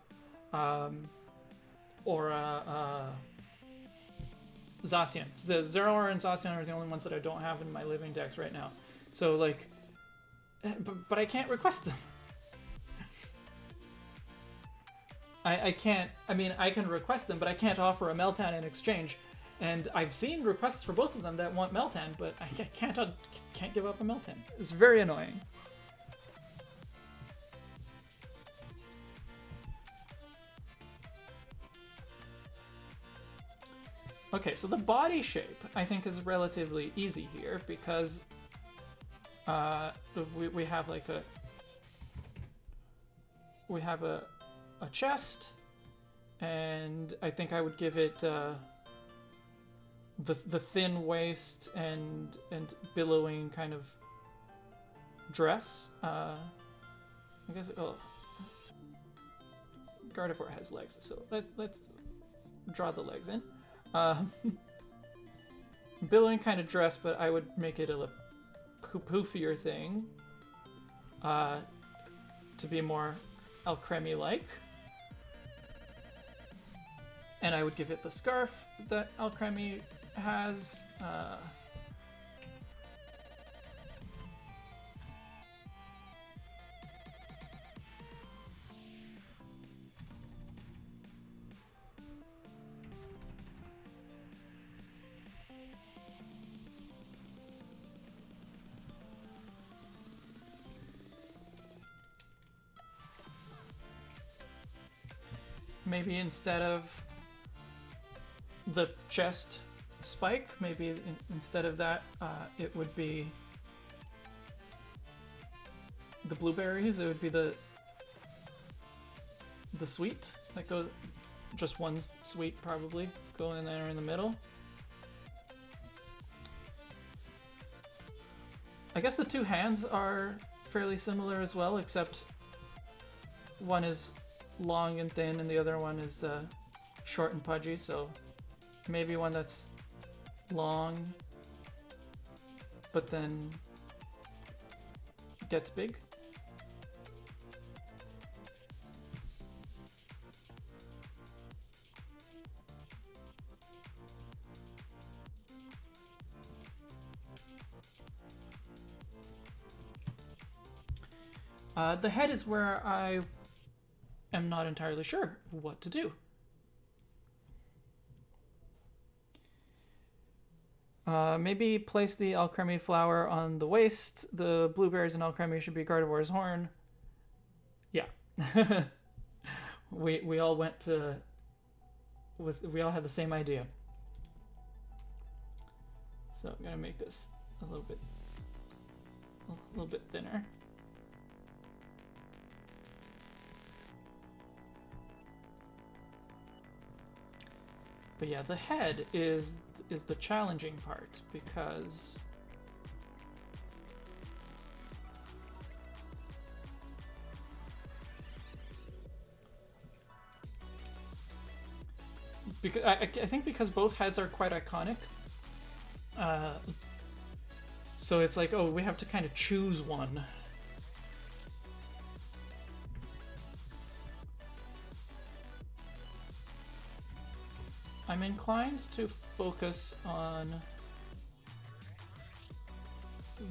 Zacian. The Zeraora and Zacian are the only ones that I don't have in my living decks right now. So, like, but I can't request them. I can't. I mean, I can request them, but I can't offer a Meltan in exchange. And I've seen requests for both of them that want Meltan, but I can't give up a Meltan. It's very annoying. Okay, so the body shape, I think, is relatively easy here because we have like a chest, and I think I would give it the thin waist and billowing kind of dress. I guess Gardevoir has legs, so let's draw the legs in. Billowing kind of dress, but I would make it a poofier thing to be more Alcremie-like. And I would give it the scarf that Alcremie has. maybe instead of the chest spike, maybe instead of that, it would be the blueberries. It would be the sweet that goes, just one sweet probably going in there in the middle. I guess the two hands are fairly similar as well, except one is long and thin and the other one is short and pudgy, so maybe one that's long but then gets big. The head is where I am not entirely sure what to do. Maybe place the alcremie flower on the waist. The blueberries and alcremie should be Gardevoir's horn. Yeah. we all went to we all had the same idea. So I'm gonna make this a little bit thinner. But yeah, the head is the challenging part because I think because both heads are quite iconic, so it's like, oh, we have to kind of choose one. I'm inclined to focus on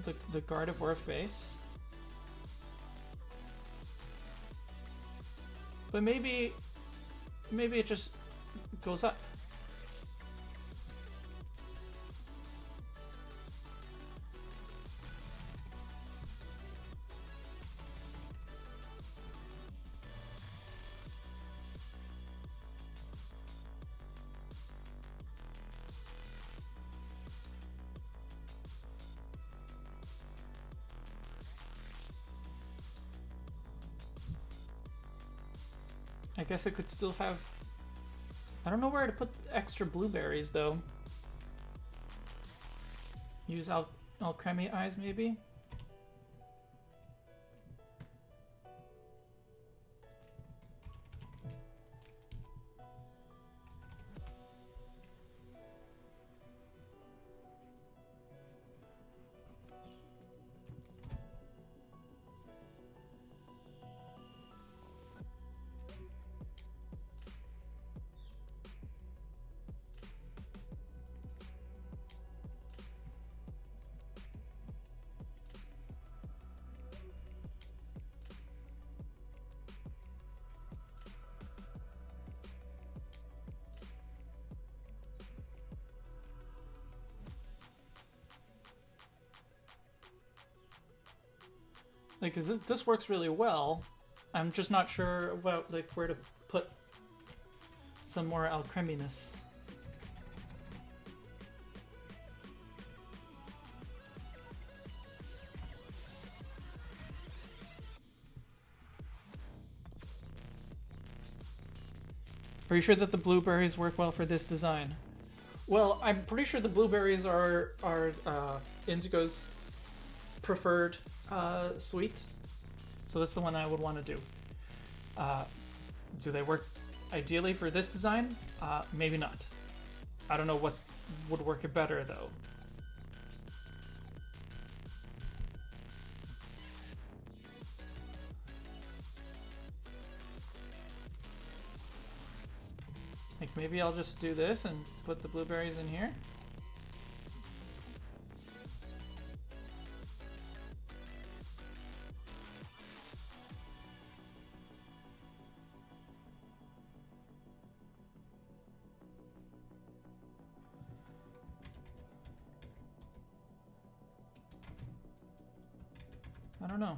the Gardevoir face. But maybe it just goes up. I guess it could still have... I don't know where to put extra blueberries, though. Use alcremie eyes, maybe? Like, this works really well. I'm just not sure about, like, where to put some more alcreminess. Are you sure that the blueberries work well for this design? Well, I'm pretty sure the blueberries are Indigo's preferred sweet, so that's the one I would want to do. Do they work ideally for this design? Maybe not. I don't know what would work it better, though. Like, maybe I'll just do this and put the blueberries in here. I don't know.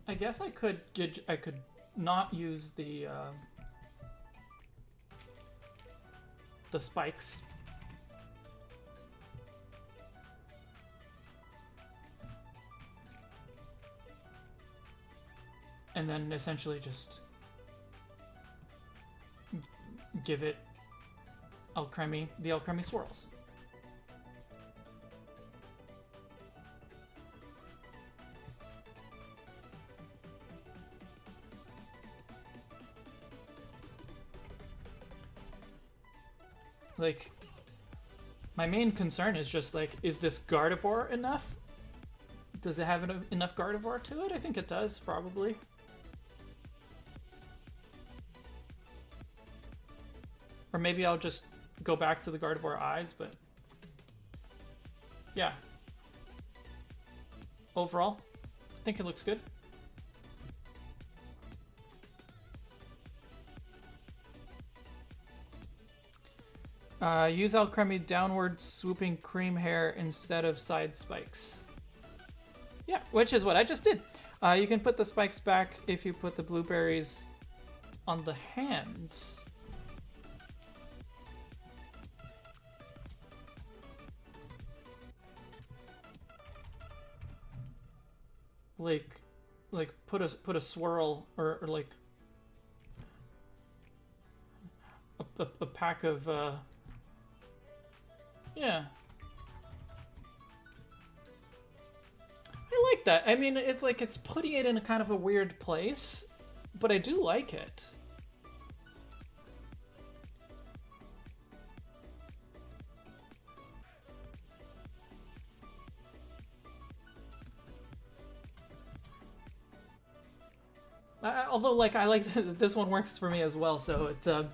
I guess I could not use the spikes. And then essentially just give it the alchemy swirls. Like, my main concern is just like, is this Gardevoir enough? Does it have enough Gardevoir to it? I think it does, probably. Or maybe I'll just go back to the Gardevoir eyes, but yeah. Overall, I think it looks good. Use Alcremie downward swooping cream hair instead of side spikes. Yeah, which is what I just did. You can put the spikes back if you put the blueberries on the hands. Like put a swirl or like a pack of yeah. I like that. I mean, it's like it's putting it in a kind of a weird place, but I do like it. Although, like, I like that this one works for me as well, so it,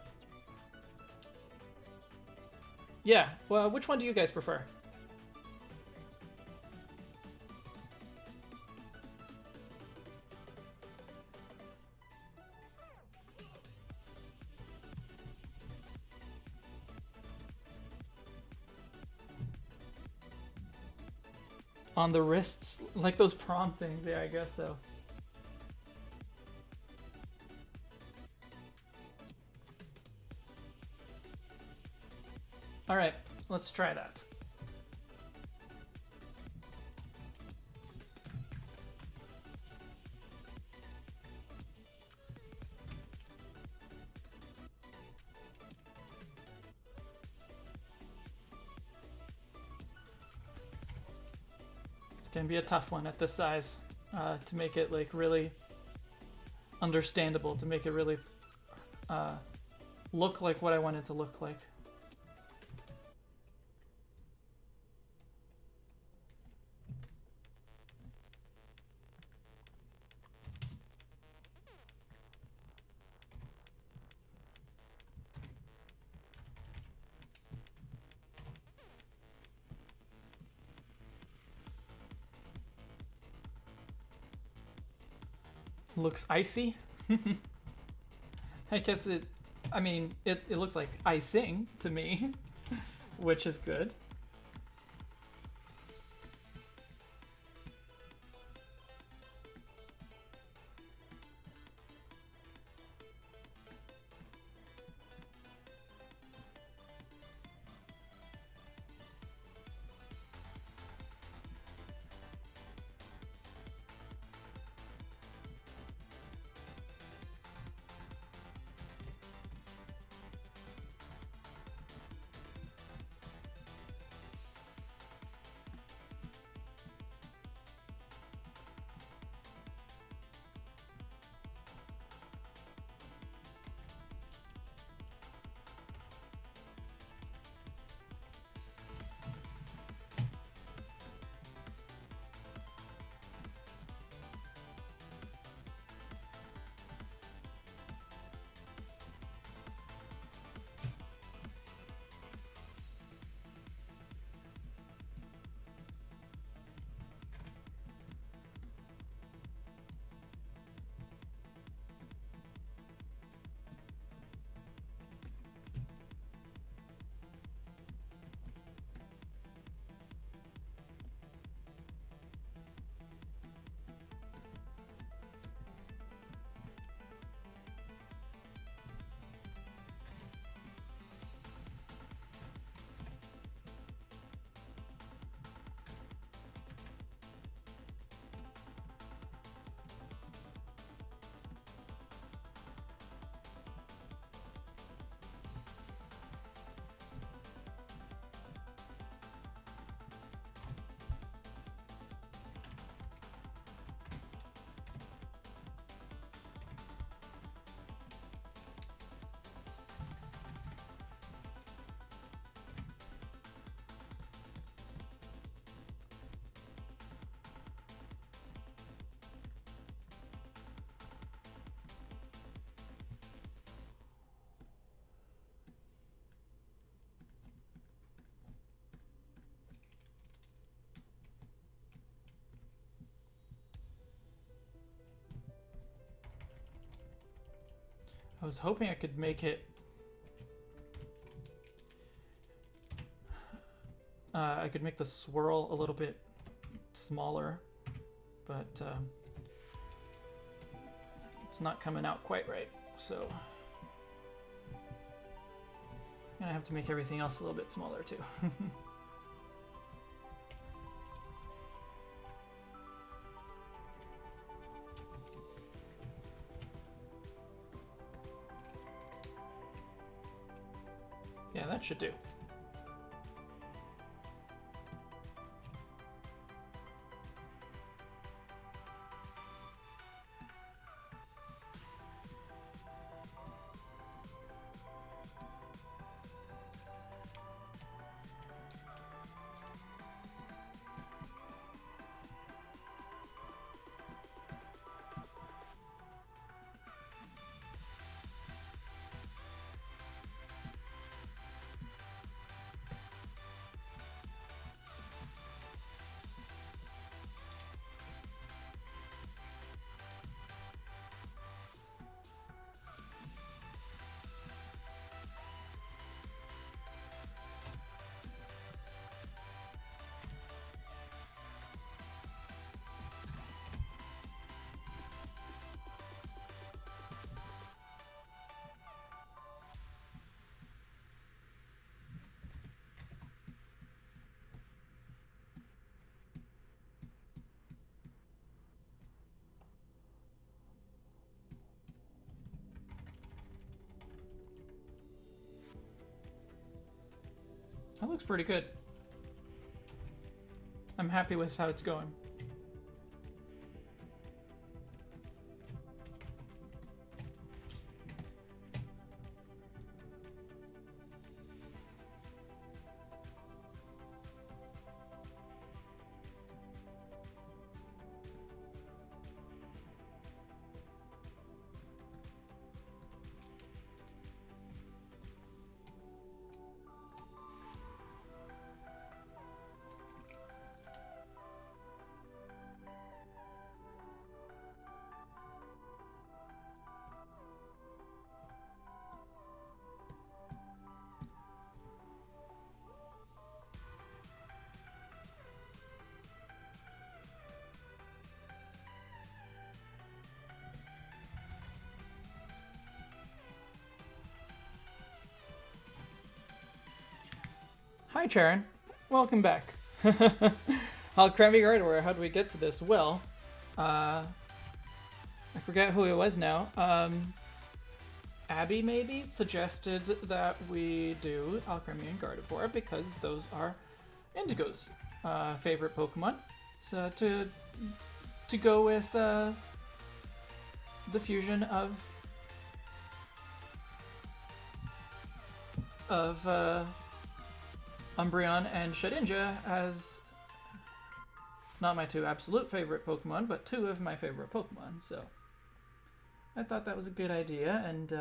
yeah, well, which one do you guys prefer? On the wrists, like those prom things, yeah, I guess so. Alright, let's try that. It's gonna be a tough one at this size to make it like really understandable, to make it really look like what I want it to look like. Looks icy. I guess it, I mean, it looks like icing to me, which is good. I was hoping I could make it... I could make the swirl a little bit smaller, but it's not coming out quite right, so I'm gonna have to make everything else a little bit smaller too. Yeah, that should do. That looks pretty good. I'm happy with how it's going. Hi, Charon. Welcome back. How crappy or how do we get to this? Well, I forget who it was now. Abby maybe suggested that we do Alchemy and Gardevoir because those are Indigo's favorite Pokemon. So to go with the fusion of Umbreon and Shedinja as not my two absolute favorite Pokemon, but two of my favorite Pokemon. So I thought that was a good idea, and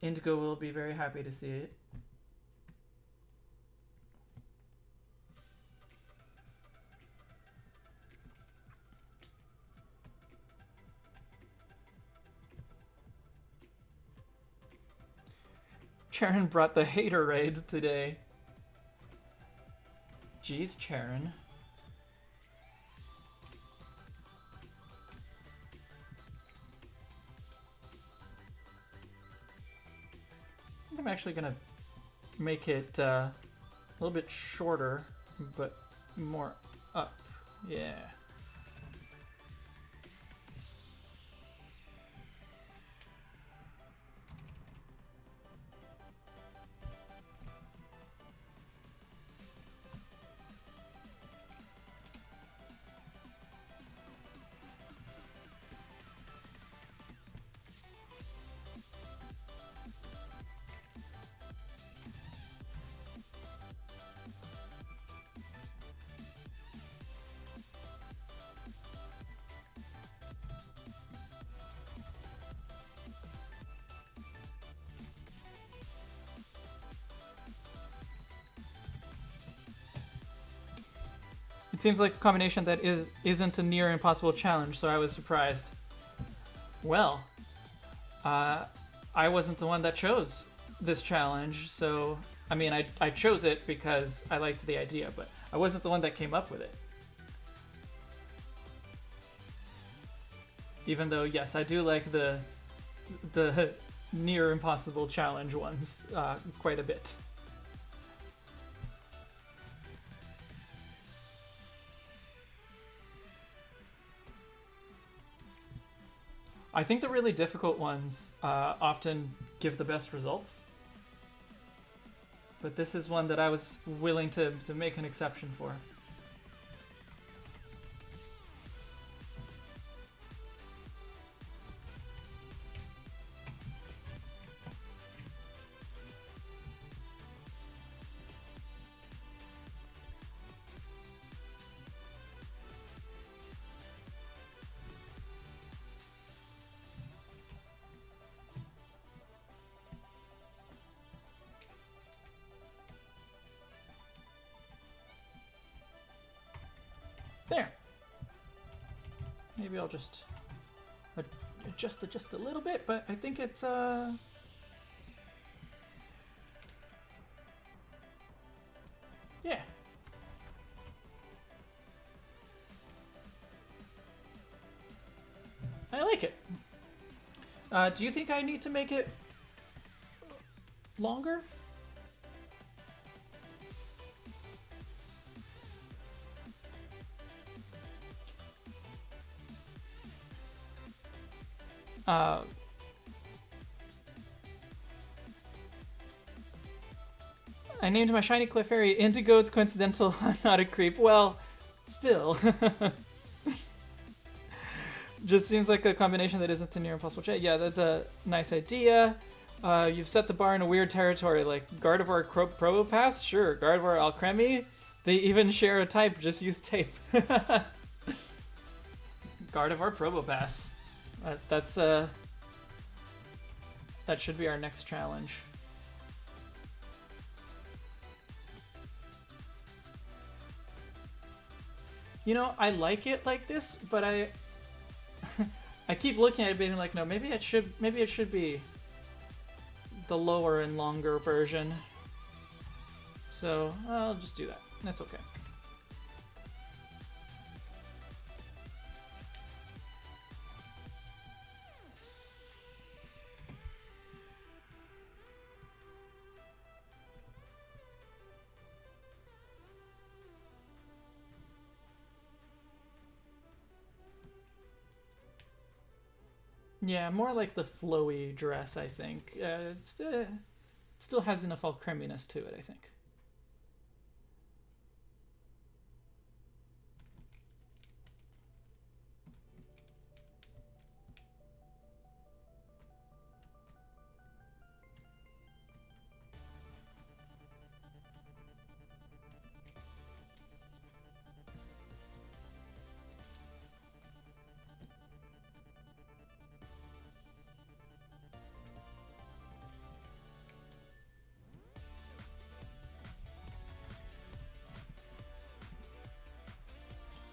Indigo will be very happy to see it. Charon brought the hater raids today. Jeez, Charon. I think I'm actually gonna make it a little bit shorter, but more up. Yeah. It seems like a combination that isn't a near impossible challenge, so I was surprised. Well, I wasn't the one that chose this challenge, so I mean, I chose it because I liked the idea, but I wasn't the one that came up with it. Even though, yes, I do like the near impossible challenge ones quite a bit. I think the really difficult ones often give the best results. But this is one that I was willing to make an exception for. There. Maybe I'll just adjust it just a little bit, but I think it's yeah. I like it. Do you think I need to make it longer? I named my shiny Clefairy Indigo. It's coincidental. I'm not a creep. Well, still. Just seems like a combination that isn't a near impossible chat. Yeah, that's a nice idea. You've set the bar in a weird territory, like Gardevoir Probopass? Sure. Gardevoir Alcremie? They even share a type, just use tape. Gardevoir Probopass. That should be our next challenge. You know, I like it like this, but I keep looking at it being like, no, maybe it should be the lower and longer version. So I'll just do that. That's okay. Yeah, more like the flowy dress, I think. It still has enough alchreminess to it, I think.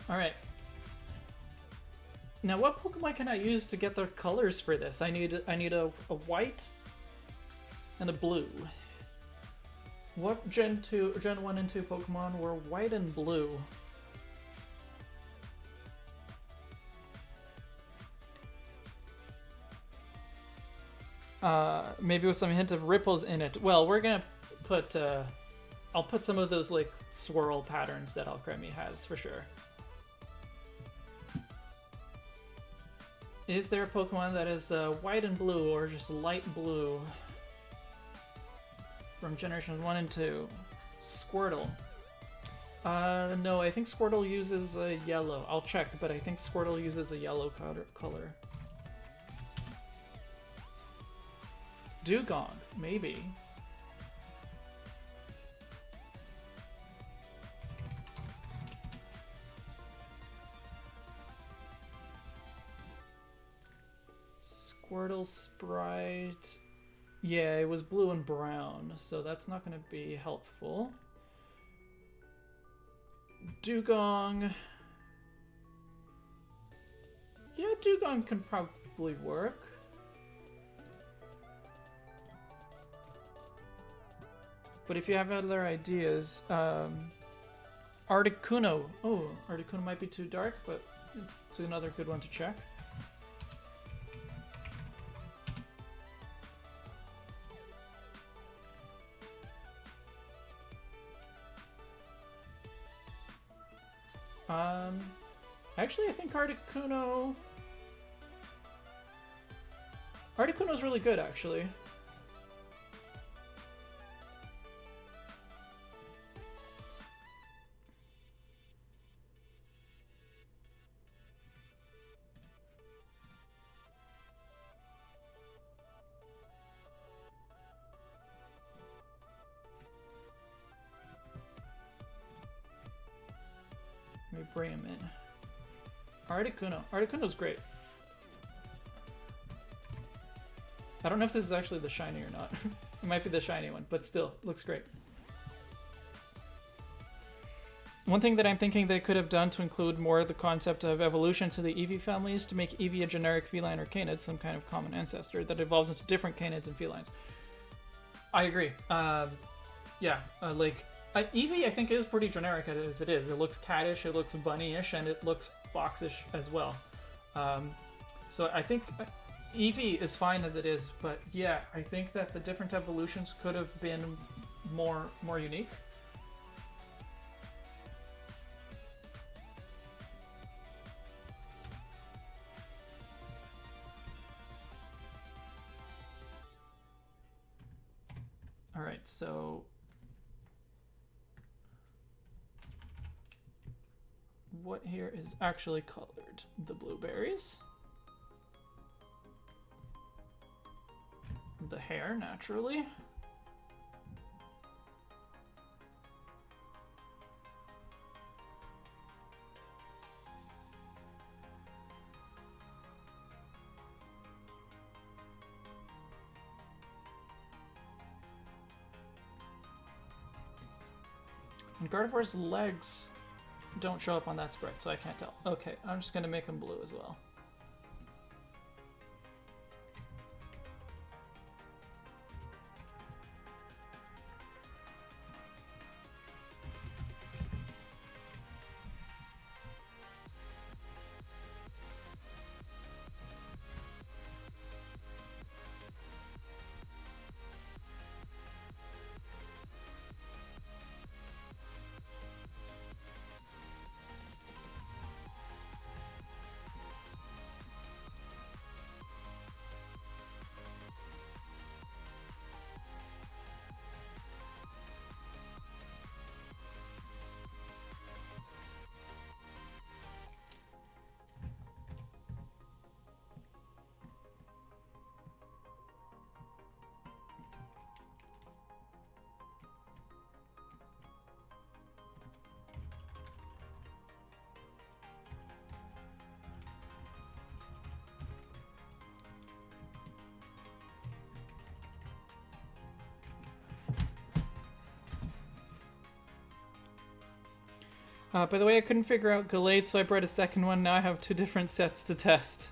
Alright. Now what Pokemon can I use to get the colors for this? I need a white and a blue. What Gen 1 and 2 Pokemon were white and blue? Maybe with some hint of ripples in it. Well, we're gonna put, I'll put some of those, like, swirl patterns that Alcremie has, for sure. Is there a Pokemon that is white and blue, or just light blue? From Generations 1 and 2. Squirtle. No, I think Squirtle uses a yellow. I'll check, but I think Squirtle uses a yellow color. Dugong, maybe. Squirtle sprite. Yeah, it was blue and brown, so that's not going to be helpful. Dugong. Yeah, Dugong can probably work. But if you have other ideas, Articuno. Oh, Articuno might be too dark, but it's another good one to check. Actually, I think Articuno's really good, actually. Let me bring him in. Articuno. Articuno's great. I don't know if this is actually the shiny or not. It might be the shiny one, but still, looks great. One thing that I'm thinking they could have done to include more of the concept of evolution to the Eevee families to make Eevee a generic feline or canid, some kind of common ancestor that evolves into different canids and felines. I agree. Yeah, Eevee I think is pretty generic as it is. It looks cattish, it looks bunny-ish, and it looks foxish as well. So I think Eevee is fine as it is, but yeah, I think that the different evolutions could have been more unique. Alright, so what here is actually colored? The blueberries. The hair, naturally. And Gardevoir's legs don't show up on that spread, so I can't tell. Okay, I'm just gonna make them blue as well. By the way, I couldn't figure out Gallade, so I brought a second one. Now I have two different sets to test.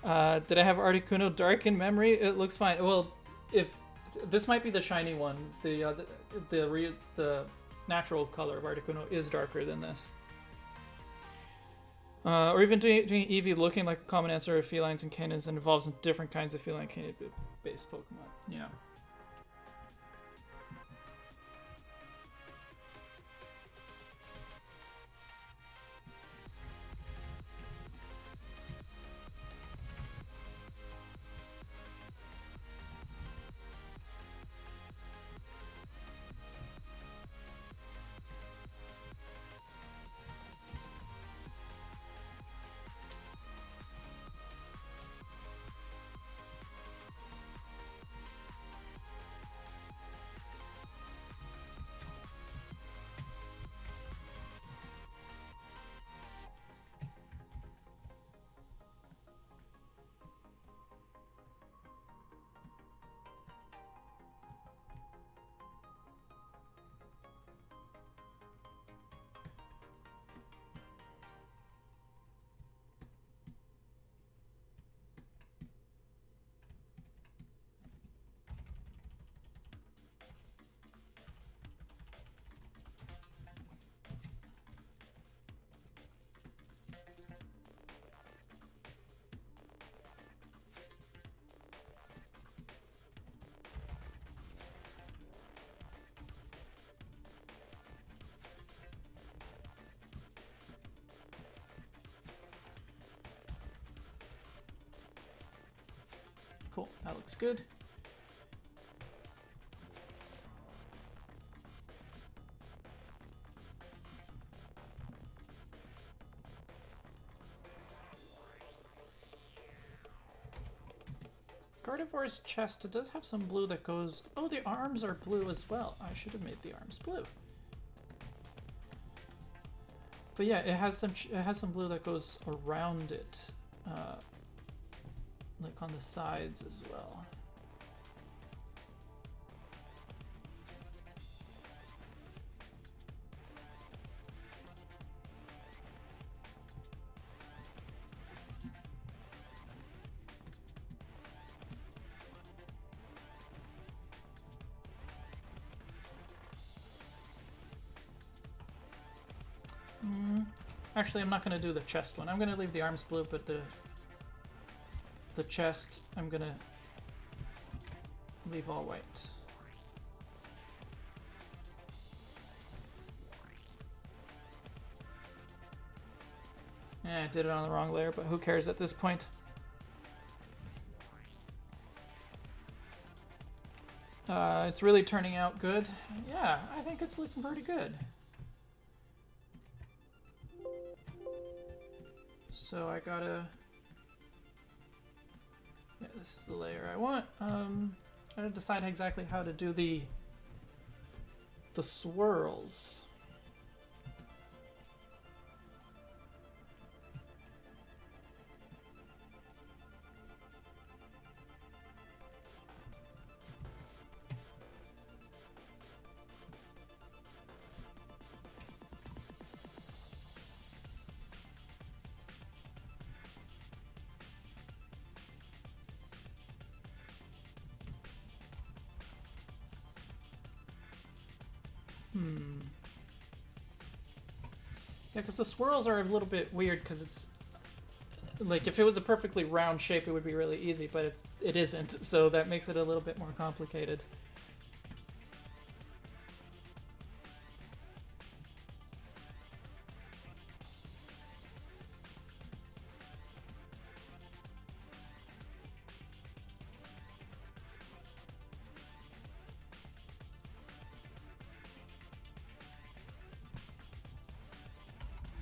Did I have Articuno dark in memory? It looks fine. Well, if this might be the shiny one, the natural color of Articuno is darker than this. Or even doing Eevee looking like a common answer of felines and canids and evolves into different kinds of feline canid-based Pokemon. Yeah. Cool, that looks good. Gardevoir's chest does have some blue that goes... Oh, the arms are blue as well. I should have made the arms blue. But yeah, it has some blue that goes around it, like on the sides as well. Actually, I'm not going to do the chest one. I'm going to leave the arms blue, but the chest, I'm going to leave all white. I did it on the wrong layer, but who cares at this point? It's really turning out good. Yeah, I think it's looking pretty good. So I gotta... Yeah, this is the layer I want. I gotta decide exactly how to do the swirls. Yeah, because the swirls are a little bit weird because it's like if it was a perfectly round shape it would be really easy, but it isn't, so that makes it a little bit more complicated.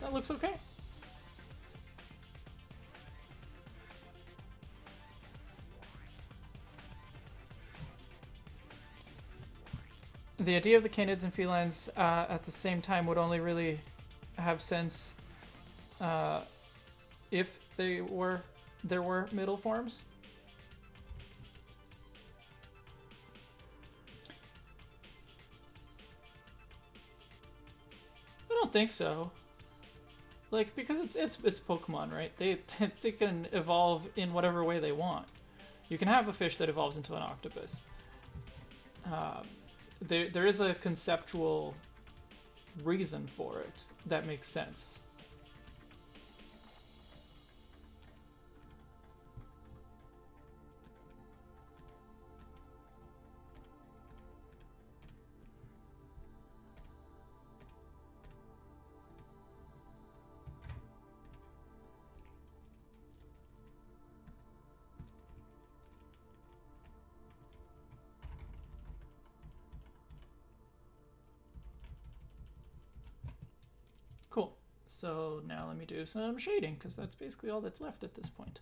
That looks okay. The idea of the canids and felines at the same time would only really have sense if there were middle forms. I don't think so. Like, because it's Pokemon, right? They can evolve in whatever way they want. You can have a fish that evolves into an octopus. There is a conceptual reason for it that makes sense. Cool. So now let me do some shading, because that's basically all that's left at this point.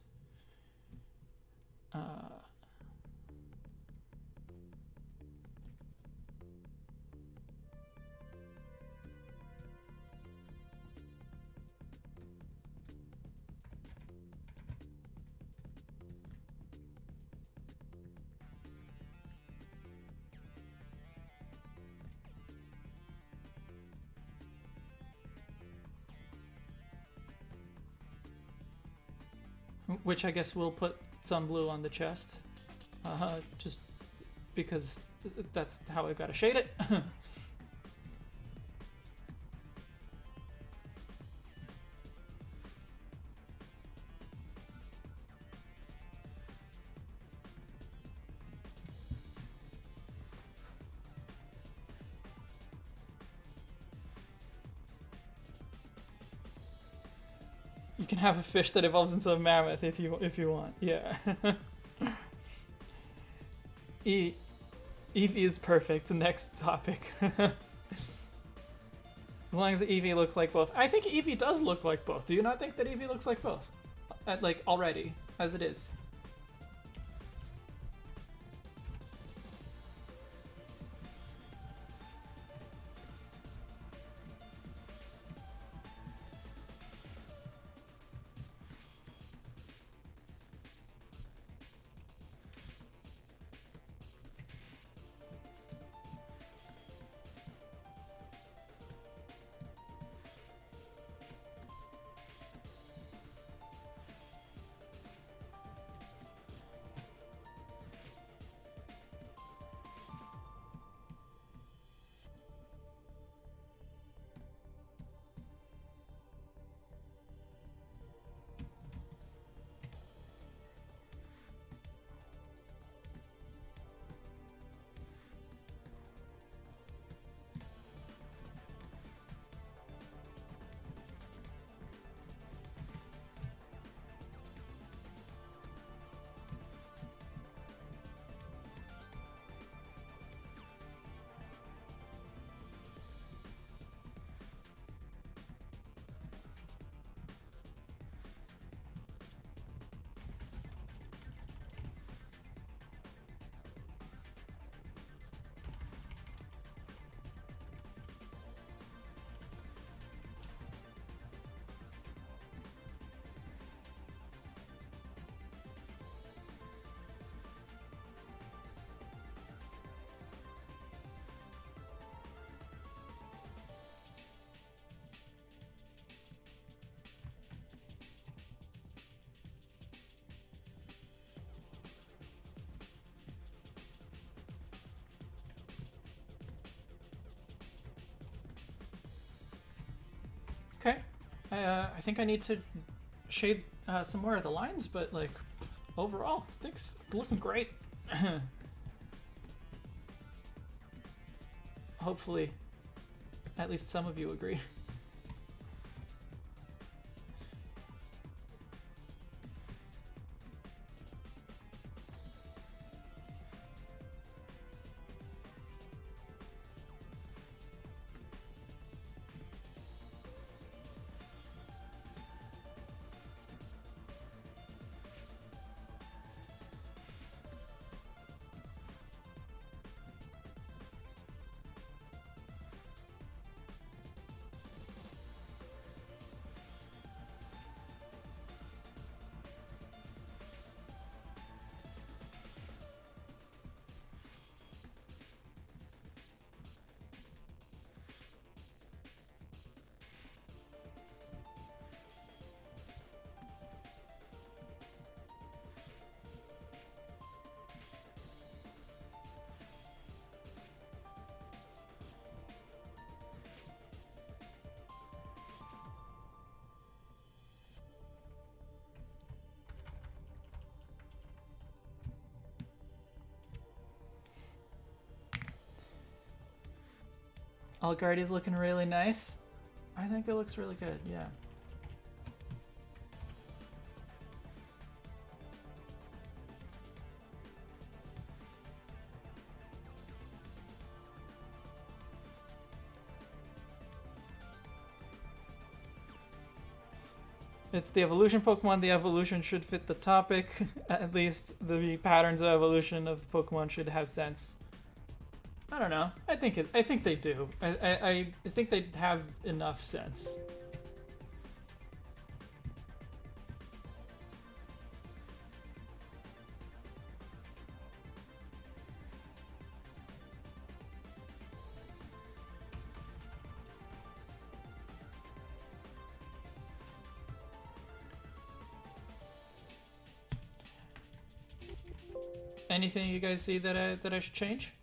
Which I guess we'll put some blue on the chest, just because that's how I've got to shade it. You can have a fish that evolves into a mammoth if you want. Yeah. E Eevee is perfect. Next topic. As long as Eevee looks like both. I think Eevee does look like both. Do you not think that Eevee looks like both? Like, already, as it is. Okay. I think I need to shade some more of the lines, but like overall, I think it's looking great. Hopefully, at least some of you agree. Algardy's looking really nice. I think it looks really good, yeah. It's the evolution Pokemon. The evolution should fit the topic. At least the patterns of evolution of the Pokemon should have sense. I don't know. I think they do. I think they have enough sense. Anything you guys see that I should change?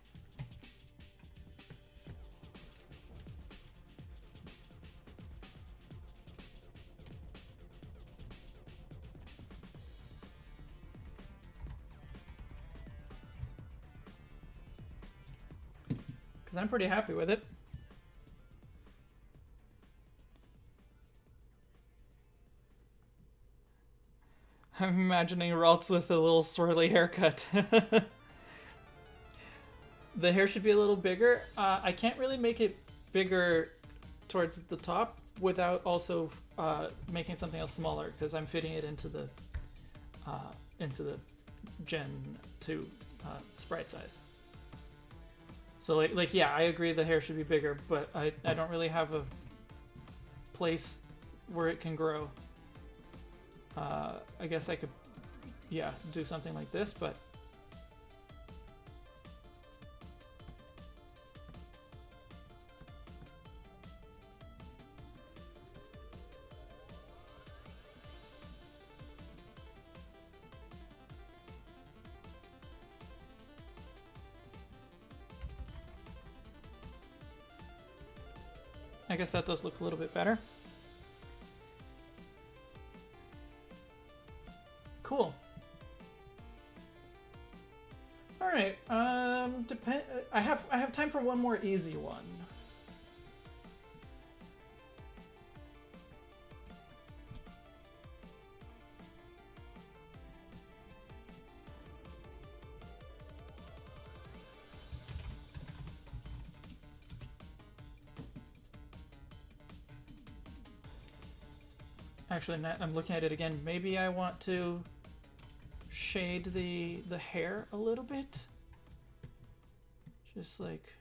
Because I'm pretty happy with it. I'm imagining Ralts with a little swirly haircut. The hair should be a little bigger. I can't really make it bigger towards the top without also making something else smaller because I'm fitting it into the Gen 2 sprite size. So like yeah, I agree the hair should be bigger, but I don't really have a place where it can grow. I guess I could, yeah, do something like this, but I guess that does look a little bit better. Cool. All right. I have time for one more easy one. Actually, I'm looking at it again. Maybe I want to shade the hair a little bit. Just like...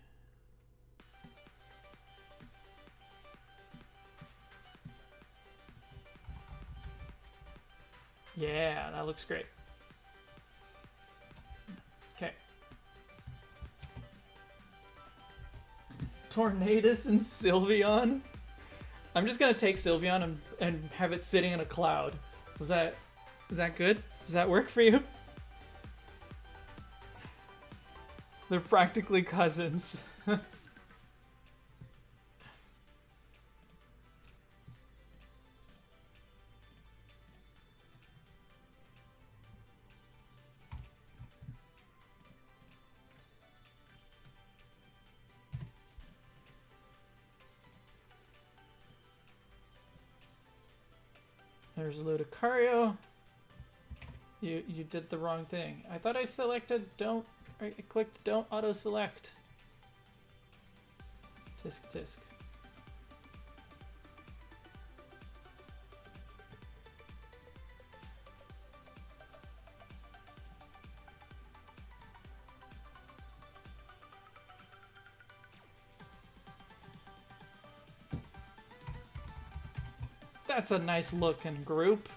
Yeah, that looks great. Okay. Tornadus and Sylveon? I'm just gonna take Sylveon and have it sitting in a cloud. So is that good? Does that work for you? They're practically cousins. There's Ludicario. You did the wrong thing. I thought I selected don't. I clicked don't auto select. Tisk tisk. That's a nice looking group.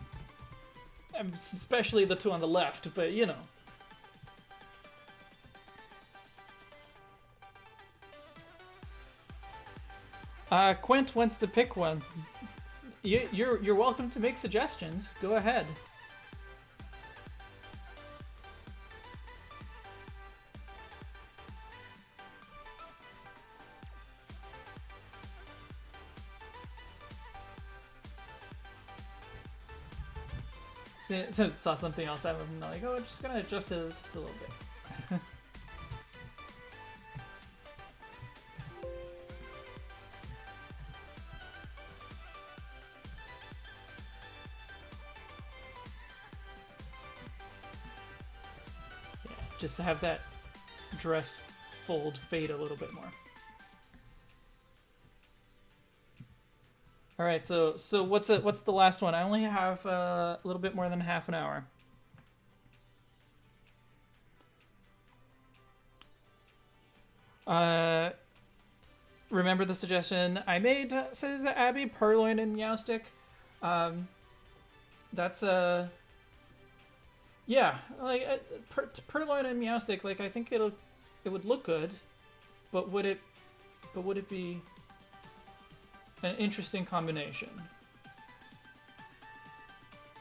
Especially the two on the left, but you know. Quint wants to pick one. You're welcome to make suggestions. Go ahead. Saw something else, I'm like, oh, I'm just gonna adjust it just a little bit. Yeah, just to have that dress fold fade a little bit more. All right, so what's the last one? I only have a little bit more than half an hour. Remember the suggestion I made, says Abby, Purloin and Meowstick. That's yeah, like Purloin and Meowstick. Like I think it would look good, but would it be an interesting combination?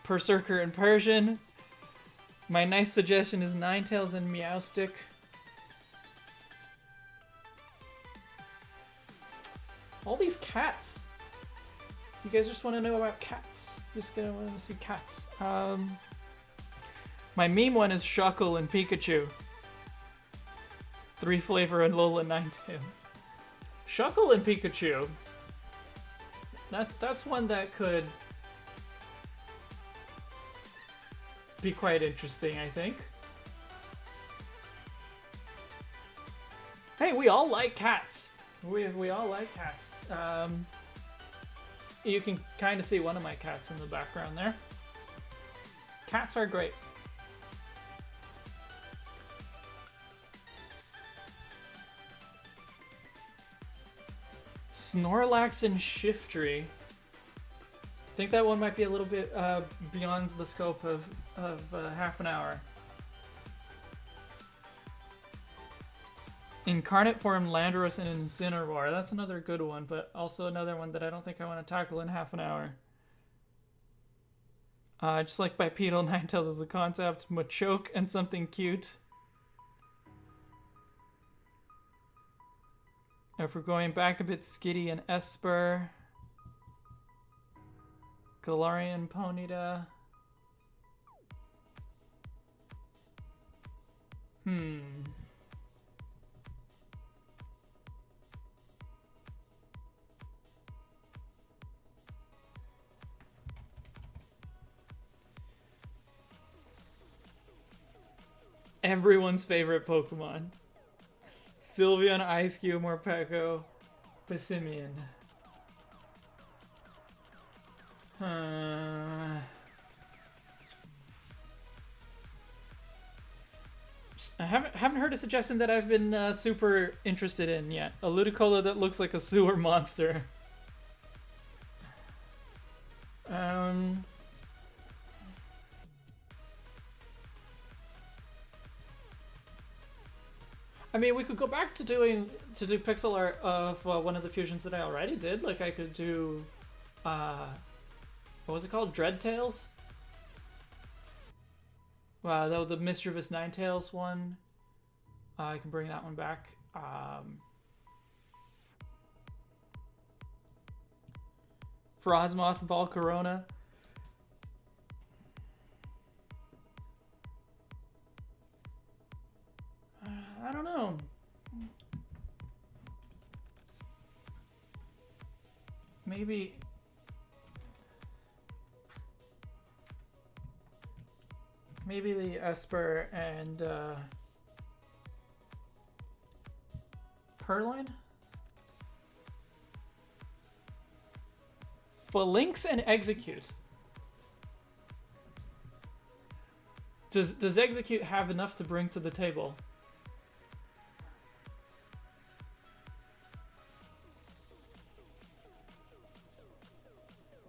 Berserker and Persian. My nice suggestion is Ninetales and Meowstick. All these cats. You guys just want to know about cats. Just gonna want to see cats. My meme one is Shuckle and Pikachu. 3 flavor and Lola Ninetales. Shuckle and Pikachu. That's one that could be quite interesting, I think. hey, we all like cats. We all like cats. You can kind of see one of my cats in the background there. Cats are great. Snorlax and Shiftry. I think that one might be a little bit beyond the scope of half an hour. Incarnate form Landorus and Incineroar. That's another good one, but also another one that I don't think I want to tackle in half an hour. Just like Bipedal Ninetales as a concept, Machoke and something cute. If we're going back a bit, Skitty and Esper. Galarian Ponyta. Everyone's favorite Pokemon. Sylveon, Ice-Cube, Morpeko, Passimian. I haven't heard a suggestion that I've been super interested in yet. A Ludicolo that looks like a sewer monster. I mean, we could go back to do pixel art of one of the fusions that I already did. Like, I could do, what was it called? Dreadtails? Wow, the Mischievous Ninetales one. I can bring that one back. Frosmoth, Volcarona. I don't know. Maybe the Esper and Purloin? Phalanx and Execute. Does Execute have enough to bring to the table?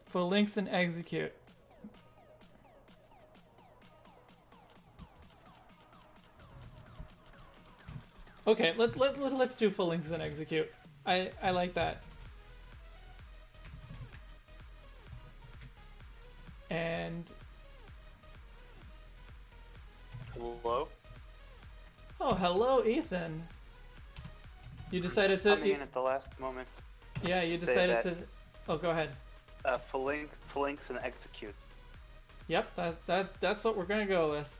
Phalanx and Execute. Okay, let's do Phalanx and Execute. I like that. And Hello? oh, hello, Ethan. You decided to Coming in at the last moment. yeah, you decided to oh, go ahead. Phalanx and Execute. Yep, that's what we're gonna go with.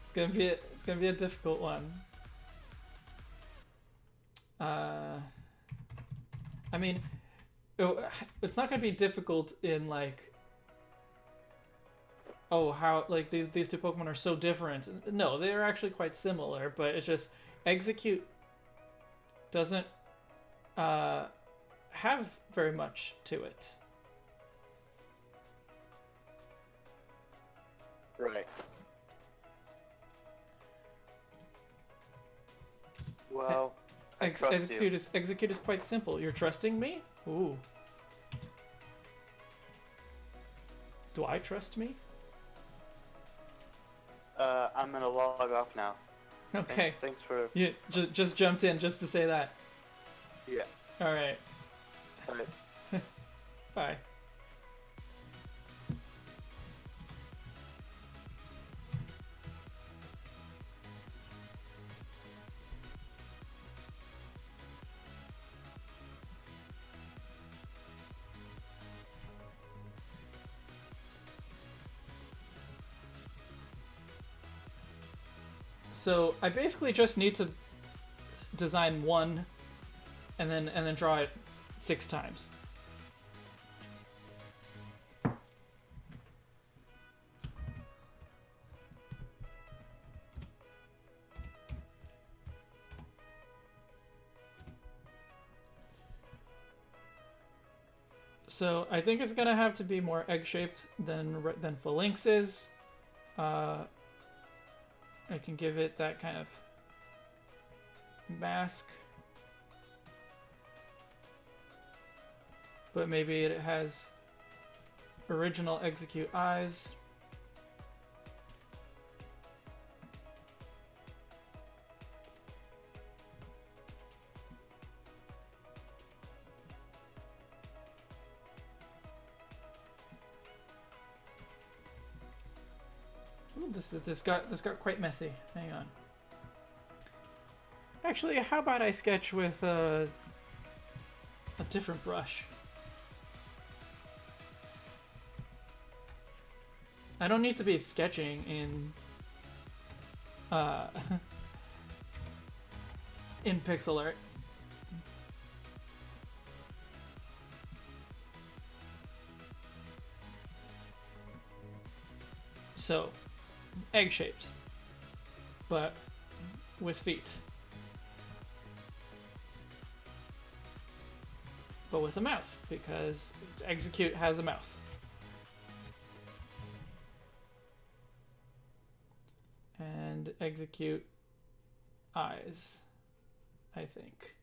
It's gonna be a difficult one. I mean, it's not gonna be difficult in like, oh, how like these two Pokemon are so different. No, they're actually quite similar, but it's just Execute doesn't have very much to it. Right. Well, I trust Execute you. Execute is quite simple. You're trusting me? Ooh. Do I trust me? I'm gonna log off now. Okay. Thanks for. You just jumped in just to say that. Yeah. All right. Alright. Bye. So I basically just need to design one and then draw it 6 times. So I think it's gonna have to be more egg-shaped than Phalanx is. I can give it that kind of mask, but maybe it has original execute eyes. Ooh, this got quite messy. Hang on. Actually, how about I sketch with a different brush? I don't need to be sketching in in pixel art. So, egg-shaped, but with feet. But with a mouth, because execute has a mouth. And execute eyes, I think.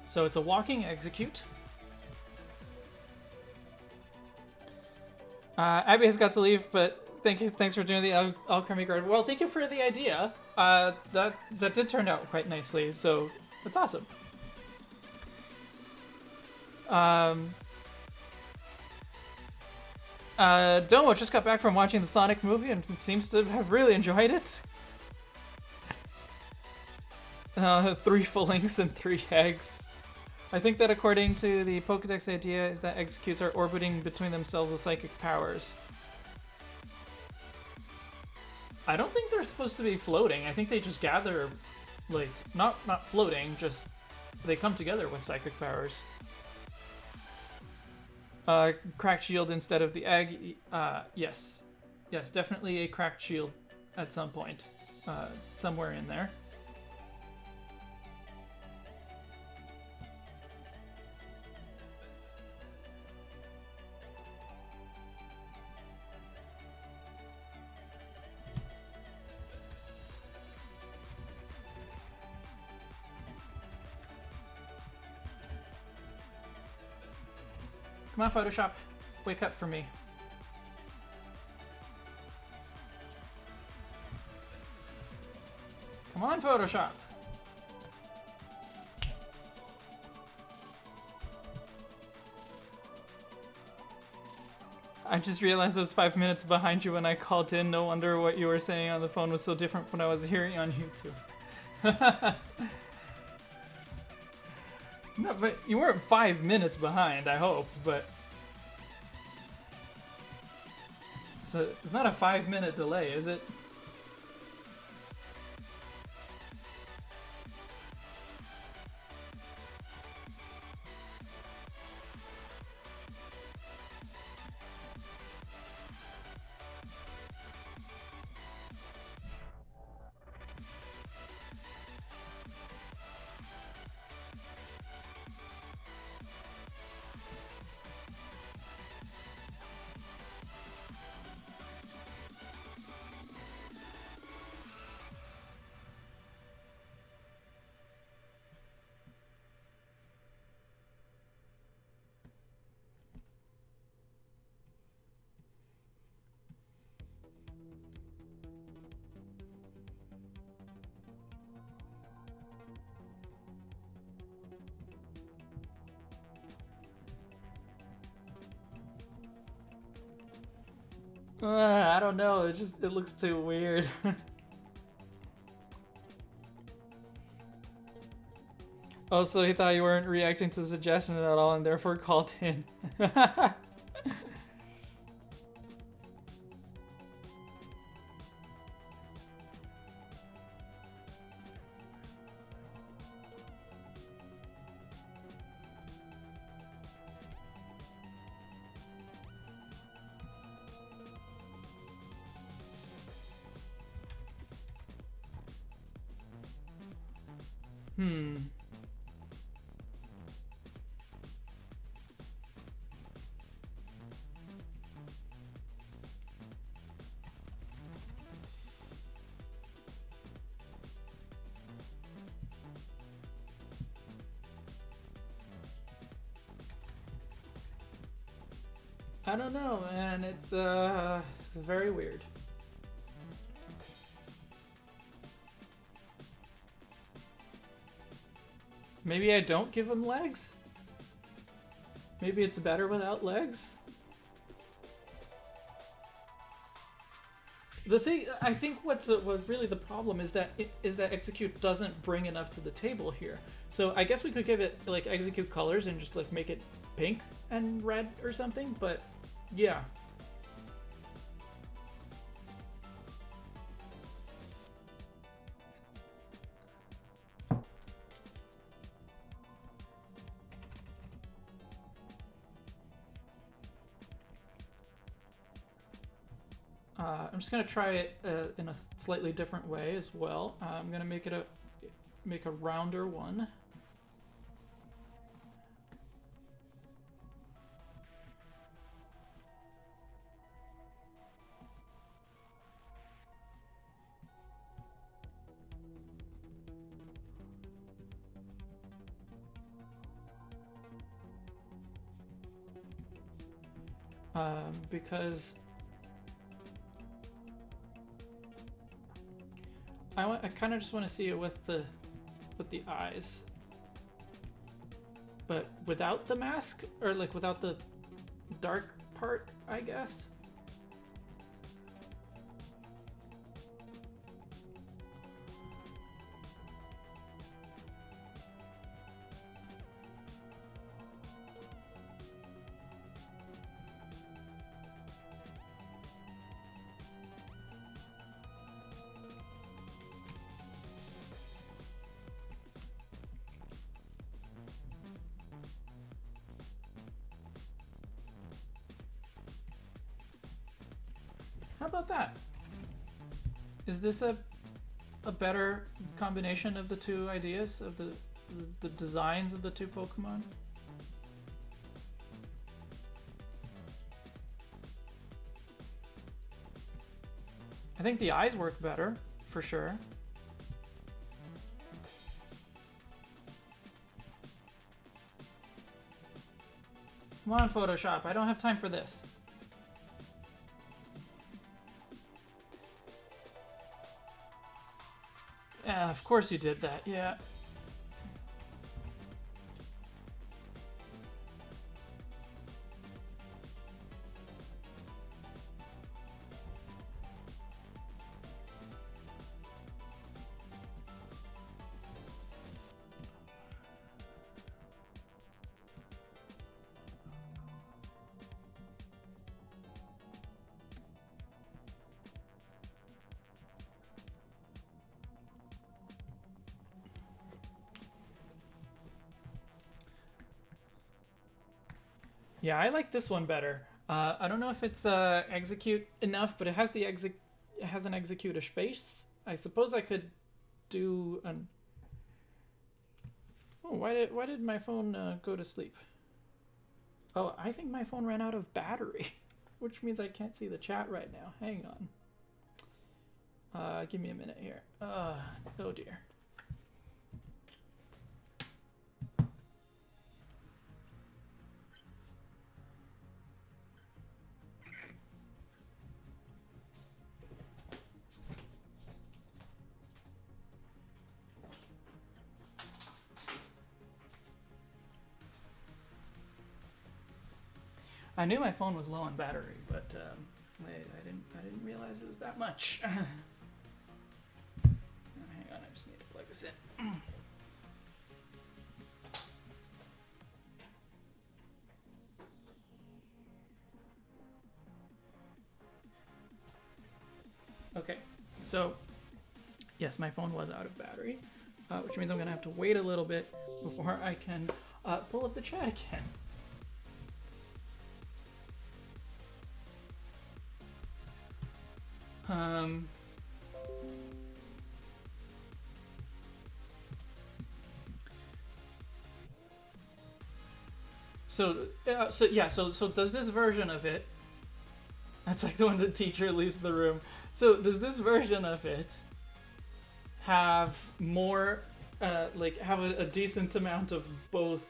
So it's a walking execute. Abby has got to leave, but thanks for doing the alchemy guard. Well, thank you for the idea. That did turn out quite nicely, so that's awesome. Domo just got back from watching the Sonic movie and seems to have really enjoyed it. 3 Phalanx and 3 eggs. I think that according to the Pokedex idea is that executes are orbiting between themselves with psychic powers. I don't think they're supposed to be floating. I think they just gather, like, not floating, just they come together with psychic powers. Cracked shield instead of the egg. Yes. Yes, definitely a cracked shield at some point. Somewhere in there. Come on, Photoshop. Wake up for me. Come on, Photoshop. I just realized I was 5 minutes behind you when I called in. No wonder what you were saying on the phone was so different from what I was hearing on YouTube. No, but you weren't 5 minutes behind, I hope, but... So, it's not a 5-minute delay, is it? I don't know. It looks too weird. Also, he thought you weren't reacting to the suggestion at all and therefore called in. Hmm. I don't know, man. It's very weird. Maybe I don't give him legs? Maybe it's better without legs? The thing, I think what really the problem is that execute doesn't bring enough to the table here. So I guess we could give it like execute colors and just like make it pink and red or something, but yeah. I'm just gonna try it in a slightly different way as well. I'm gonna make a rounder one. Because I kind of just want to see it with the eyes, but without the mask, or like without the dark part, I guess. How about that? Is this a better combination of the two ideas of the designs of the two Pokemon? I think the eyes work better, for sure. Come on, Photoshop, I don't have time for this. Yeah, of course you did that, yeah. Yeah, I like this one better. I don't know if it's execute enough, but it has it has an execute-ish face. I suppose I could do an. Oh, why did my phone go to sleep? Oh, I think my phone ran out of battery, which means I can't see the chat right now. Hang on. Give me a minute here. Oh dear. I knew my phone was low on battery, but I didn't realize it was that much. Hang on, I just need to plug this in. Okay, so yes, my phone was out of battery, which means I'm gonna have to wait a little bit before I can pull up the chat again. So does this version of it? That's like the one the teacher leaves the room. So does this version of it have more, have a decent amount of both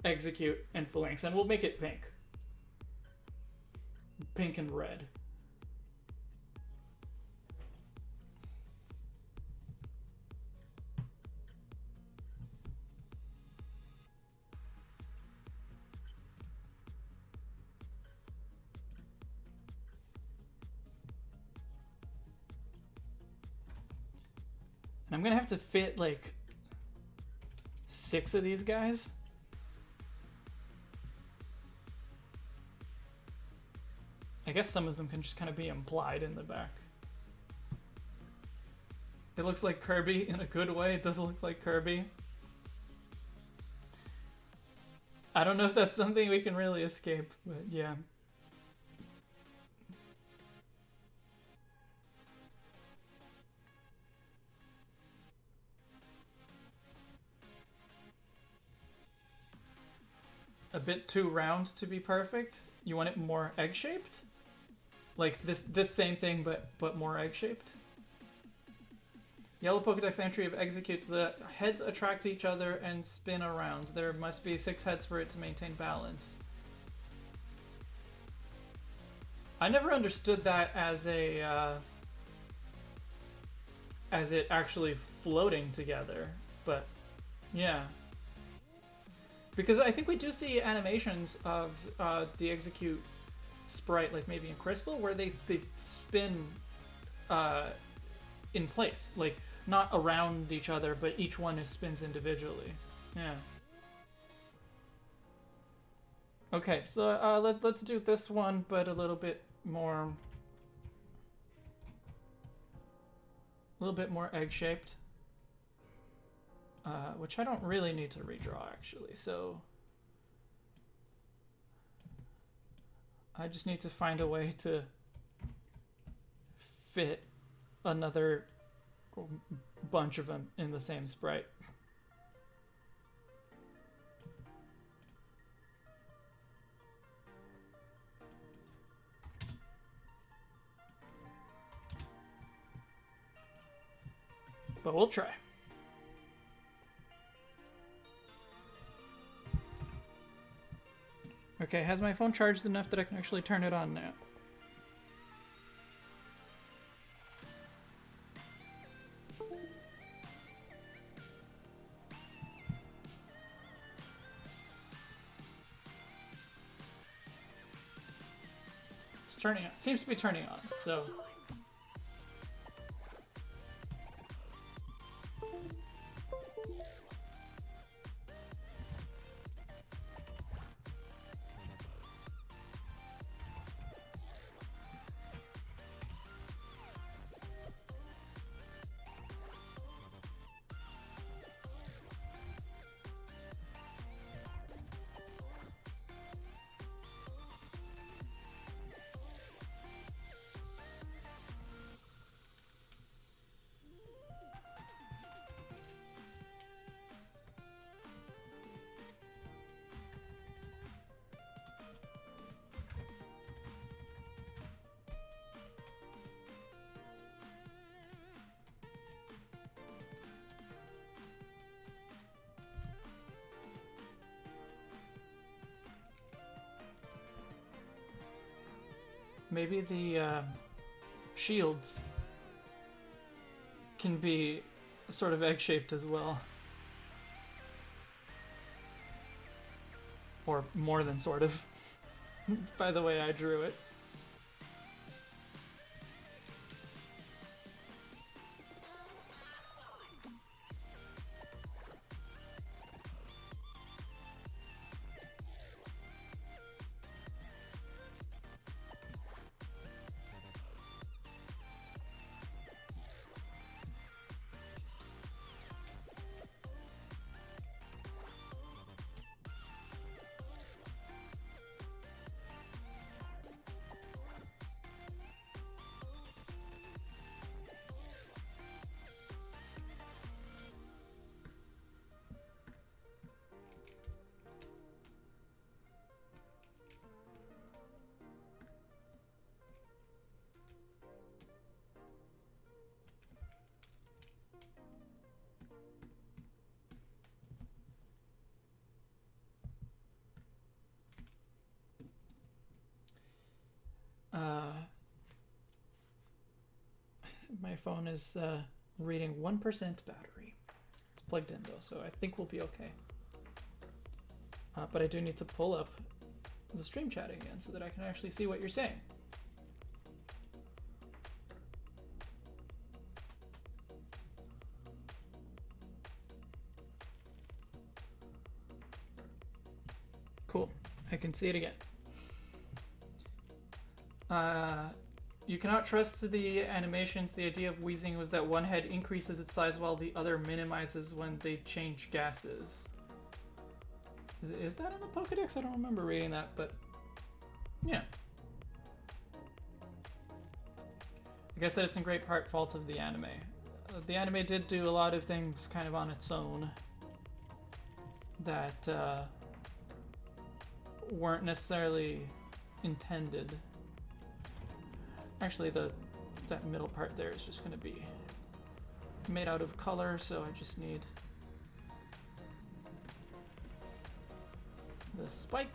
execute and phalanx? And we'll make it pink and red. And I'm gonna have to fit like 6 of these guys. I guess some of them can just kind of be implied in the back. It looks like Kirby in a good way. It does look like Kirby. I don't know if that's something we can really escape, but yeah. A bit too round to be perfect. You want it more egg-shaped? Like this same thing, but more egg-shaped? Yellow Pokedex entry of executes. The heads attract each other and spin around. There must be 6 heads for it to maintain balance. I never understood that as a as it actually floating together, but yeah. Because I think we do see animations of the execute sprite, like maybe in Crystal, where they spin in place, like not around each other, but each one spins individually. Yeah. Okay, so let's do this one, but a little bit more egg-shaped. Which I don't really need to redraw, actually, so I just need to find a way to fit another bunch of them in the same sprite. But we'll try. Okay, has my phone charged enough that I can actually turn it on now? It's turning on. It seems to be turning on, so... Maybe the shields can be sort of egg-shaped as well. Or more than sort of, by the way I drew it. My phone is reading 1% battery. It's plugged in though, so I think we'll be okay. But I do need to pull up the stream chat again so that I can actually see what you're saying. Cool. I can see it again. You cannot trust the animations. The idea of wheezing was that one head increases its size while the other minimizes when they change gases. Is that in the Pokédex? I don't remember reading that, but yeah. I guess that it's in great part fault of the anime. The anime did do a lot of things kind of on its own that weren't necessarily intended. Actually, that middle part there is just going to be made out of color, so I just need the spike.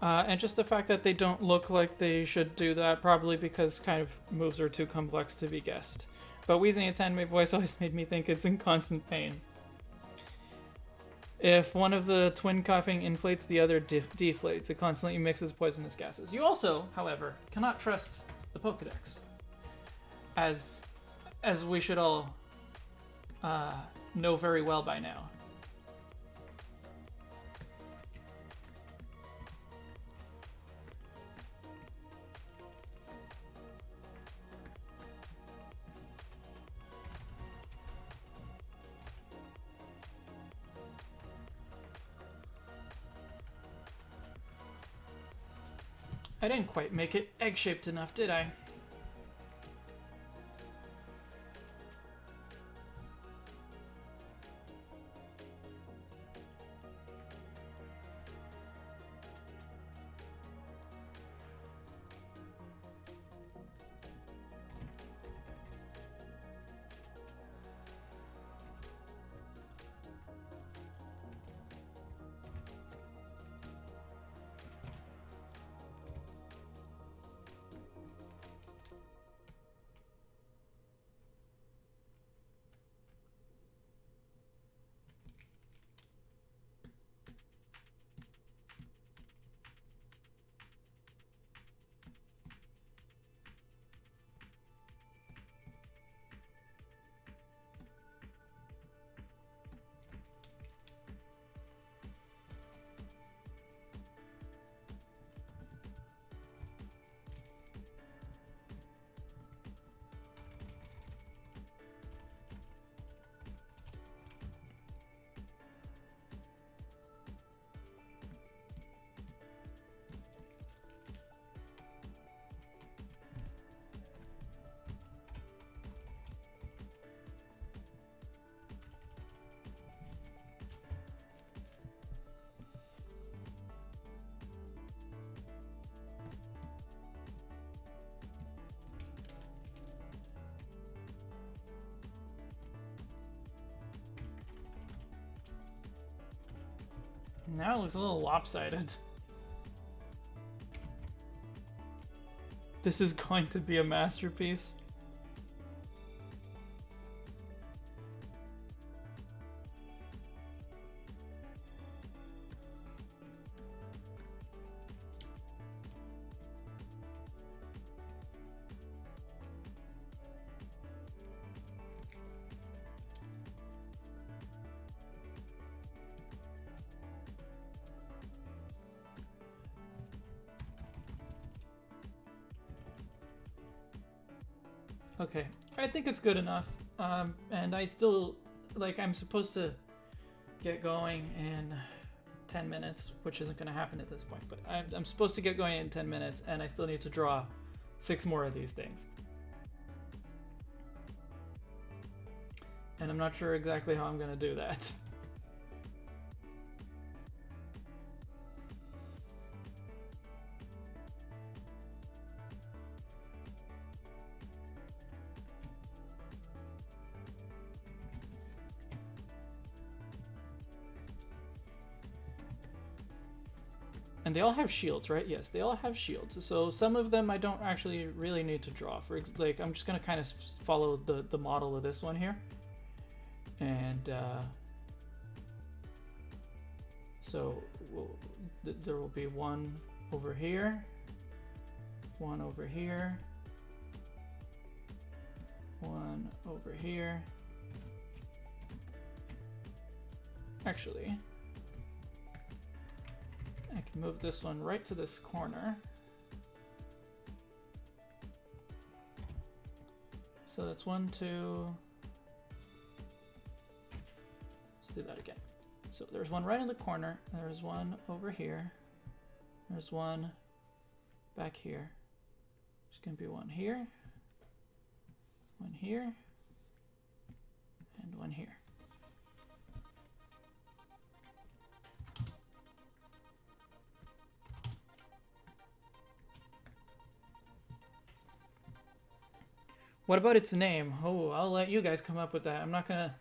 And just the fact that they don't look like they should do that, probably because kind of moves are too complex to be guessed. But wheezing its anime voice always made me think it's in constant pain. If one of the twin coughing inflates, the other deflates. It constantly mixes poisonous gases. You also, however, cannot trust the Pokédex, as we should all know very well by now. I didn't quite make it egg-shaped enough, did I? Now it looks a little lopsided. This is going to be a masterpiece. Okay, I think it's good enough. And I still, like, I'm supposed to get going in 10 minutes, which isn't going to happen at this point, but I'm supposed to get going in 10 minutes, and I still need to draw 6 more of these things. And I'm not sure exactly how I'm going to do that. And they all have shields, right? Yes, they all have shields. So some of them I don't actually really need to draw. Like, I'm just gonna kind of follow the model of this one here, and so there will be one over here, one over here, one over here. Actually, I can move this one right to this corner. So that's 1, 2. Let's do that again. So there's one right in the corner. There's one over here. There's one back here. There's going to be one here, and one here. What about its name? Oh, I'll let you guys come up with that. I'm not gonna...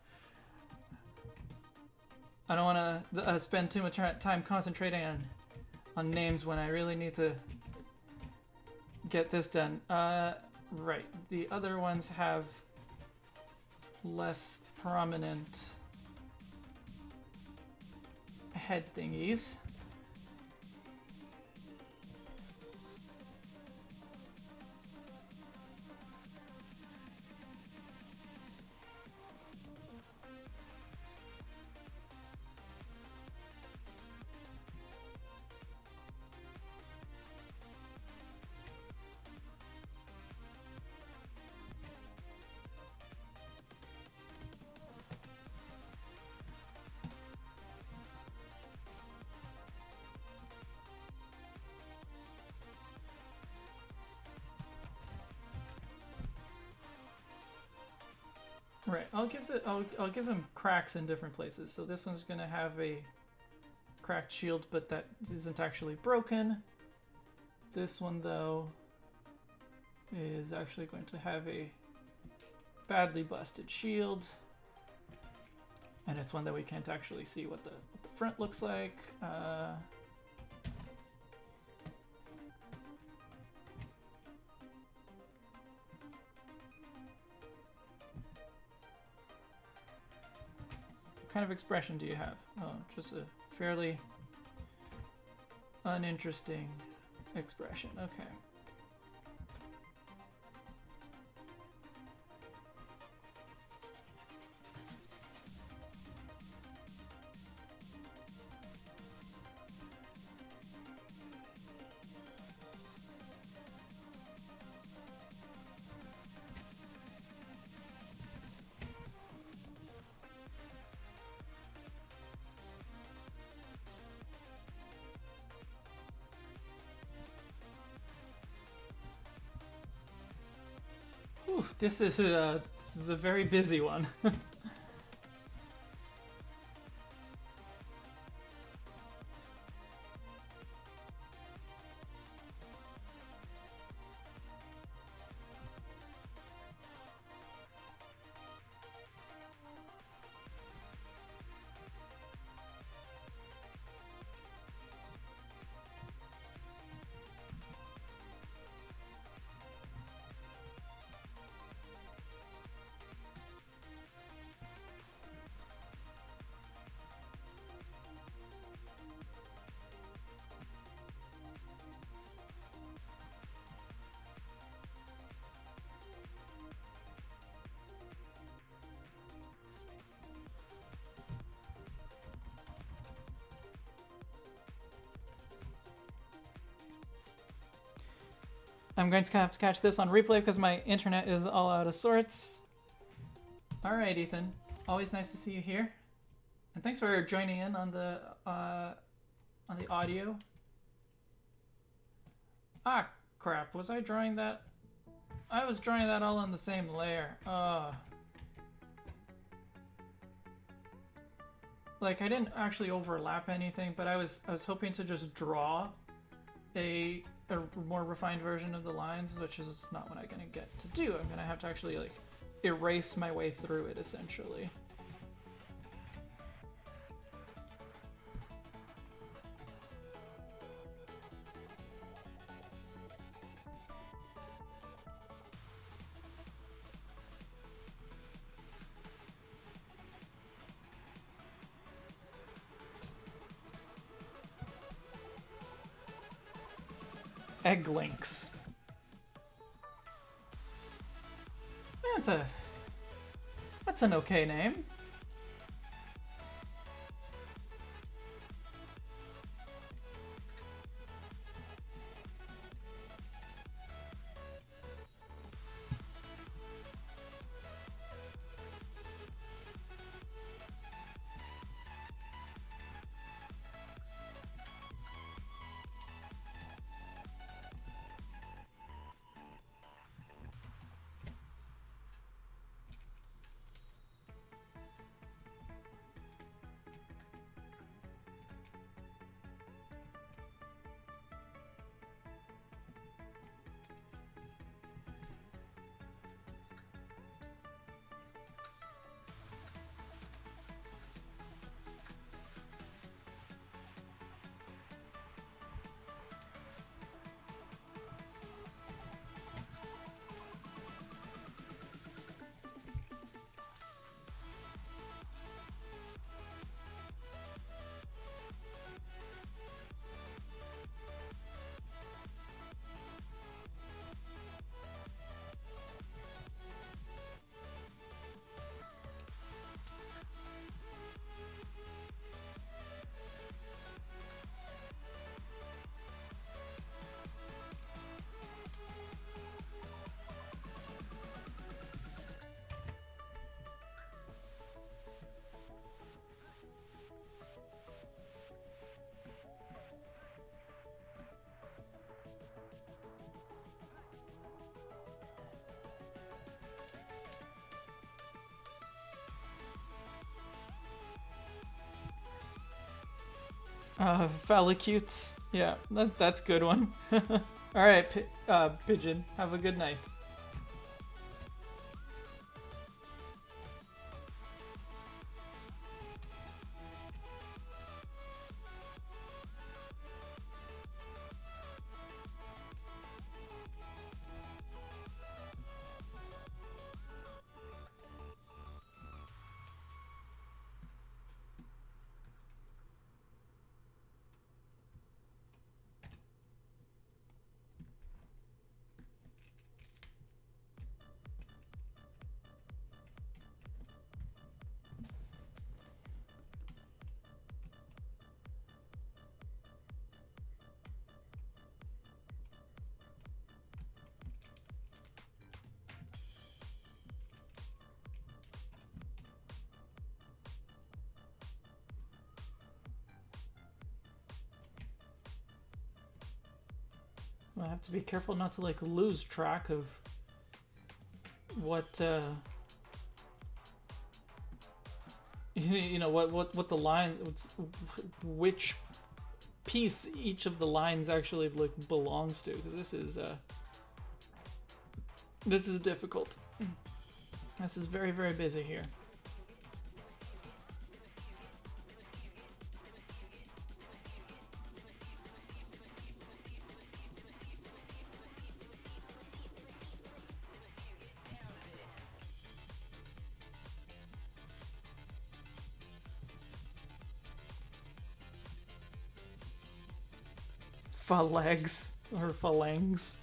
I don't want to spend too much time concentrating on names when I really need to get this done. Right. The other ones have less prominent head thingies. Right, I'll give them cracks in different places. So this one's gonna have a cracked shield, but that isn't actually broken. This one, though, is actually going to have a badly busted shield, and it's one that we can't actually see what the front looks like. What kind of expression do you have? Oh, just a fairly uninteresting expression. Okay. Whew, this is a very busy one. I'm going to have to catch this on replay because my internet is all out of sorts. All right, Ethan. Always nice to see you here, and thanks for joining in on the audio. Ah, crap! Was I drawing that? I was drawing that all on the same layer. Like I didn't actually overlap anything, but I was hoping to just draw a more refined version of the lines, which is not what I'm gonna get to do. I'm gonna have to actually like erase my way through it essentially. Egg links. That's an okay name. Phallicutes. Yeah, that's a good one. Alright, Pigeon, have a good night. I have to be careful not to like lose track of what you know what the line, which piece each of the lines actually like belongs to, because this is difficult. This is very, very busy here. Phalanx or phalanx.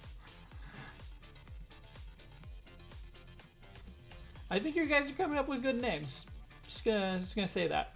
I think you guys are coming up with good names. Just gonna say that.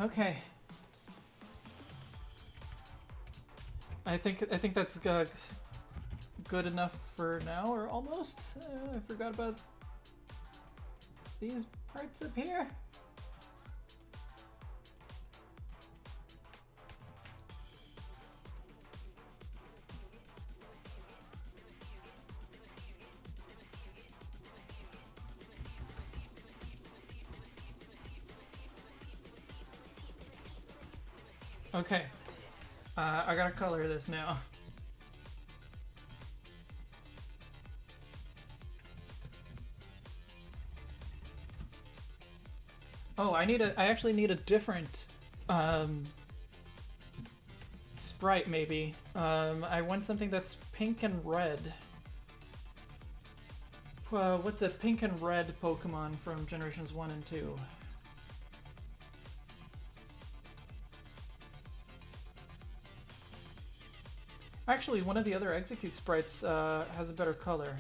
Okay. I think that's good enough for now, or almost. I forgot about these parts up here. Okay. I gotta color this now. Oh, I actually need a different sprite maybe. I want something that's pink and red. What's a pink and red Pokemon from Generations 1 and 2? Actually, one of the other Execute sprites has a better color.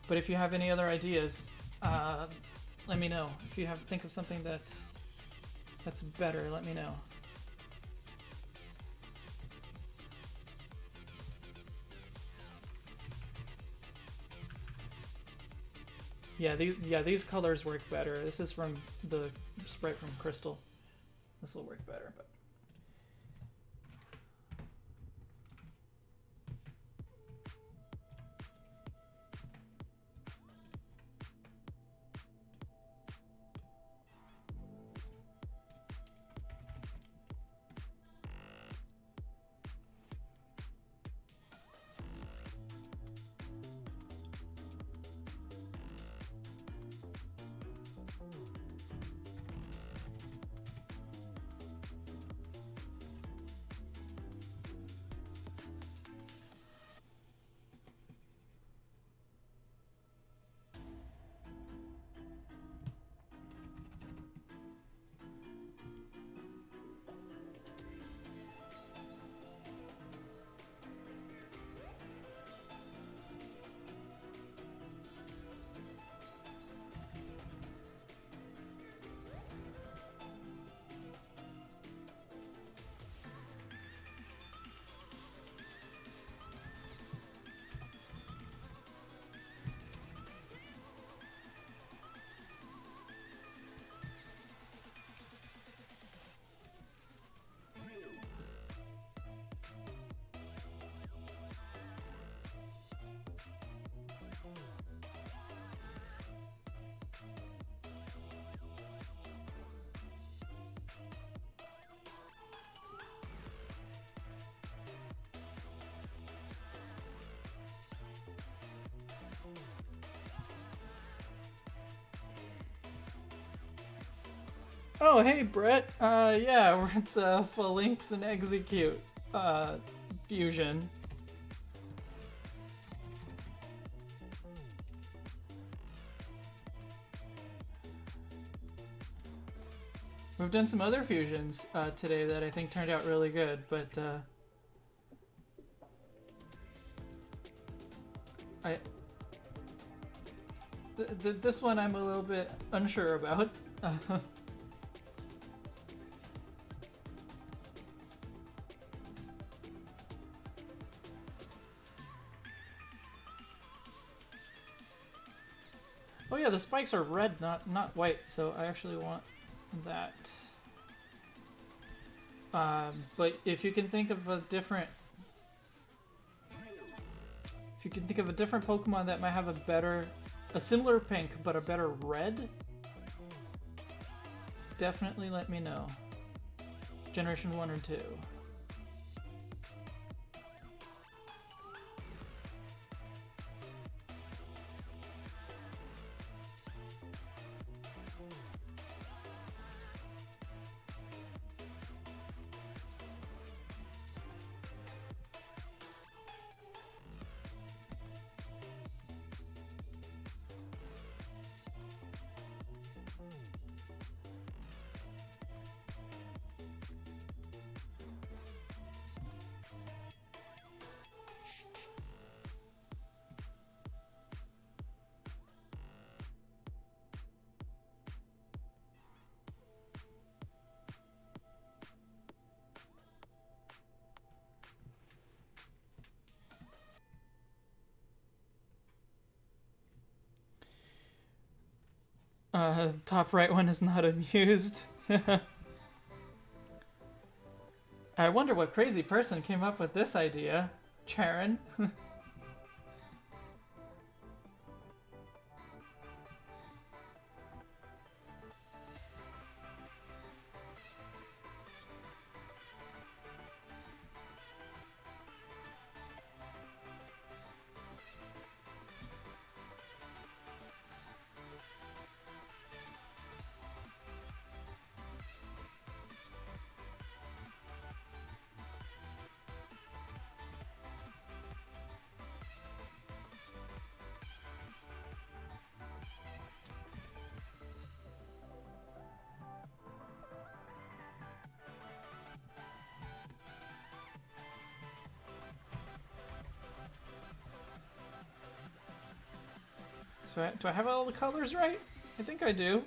But if you have any other ideas, let me know. If you think of something that's better, let me know. Yeah, these colors work better. This is from the sprite from Crystal. This will work better, but. Oh, hey, Brett. Yeah, it's Phalanx and Execute fusion. We've done some other fusions today that I think turned out really good, but this one I'm a little bit unsure about. Oh yeah, the spikes are red, not white, so I actually want that. But if you can think of a different Pokemon that might have a similar pink but a better red, definitely let me know. Generation 1 or 2. Top right one is not amused. I wonder what crazy person came up with this idea. Charon. So do I have all the colors right? I think I do.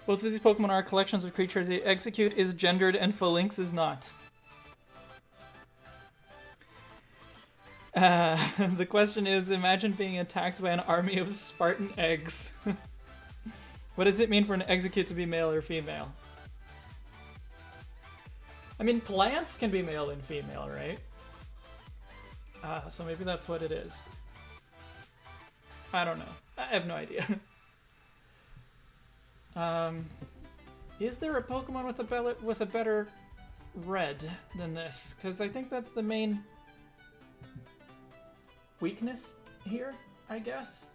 Both of these Pokemon are collections of creatures. The Execute is gendered and Phalanx is not. The question is, imagine being attacked by an army of Spartan eggs. What does it mean for an Execute to be male or female? I mean, plants can be male and female, right? So maybe that's what it is. I don't know. I have no idea. Is there a Pokemon with a better red than this? Because I think that's the main weakness here, I guess.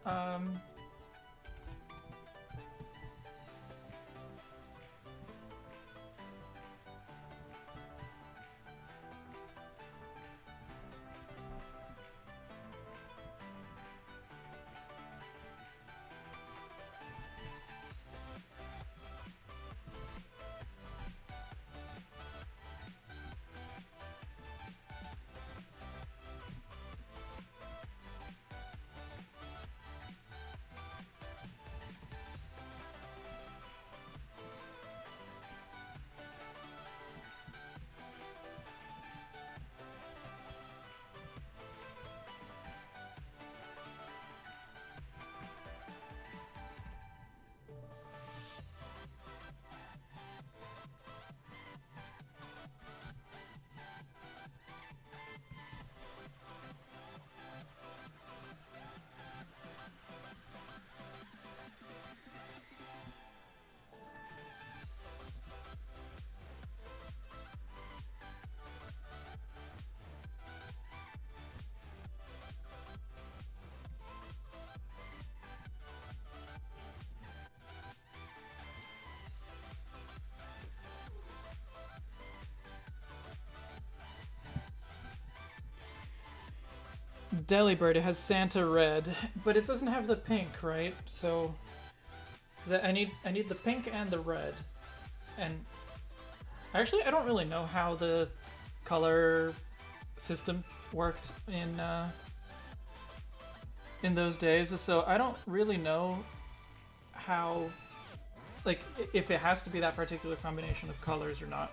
Delibird, it has Santa red, but it doesn't have the pink, right? So, 'cause I need the pink and the red, and actually I don't really know how the color system worked in those days. So I don't really know how, like, if it has to be that particular combination of colors or not.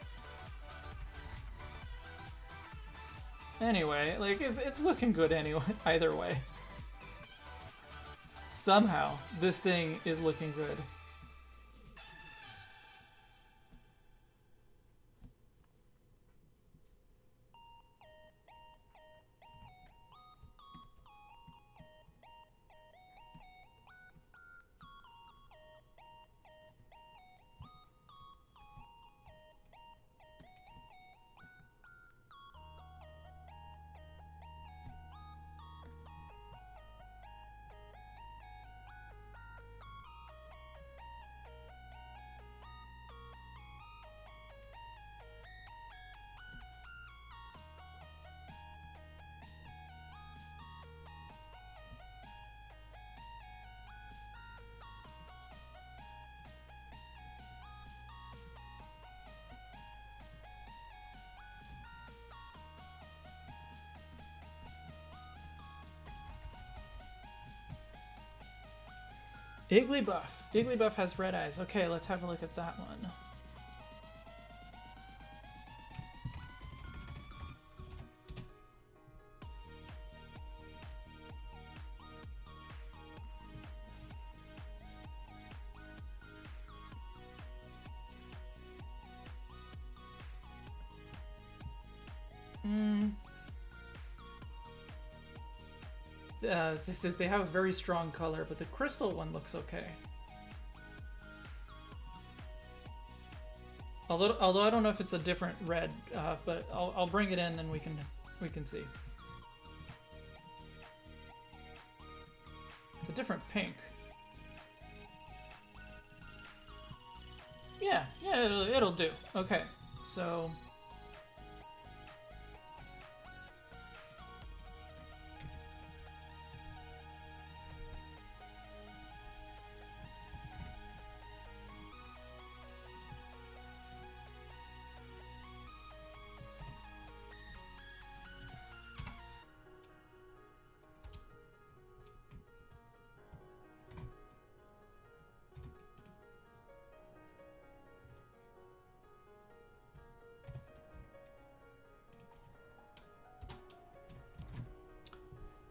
Anyway, like, it's looking good anyway, either way. Somehow, this thing is looking good. Igglybuff. Igglybuff has red eyes. Okay, let's have a look at that one. They have a very strong color, but the crystal one looks okay. Although I don't know if it's a different red, but I'll bring it in and we can see. It's a different pink. Yeah, it'll do. Okay, so.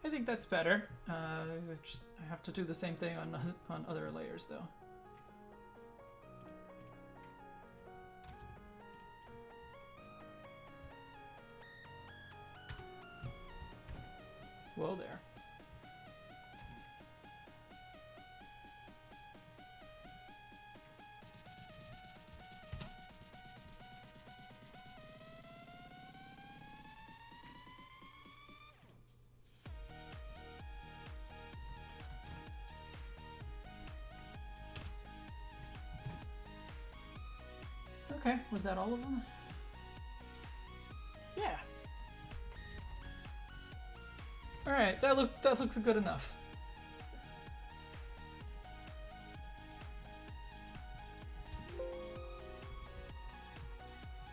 I think that's better. I have to do the same thing on other layers, though. Whoa there. Okay, was that all of them? Yeah. All right, that looks good enough.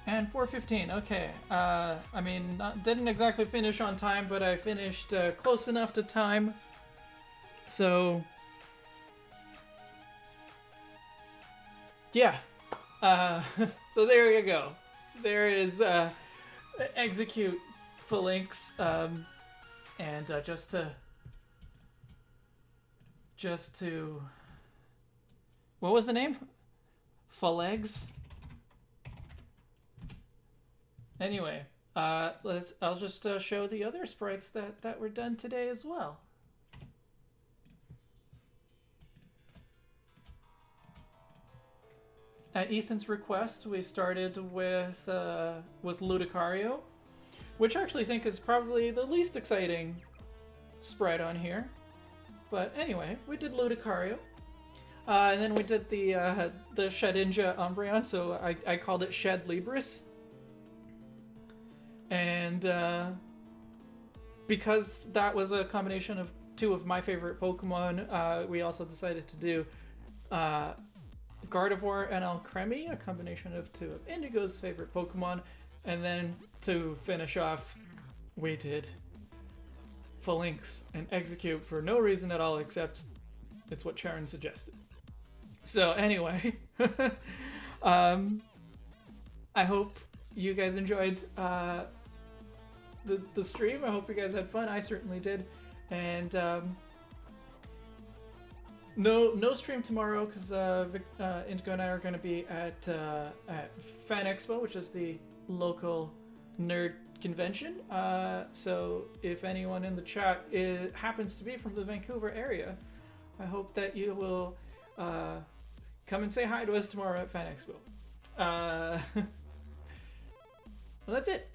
And 4:15. Okay. I mean, didn't exactly finish on time, but I finished close enough to time. So. Yeah. So there you go. There is execute phalanx, and just to what was the name? Phalanx. Anyway, I'll just show the other sprites that were done today as well. At Ethan's request, we started with Ludicario, which I actually think is probably the least exciting sprite on here. But anyway, we did Ludicario, and then we did the Shedinja Umbreon, so I called it Shed Libris. And because that was a combination of two of my favorite Pokemon, we also decided to do Gardevoir and Alcremie, a combination of two of Indigo's favorite Pokemon. And then to finish off, we did Phalanx and Execute for no reason at all except it's what Sharon suggested. So anyway, I hope you guys enjoyed the stream. I hope you guys had fun. I certainly did. And no stream tomorrow because Indigo and I are going to be at Fan Expo, which is the local nerd convention. So if anyone in the chat happens to be from the Vancouver area, I hope that you will come and say hi to us tomorrow at Fan Expo. Well, that's it.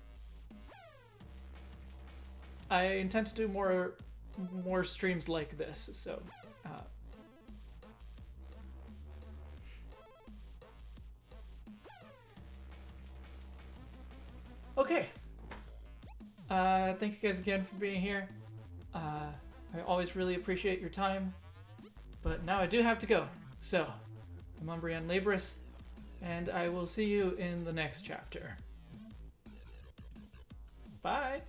I intend to do more streams like this, so okay. Thank you guys again for being here. I always really appreciate your time, but now I do have to go. So, I'm Umbreon Libris, and I will see you in the next chapter. Bye!